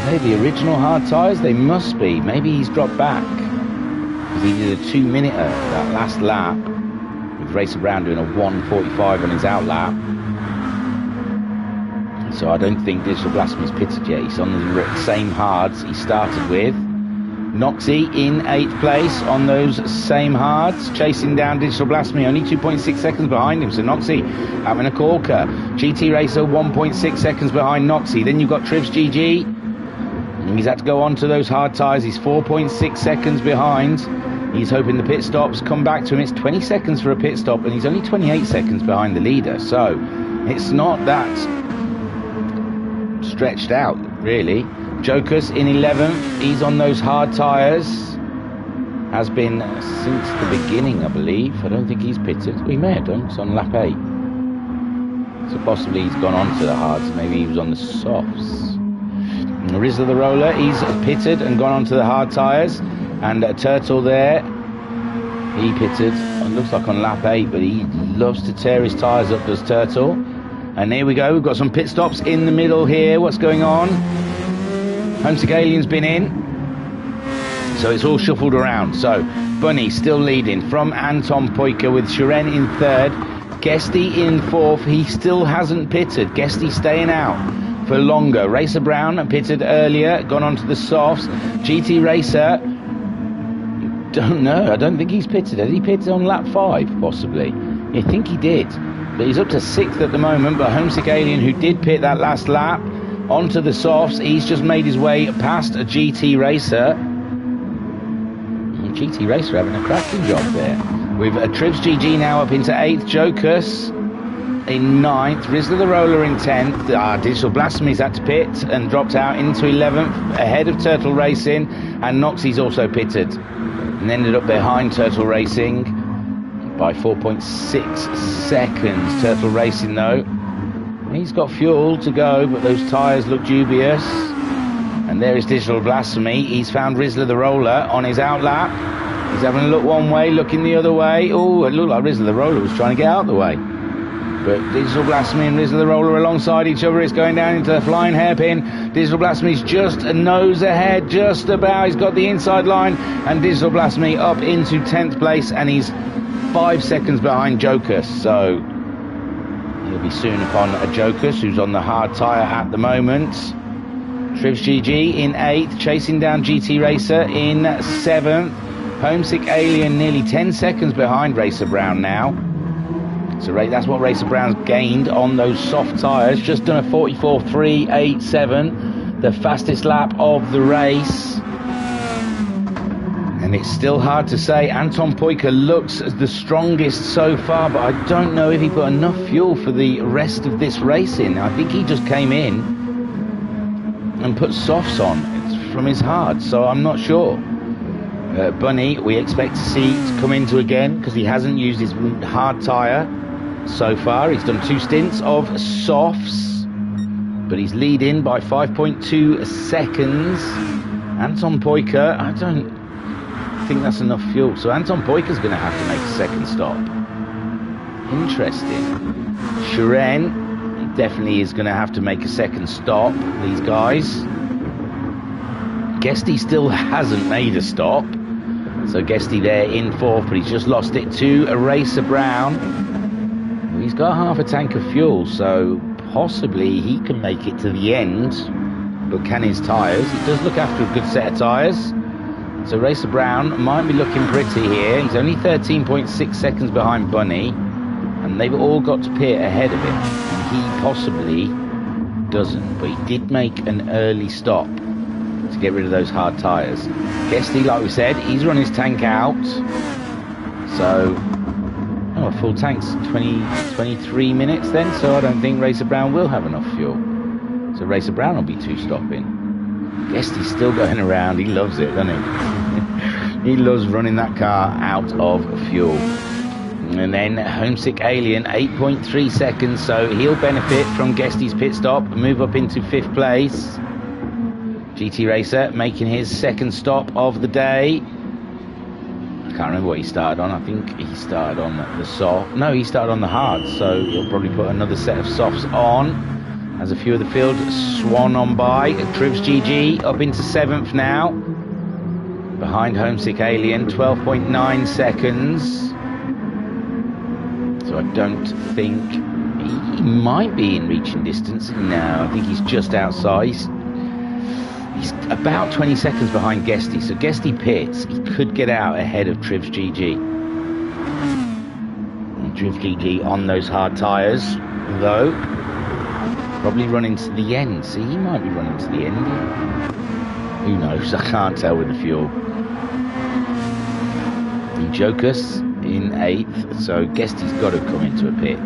Are they the original hard tyres? They must be. Maybe he's dropped back. He did a 2-minute that last lap with Racer Brown doing a 1:45 on his out lap. So I don't think Digital Blasphemy's pitted yet. He's on the same hards he started with. Noxie in 8th place on those same hards, chasing down Digital Blasphemy, only 2.6 seconds behind him. So Noxie having a corker. GT Racer 1.6 seconds behind Noxie. Then you've got Trivs GG. He's had to go on to those hard tyres. He's 4.6 seconds behind. He's hoping the pit stops come back to him. It's 20 seconds for a pit stop, and he's only 28 seconds behind the leader. So it's not that stretched out, really. Jokus in 11th. He's on those hard tyres. Has been since the beginning, I believe. I don't think he's pitted. Well, he may have done. It's on lap 8. So possibly he's gone on to the hards. Maybe he was on the softs. Rizla the Roller, he's pitted and gone on to the hard tyres. And Turtle there, he pitted. It looks like on lap 8, but he loves to tear his tyres up, does Turtle. And here we go. We've got some pit stops in the middle here. What's going on? Homesick Alien's been in, so it's all shuffled around. So Bunny still leading from Anton Poika with Shiren in 3rd, Guesty in 4th. He still hasn't pitted. Guesty staying out for longer. Racer Brown pitted earlier, gone on to the softs. GT Racer, don't know. I don't think he's pitted. Has he pitted on lap 5 possibly? I think he did, but he's up to 6th at the moment. But Homesick Alien, who did pit that last lap, onto the softs, he's just made his way past a GT Racer. GT Racer having a cracking job there. With Trivs GG now up into 8th, Jokus in 9th, Rizla the Roller in 10th. Digital Blasphemy's had to pit and dropped out into 11th, ahead of Turtle Racing, and Noxie's also pitted and ended up behind Turtle Racing by 4.6 seconds. Turtle Racing though, he's got fuel to go, but those tyres look dubious. And there is Digital Blasphemy. He's found Rizla the Roller on his outlap. He's having a look one way, looking the other way. Oh, it looked like Rizla the Roller was trying to get out of the way. But Digital Blasphemy and Rizla the Roller alongside each other. It's going down into the flying hairpin. Digital Blasphemy's just a nose ahead, just about. He's got the inside line. And Digital Blasphemy up into 10th place. And he's 5 seconds behind Jokus. So he'll be soon upon a Jokus, who's on the hard tyre at the moment. Trivs GG in 8th, chasing down GT Racer in 7th. Homesick Alien nearly 10 seconds behind Racer Brown now. So that's what Racer Brown's gained on those soft tyres. Just done a 44.387, the fastest lap of the race. And it's still hard to say. Anton Poika looks the strongest so far, but I don't know if he put enough fuel for the rest of this racing. I think he just came in and put softs on from his hard, so I'm not sure. Bunny, we expect to see to come into again, because he hasn't used his hard tyre so far. He's done 2 stints of softs, but he's leading by 5.2 seconds. Anton Poika, I don't think that's enough fuel, so Anton Poika's going to have to make a second stop. Interesting. Shiren definitely is going to have to make a second stop, these guys. Guesty still hasn't made a stop, so Guesty there in 4th, but he's just lost it to a Racer Brown. Well, he's got half a tank of fuel, so possibly he can make it to the end, but can his tyres? He does look after a good set of tyres. So Racer Brown might be looking pretty here. He's only 13.6 seconds behind Bunny, and they've all got to pit ahead of him. And he possibly doesn't, but he did make an early stop to get rid of those hard tyres. Guesty, like we said, he's run his tank out. So, a full tank's 23 minutes then, so I don't think Racer Brown will have enough fuel. So Racer Brown will be 2 stopping. Guesty's still going around. He loves it, doesn't he? He loves running that car out of fuel. And then Homesick Alien, 8.3 seconds, so he'll benefit from Guesty's pit stop, move up into 5th place. GT Racer making his second stop of the day. I can't remember what he started on. I think he started on the soft. No, he started on the hard, so he'll probably put another set of softs on. As a few of the field swan on by. Trivs GG up into 7th now. Behind Homesick Alien, 12.9 seconds. So I don't think he might be in reaching distance. No, I think he's just outside. He's about 20 seconds behind Guesty. So Guesty pits. He could get out ahead of Trivs GG. And Trivs GG on those hard tyres, though. Probably running to the end. See, he might be running to the end. Who knows? I can't tell with the fuel. And Jokus in 8th. So Guesty's got to come into a pit.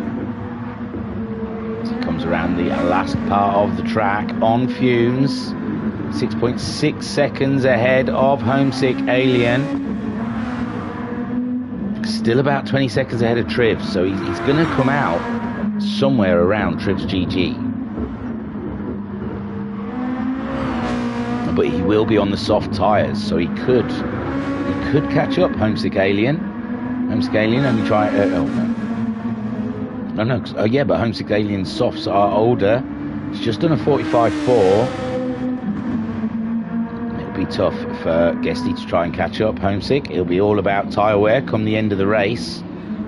As he comes around the last part of the track on fumes. 6.6 seconds ahead of Homesick Alien. Still about 20 seconds ahead of Trivs. So he's going to come out somewhere around Trivs GG. But he will be on the soft tyres, so he could catch up Homesick Alien. Homesick Alien only try. Yeah, but Homesick Alien's softs are older. He's just done a 45.4. It'll be tough for Guesty to try and catch up Homesick. It'll be all about tyre wear come the end of the race.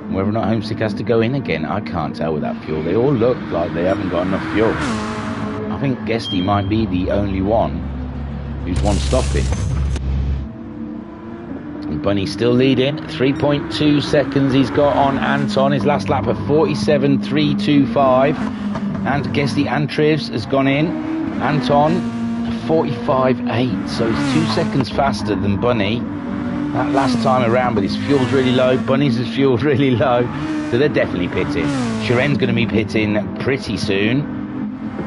Whether or not Homesick has to go in again, I can't tell with that fuel. They all look like they haven't got enough fuel. I think Guesty might be the only one who's one stopping. And Bunny's still leading. 3.2 seconds he's got on Anton. His last lap of 47.325. And Guesty and Trivs has gone in. Anton 45.8. So he's 2 seconds faster than Bunny that last time around, but his fuel's really low. Bunny's fuel's really low. So they're definitely pitting. Shiren's going to be pitting pretty soon.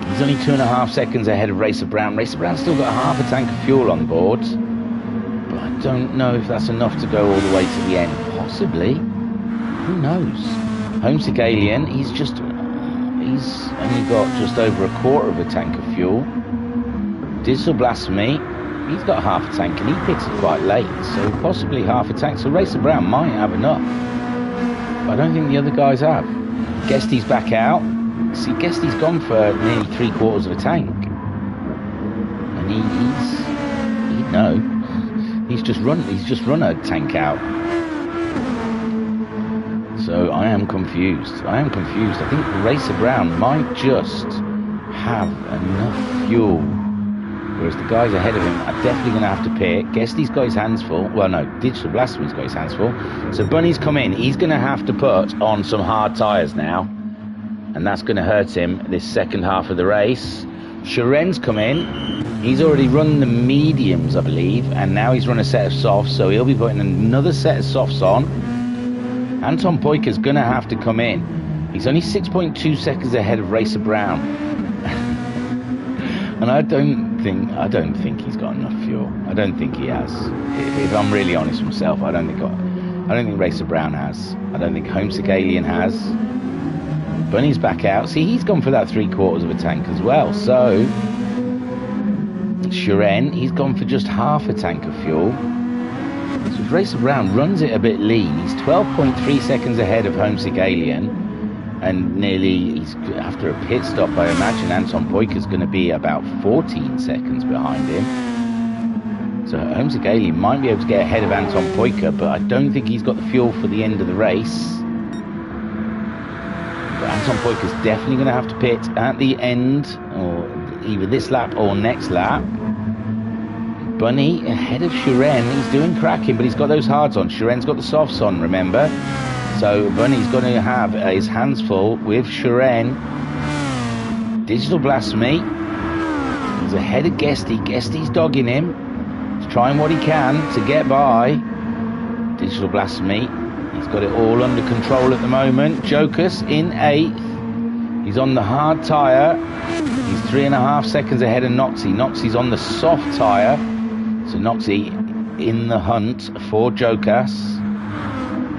He's only 2.5 seconds ahead of Racer Brown. Racer Brown's still got half a tank of fuel on board. But I don't know if that's enough to go all the way to the end. Possibly. Who knows? Homesick Alien, he's only got just over a quarter of a tank of fuel. Digital Blasphemy, he's got half a tank and he pitted quite late. So possibly half a tank. So Racer Brown might have enough. But I don't think the other guys have. Guesty's back out. See, Guesty's gone for nearly 3/4 of a tank, and he'd know. He's just run a tank out. So I am confused. I think Racer Brown might just have enough fuel, whereas the guys ahead of him are definitely going to have to pit. Guesty's got his hands full. Well, no, Digital Blasphemy's got his hands full. So Bunny's come in. He's going to have to put on some hard tyres now. And that's going to hurt him this second half of the race. Shiren's come in. He's already run the mediums, I believe. And now he's run a set of softs. So he'll be putting another set of softs on. Anton Poika's going to have to come in. He's only 6.2 seconds ahead of Racer Brown. And I don't think he's got enough fuel. I don't think he has. If I'm really honest with myself, I don't think Racer Brown has. I don't think Homesick Alien has. Bunny's back out. See, he's gone for that 3/4 of a tank as well. So Shiren, he's gone for just half a tank of fuel. So Racer Brown runs it a bit lean. He's 12.3 seconds ahead of Homesick Alien, and he's after a pit stop. I imagine Anton Poika's going to be about 14 seconds behind him. So Homesick Alien might be able to get ahead of Anton Poika, but I don't think he's got the fuel for the end of the race. Anton Poika's definitely going to have to pit at the end, or either this lap or next lap. Bunny ahead of Shiren. He's doing cracking, but he's got those hards on. Shiren's got the softs on, remember? So Bunny's going to have his hands full with Shiren. Digital Blasphemy. He's ahead of Guesty. Guesty's dogging him. He's trying what he can to get by. Digital Blasphemy. He's got it all under control at the moment. Jokus in 8th. He's on the hard tyre. He's 3.5 seconds ahead of Noxie. Noxie's on the soft tyre. So Noxie in the hunt for Jokus.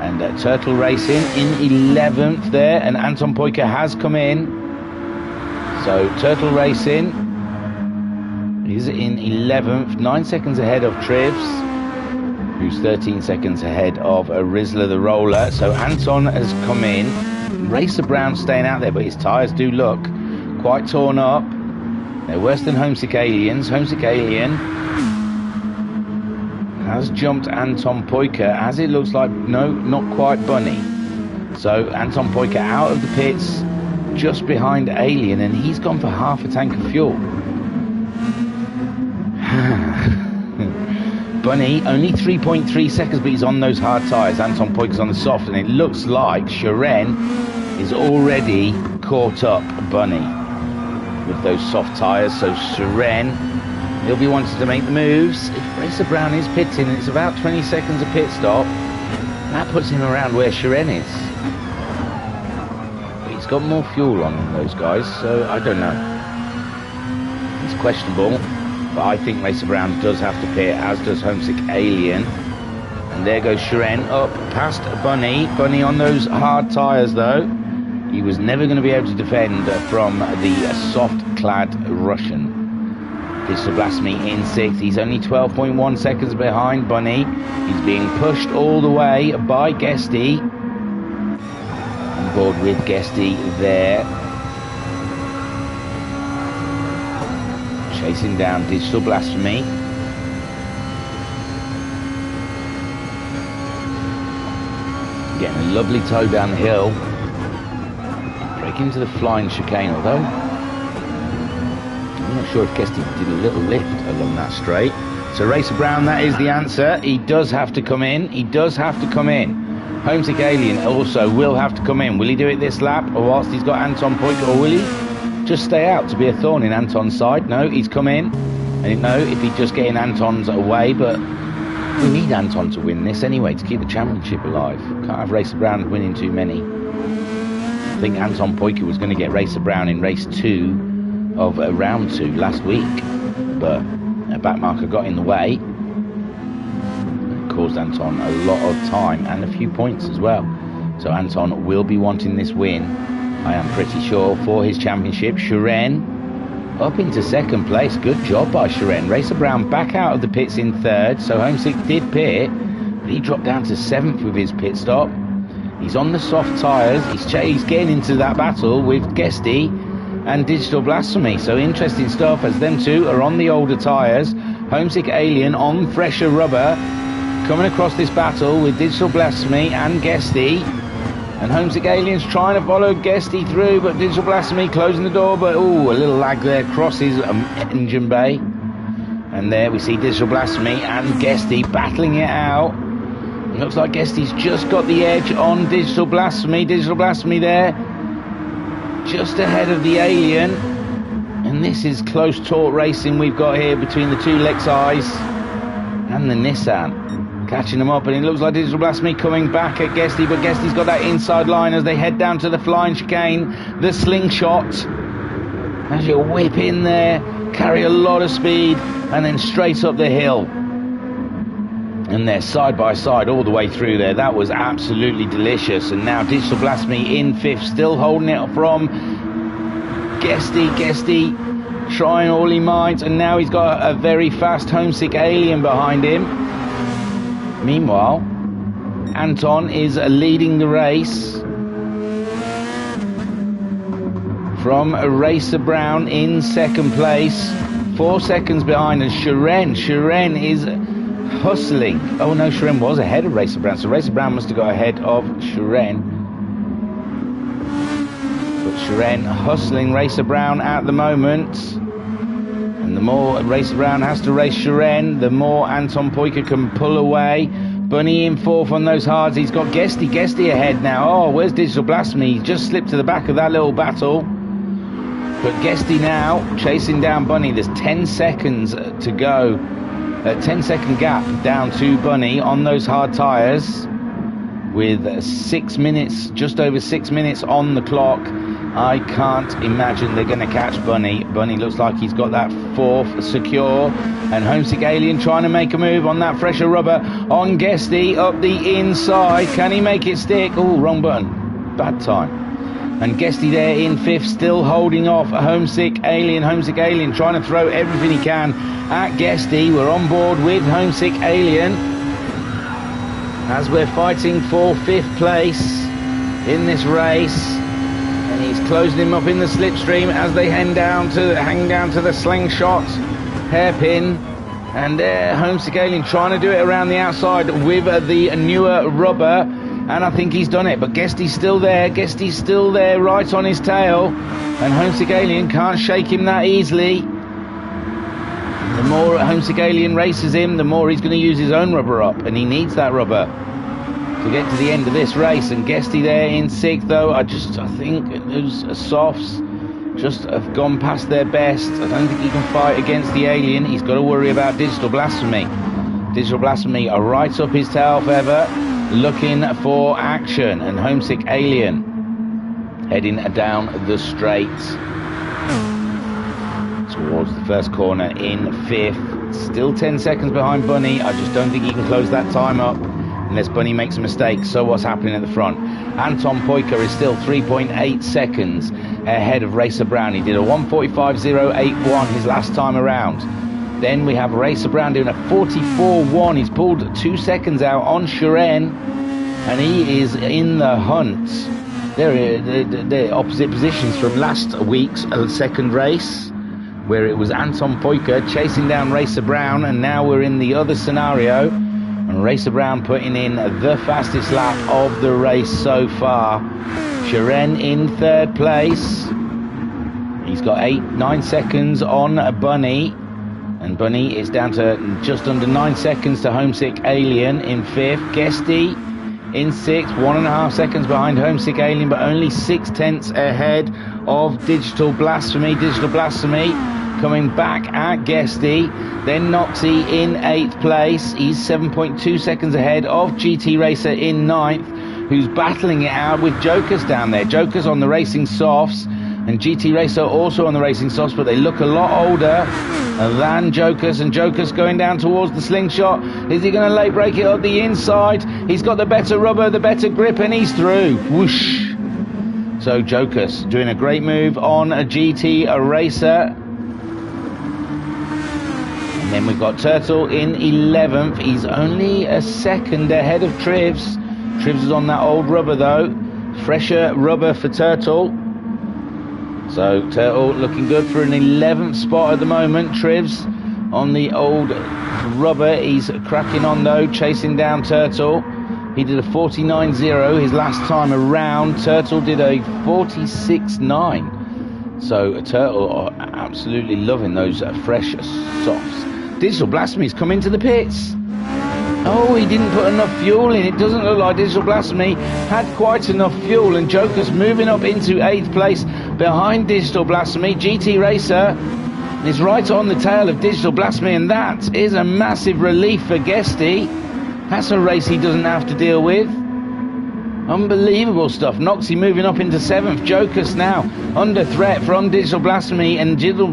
And Turtle Racing in 11th there. And Anton Poika has come in. So Turtle Racing is in 11th. 9 seconds ahead of Trivs, who's 13 seconds ahead of Rizla the Roller. So Anton has come in. Racer Brown staying out there, but his tyres do look quite torn up. They're worse than Homesick Alien's. Homesick Alien has jumped Anton Poika, as it looks like. No, not quite Bunny. So Anton Poika out of the pits. just behind Alien, and he's gone for half a tank of fuel. Bunny, only 3.3 seconds, but he's on those hard tyres. Anton Poiker's on the soft, and it looks like Shiren is already caught up Bunny with those soft tyres. So Shiren, he'll be wanting to make the moves. If Racer Brown is pitting, and it's about 20 seconds of pit stop, that puts him around where Shiren is. But he's got more fuel on those guys, so I don't know. It's questionable. But I think Racer Brown does have to pit, as does Homesick Alien. And there goes Shiren up past Bunny. Bunny on those hard tyres, though. He was never going to be able to defend from the soft-clad Russian. Digital Blasphemy in 6th. He's only 12.1 seconds behind Bunny. He's being pushed all the way by Guesty. On board with Guesty there. Chasing down Digital Blasphemy. Getting a lovely toe down the hill. Breaking into the flying chicane, although I'm not sure if Guesty did a little lift along that straight. So Racer Brown, that is the answer. He does have to come in. He does have to come in. Homesick Alien also will have to come in. Will he do it this lap, or whilst he's got Anton Poiker, or will he just stay out to be a thorn in Anton's side? No, he's come in. I didn't know if he'd just get in Anton's away, but we need Anton to win this anyway to keep the championship alive. Can't have Racer Brown winning too many. I think Anton Poiker was going to get Racer Brown in race 2 of round 2 last week, but a backmarker got in the way. It caused Anton a lot of time and a few points as well. So Anton will be wanting this win, I am pretty sure, for his championship. Shiren up into 2nd place. Good job by Shiren. Racer Brown back out of the pits in 3rd. So Homesick did pit, but he dropped down to 7th with his pit stop. He's on the soft tyres. He's getting into that battle with Guesty and Digital Blasphemy. So interesting stuff, as them two are on the older tyres. Homesick Alien on fresher rubber, coming across this battle with Digital Blasphemy and Guesty. And Homesick Alien's trying to follow Guesty through, but Digital Blasphemy closing the door, but ooh, a little lag there, crosses engine bay. And there we see Digital Blasphemy and Guesty battling it out. It looks like Guesty's just got the edge on Digital Blasphemy. Digital Blasphemy there, just ahead of the Alien. And this is close taut racing we've got here between the two Lexis and the Nissan. Catching them up, and it looks like Digital Blasphemy coming back at Guesty, but Guesty's got that inside line as they head down to the flying chicane. The slingshot, as you whip in there, carry a lot of speed, and then straight up the hill. And they're side by side all the way through there. That was absolutely delicious. And now Digital Blasphemy in 5th, still holding it from Guesty. Guesty trying all he might, and now he's got a very fast Homesick Alien behind him. Meanwhile, Anton is leading the race from Racer Brown in 2nd place, 4 seconds behind, and Shiren is hustling. Oh no, Shiren was ahead of Racer Brown, so Racer Brown must have got ahead of Shiren. But Shiren hustling Racer Brown at the moment. And the more Racer Brown has to race Shiren, the more Anton Poiker can pull away. Bunny in 4th on those hards. He's got Guesty ahead now. Oh, where's Digital Blasphemy? He just slipped to the back of that little battle. But Guesty now chasing down Bunny. There's 10 seconds to go. A 10-second gap down to Bunny on those hard tyres. With 6 minutes, just over 6 minutes on the clock. I can't imagine they're going to catch Bunny. Bunny looks like he's got that 4th secure. And Homesick Alien trying to make a move on that fresher rubber on Guesty up the inside. Can he make it stick? Oh, wrong button. Bad time. And Guesty there in 5th, still holding off Homesick Alien. Homesick Alien trying to throw everything he can at Guesty. We're on board with Homesick Alien as we're fighting for 5th place in this race. And he's closing him up in the slipstream as they hang down to the slingshot hairpin. And there, Homesick Alien trying to do it around the outside with the newer rubber. and I think he's done it, but Guesty's still there. Guesty's still there, right on his tail, and Homesick Alien can't shake him that easily. The more Homesick Alien races him, the more he's going to use his own rubber up, and he needs that rubber to get to the end of this race. And Guesty there in 6th, though. I think those softs just have gone past their best. I don't think he can fight against the Alien. He's got to worry about Digital Blasphemy. Digital Blasphemy are right up his tail forever, looking for action. And Homesick Alien heading down the straight towards the first corner in 5th. Still 10 seconds behind Bunny. I just don't think he can close that time up unless Bunny makes a mistake. So what's happening at the front? Anton Poika is still 3.8 seconds ahead of Racer Brown. He did a 1:45.081 his last time around. Then we have Racer Brown doing a 44.1. He's pulled 2 seconds out on Shiren, and he is in the hunt. They're opposite positions from last week's second race, where it was Anton Poika chasing down Racer Brown, and now we're in the other scenario, and Racer Brown putting in the fastest lap of the race so far. Shiren in 3rd place. He's got 9 seconds on Bunny, and Bunny is down to just under 9 seconds to Homesick Alien in 5th. Guesty in 6th, 1.5 seconds behind Homesick Alien, but only 0.6 ahead of Digital Blasphemy. Digital Blasphemy coming back at Guesty. Then Noxie in 8th place. He's 7.2 seconds ahead of GT Racer in 9th, who's battling it out with Jokers down there. Jokers on the racing softs, and GT Racer also on the racing softs, but they look a lot older than Jokers, and Jokers going down towards the slingshot. Is he going to late break it up the inside? He's got the better rubber, the better grip, and he's through. Whoosh. So Jokers doing a great move on a GT Racer. And then we've got Turtle in 11th. He's only a second ahead of Trivs. Trivs is on that old rubber though. Fresher rubber for Turtle. So Turtle looking good for an 11th spot at the moment. Trivs on the old rubber. He's cracking on though, chasing down Turtle. He did a 49.0 his last time around. Turtle did a 46.9. So Turtle are absolutely loving those fresh softs. Digital Blasphemy's come into the pits. Oh, he didn't put enough fuel in. It doesn't look like Digital Blasphemy had quite enough fuel, and Joker's moving up into 8th place behind Digital Blasphemy. GT Racer is right on the tail of Digital Blasphemy, and that is a massive relief for Guesty. That's a race he doesn't have to deal with. Unbelievable stuff. Noxie moving up into 7th. Joker's now under threat from Digital Blasphemy, and Digital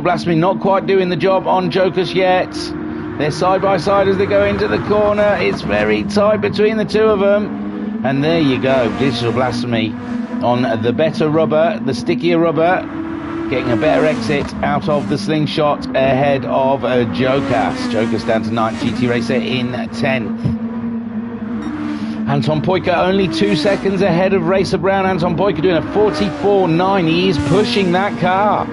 Blasphemy not quite doing the job on Joker's yet. They're side by side as they go into the corner. It's very tight between the two of them. And there you go. Digital Blasphemy on the better rubber, the stickier rubber, getting a better exit out of the slingshot ahead of Jokas. Jokas down to 9th, GT Racer in 10th. Anton Poika only 2 seconds ahead of Racer Brown. Anton Poika doing a 44.9. He is pushing that car.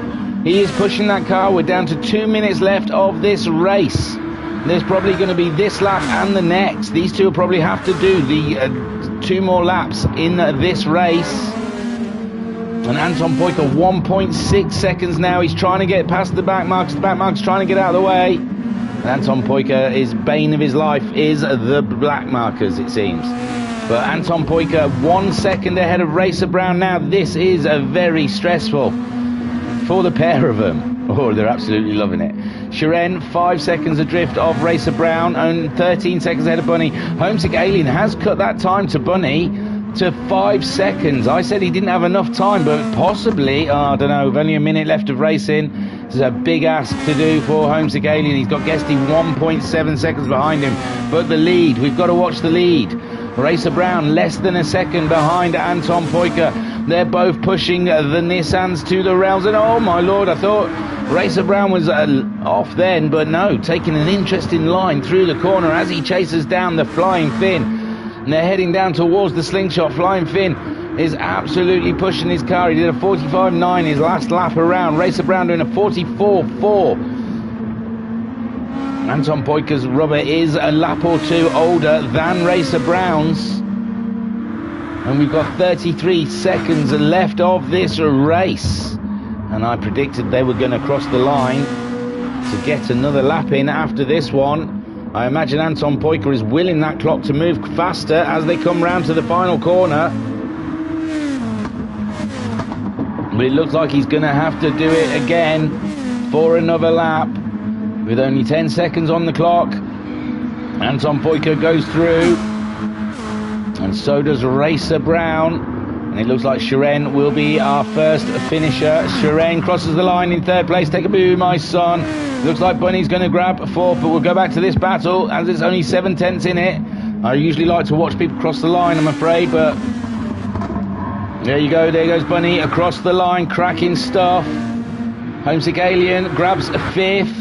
He is pushing that car. We're down to 2 minutes left of this race. There's probably going to be this lap and the next. These two will probably have to do the 2 more laps in this race. And Anton Poika 1.6 seconds now. He's trying to get past the back marks. The back marks trying to get out of the way. And Anton Poika, his bane of his life is the black markers, it seems. But Anton Poika 1 second ahead of Racer Brown now. This is very stressful for the pair of them. Oh, they're absolutely loving it. Shiren 5 seconds adrift of Racer Brown, and 13 seconds ahead of Bunny. Homesick Alien has cut that time to Bunny to 5 seconds. I said he didn't have enough time, but possibly, I don't know, with only a minute left of racing. This is a big ask to do for Homesick Alien. He's got Guesty 1.7 seconds behind him, but the lead, we've got to watch the lead. Racer Brown less than a second behind Anton Poika. They're both pushing the Nissans to the rails, and oh my lord, I thought Racer Brown was off then, but no, taking an interesting line through the corner as he chases down the Flying Finn. And they're heading down towards the slingshot. Flying Finn is absolutely pushing his car. He did a 45.9 his last lap around. Racer Brown doing a 44.4. Anton Poiker's rubber is a lap or two older than Racer Brown's. And we've got 33 seconds left of this race. And I predicted they were going to cross the line to get another lap in after this one. I imagine Anton Poiker is willing that clock to move faster as they come round to the final corner. But it looks like he's going to have to do it again for another lap. With only 10 seconds on the clock, Anton Poiker goes through. And so does Racer Brown. And it looks like Shiren will be our first finisher. Shiren crosses the line in third place. Take a boo, my son. Looks like Bunny's going to grab fourth, but we'll go back to this battle as it's only 7/10 in it. I usually like to watch people cross the line, I'm afraid, but there you go. There goes Bunny across the line. Cracking stuff. Homesick Alien grabs a fifth.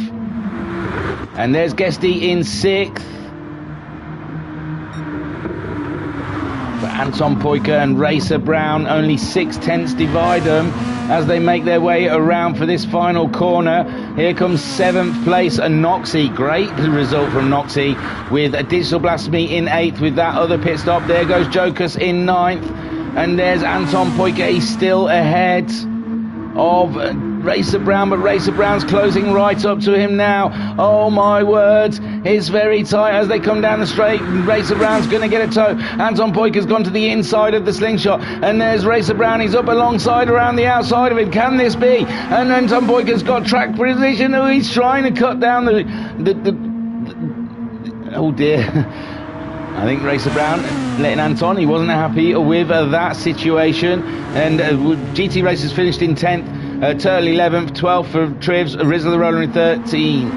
And there's Guesty in sixth. Anton Poiker and Racer Brown, only 6/10 divide them as they make their way around for this final corner. Here comes 7th place and Noxie. Great result from Noxie with a Digital Blasphemy in 8th with that other pit stop. There goes Jokus in 9th. And there's Anton Poiker. He's still ahead of Racer Brown, but Racer Brown's closing right up to him now. Oh my word, it's very tight as they come down the straight. Racer Brown's going to get a toe. Anton Poiker's gone to the inside of the slingshot, and there's Racer Brown. He's up alongside around the outside of him. Can this be? And Anton Poiker's got track position. Oh, he's trying to cut down the oh dear. I think Racer Brown letting Anton, he wasn't happy with that situation. And GT Racers finished in 10th, Turtle 11th, 12th for Trivs, Rizzler the Roller in 13th.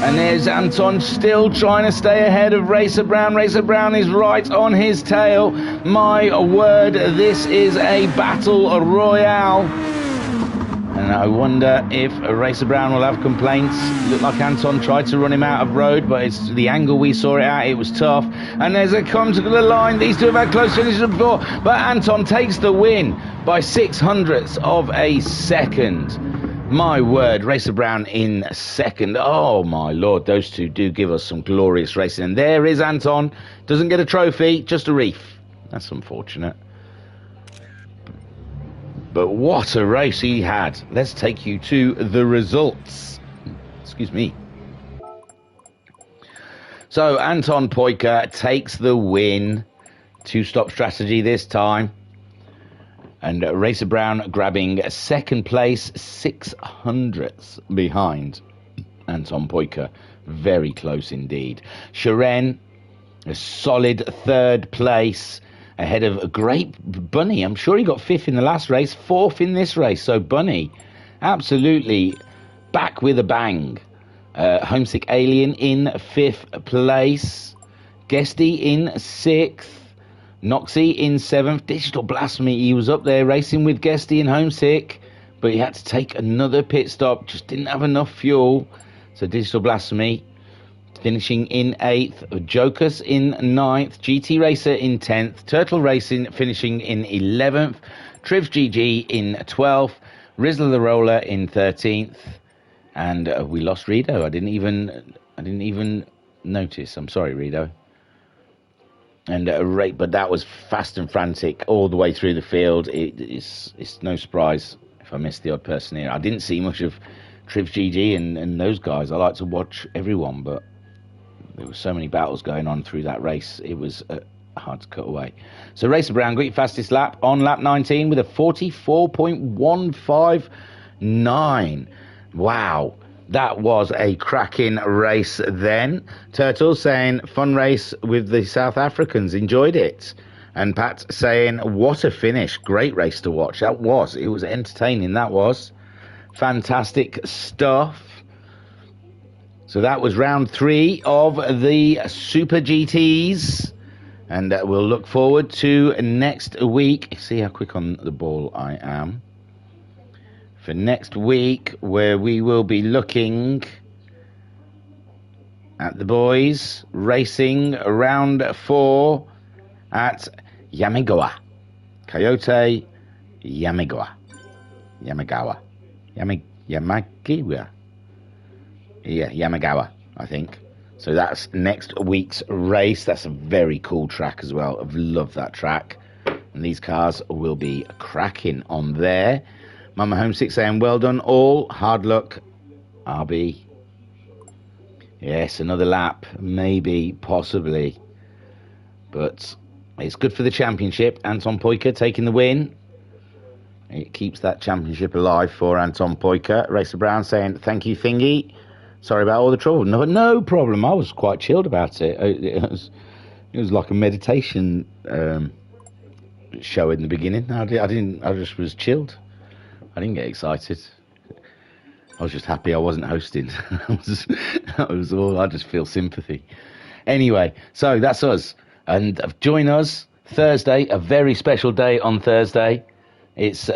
And there's Anton still trying to stay ahead of Racer Brown. Racer Brown is right on his tail. My word, this is a battle royale. And I wonder if Racer Brown will have complaints. Looked like Anton tried to run him out of road, but it's the angle we saw it at. It was tough. And as it comes to the line, these two have had close finishes before, but Anton takes the win by 0.06 of a second. My word, Racer Brown in second. Oh my lord, those two do give us some glorious racing. And there is Anton. Doesn't get a trophy, just a reef. That's unfortunate. But what a race he had. Let's take you to the results. Excuse me. So Anton Poiker takes the win. Two-stop strategy this time. And Racer Brown grabbing second place, 600ths behind Anton Poiker. Very close indeed. Shiren, a solid third place, ahead of a great Bunny. I'm sure he got 5th in the last race, 4th in this race. So Bunny, absolutely back with a bang. Homesick Alien in 5th place. Guesty in 6th. Noxie in 7th. Digital Blasphemy, he was up there racing with Guesty and Homesick, but he had to take another pit stop. Just didn't have enough fuel. So Digital Blasphemy finishing in 8th, Jokus in 9th, GT Racer in 10th, Turtle Racing finishing in 11th, Trivs GG in 12th, Rizzler the Roller in 13th, and we lost Rido. I didn't even notice. I'm sorry, Rido. And but that was fast and frantic all the way through the field. It's no surprise if I missed the odd person here. I didn't see much of Trivs GG and those guys. I like to watch everyone, but there were so many battles going on through that race, it was hard to cut away. So Racer Brown got your fastest lap on lap 19 with a 44.159. Wow, that was a cracking race then. Turtle saying, fun race with the South Africans, enjoyed it. And Pat saying, what a finish, great race to watch. It was entertaining, that was. Fantastic stuff. So that was round 3 of the Super GTs. And we'll look forward to next week. See how quick on the ball I am. For next week, where we will be looking at the boys racing round 4 at Yamagawa. Coyote Yamagawa. Yamagawa. Yeah, Yamagawa. I think. So that's next week's race. That's a very cool track as well. I've loved that track. And these cars will be cracking on there. Mama Homesick saying, well done all. Hard luck, RB. Yes, another lap. Maybe, possibly. But it's good for the championship. Anton Poika taking the win. It keeps that championship alive for Anton Poika. Racer Brown saying, thank you, Thingy. Sorry about all the trouble. No problem. I was quite chilled about it. It was like a meditation show in the beginning. I just was chilled. I didn't get excited. I was just happy I wasn't hosting. I just feel sympathy. Anyway, so that's us. And join us Thursday, a very special day on Thursday. It's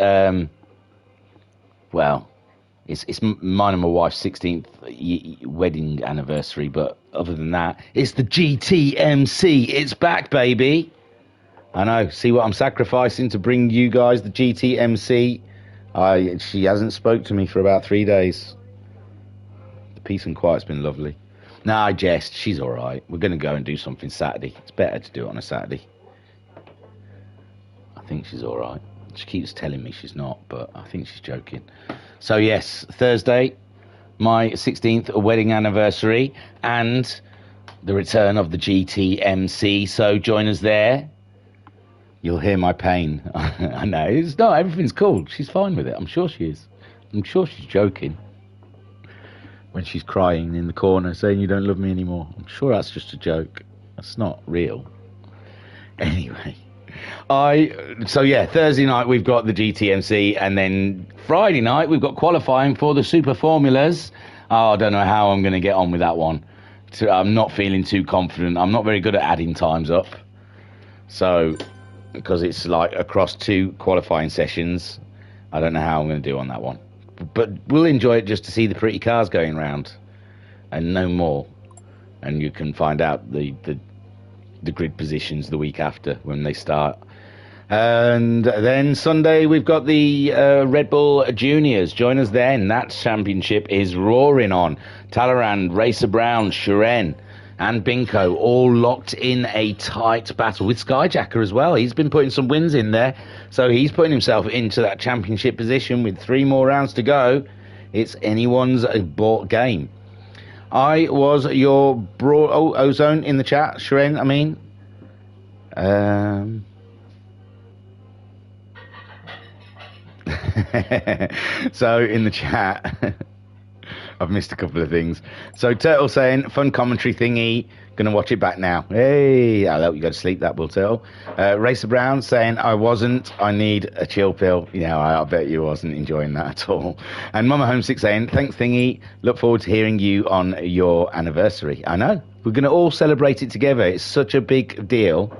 it's mine and my wife's 16th wedding anniversary, but other than that, it's the GTMC. It's back, baby. I know. See what I'm sacrificing to bring you guys the GTMC. She hasn't spoke to me for about 3 days. The peace and quiet's been lovely. Nah, I jest. She's all right. We're going to go and do something Saturday. It's better to do it on a Saturday. I think she's all right. She keeps telling me she's not, but I think she's joking. So yes, Thursday, my 16th wedding anniversary and the return of the GTMC. So join us there. You'll hear my pain. I know. Everything's cool. She's fine with it. I'm sure she is. I'm sure she's joking. When she's crying in the corner saying you don't love me anymore. I'm sure that's just a joke. That's not real. Anyway. Thursday night we've got the GTMC, and then Friday night we've got qualifying for the Super Formulas. I don't know how I'm going to get on with that one. I'm not feeling too confident. I'm not very good at adding times up. So, because it's like across 2 qualifying sessions, I don't know how I'm going to do on that one. But we'll enjoy it just to see the pretty cars going round, and no more. And you can find out the grid positions the week after when they start. And then Sunday we've got the Red Bull Juniors. Join us then. That championship is roaring on. Talleyrand, Racer Brown, Shuren and Binko all locked in a tight battle with Skyjacker as well. He's been putting some wins in there, so he's putting himself into that championship position with 3 more rounds to go. It's anyone's bought game. I was your Ozone in the chat, Shuren, I mean. So in the chat, I've missed a couple of things. So Turtle saying, fun commentary thingy, gonna watch it back now. Hey, I'll help you go to sleep, that will Turtle. Racer Brown saying, I need a chill pill. Yeah, I bet you wasn't enjoying that at all. And Mama Homesick saying, thanks thingy, look forward to hearing you on your anniversary. I know, we're gonna all celebrate it together. It's such a big deal.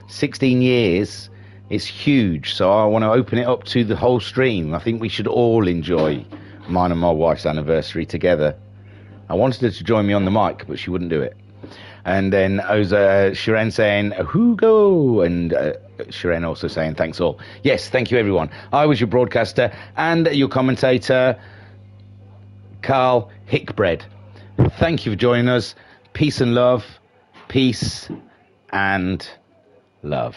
16 years, it's huge, so I want to open it up to the whole stream. I think we should all enjoy mine and my wife's anniversary together. I wanted her to join me on the mic, but she wouldn't do it. And then Shiren saying, Hugo, and Shiren also saying, thanks all. Yes, thank you everyone. I was your broadcaster and your commentator, Carl Hickbread. Thank you for joining us. Peace and love. Peace and love.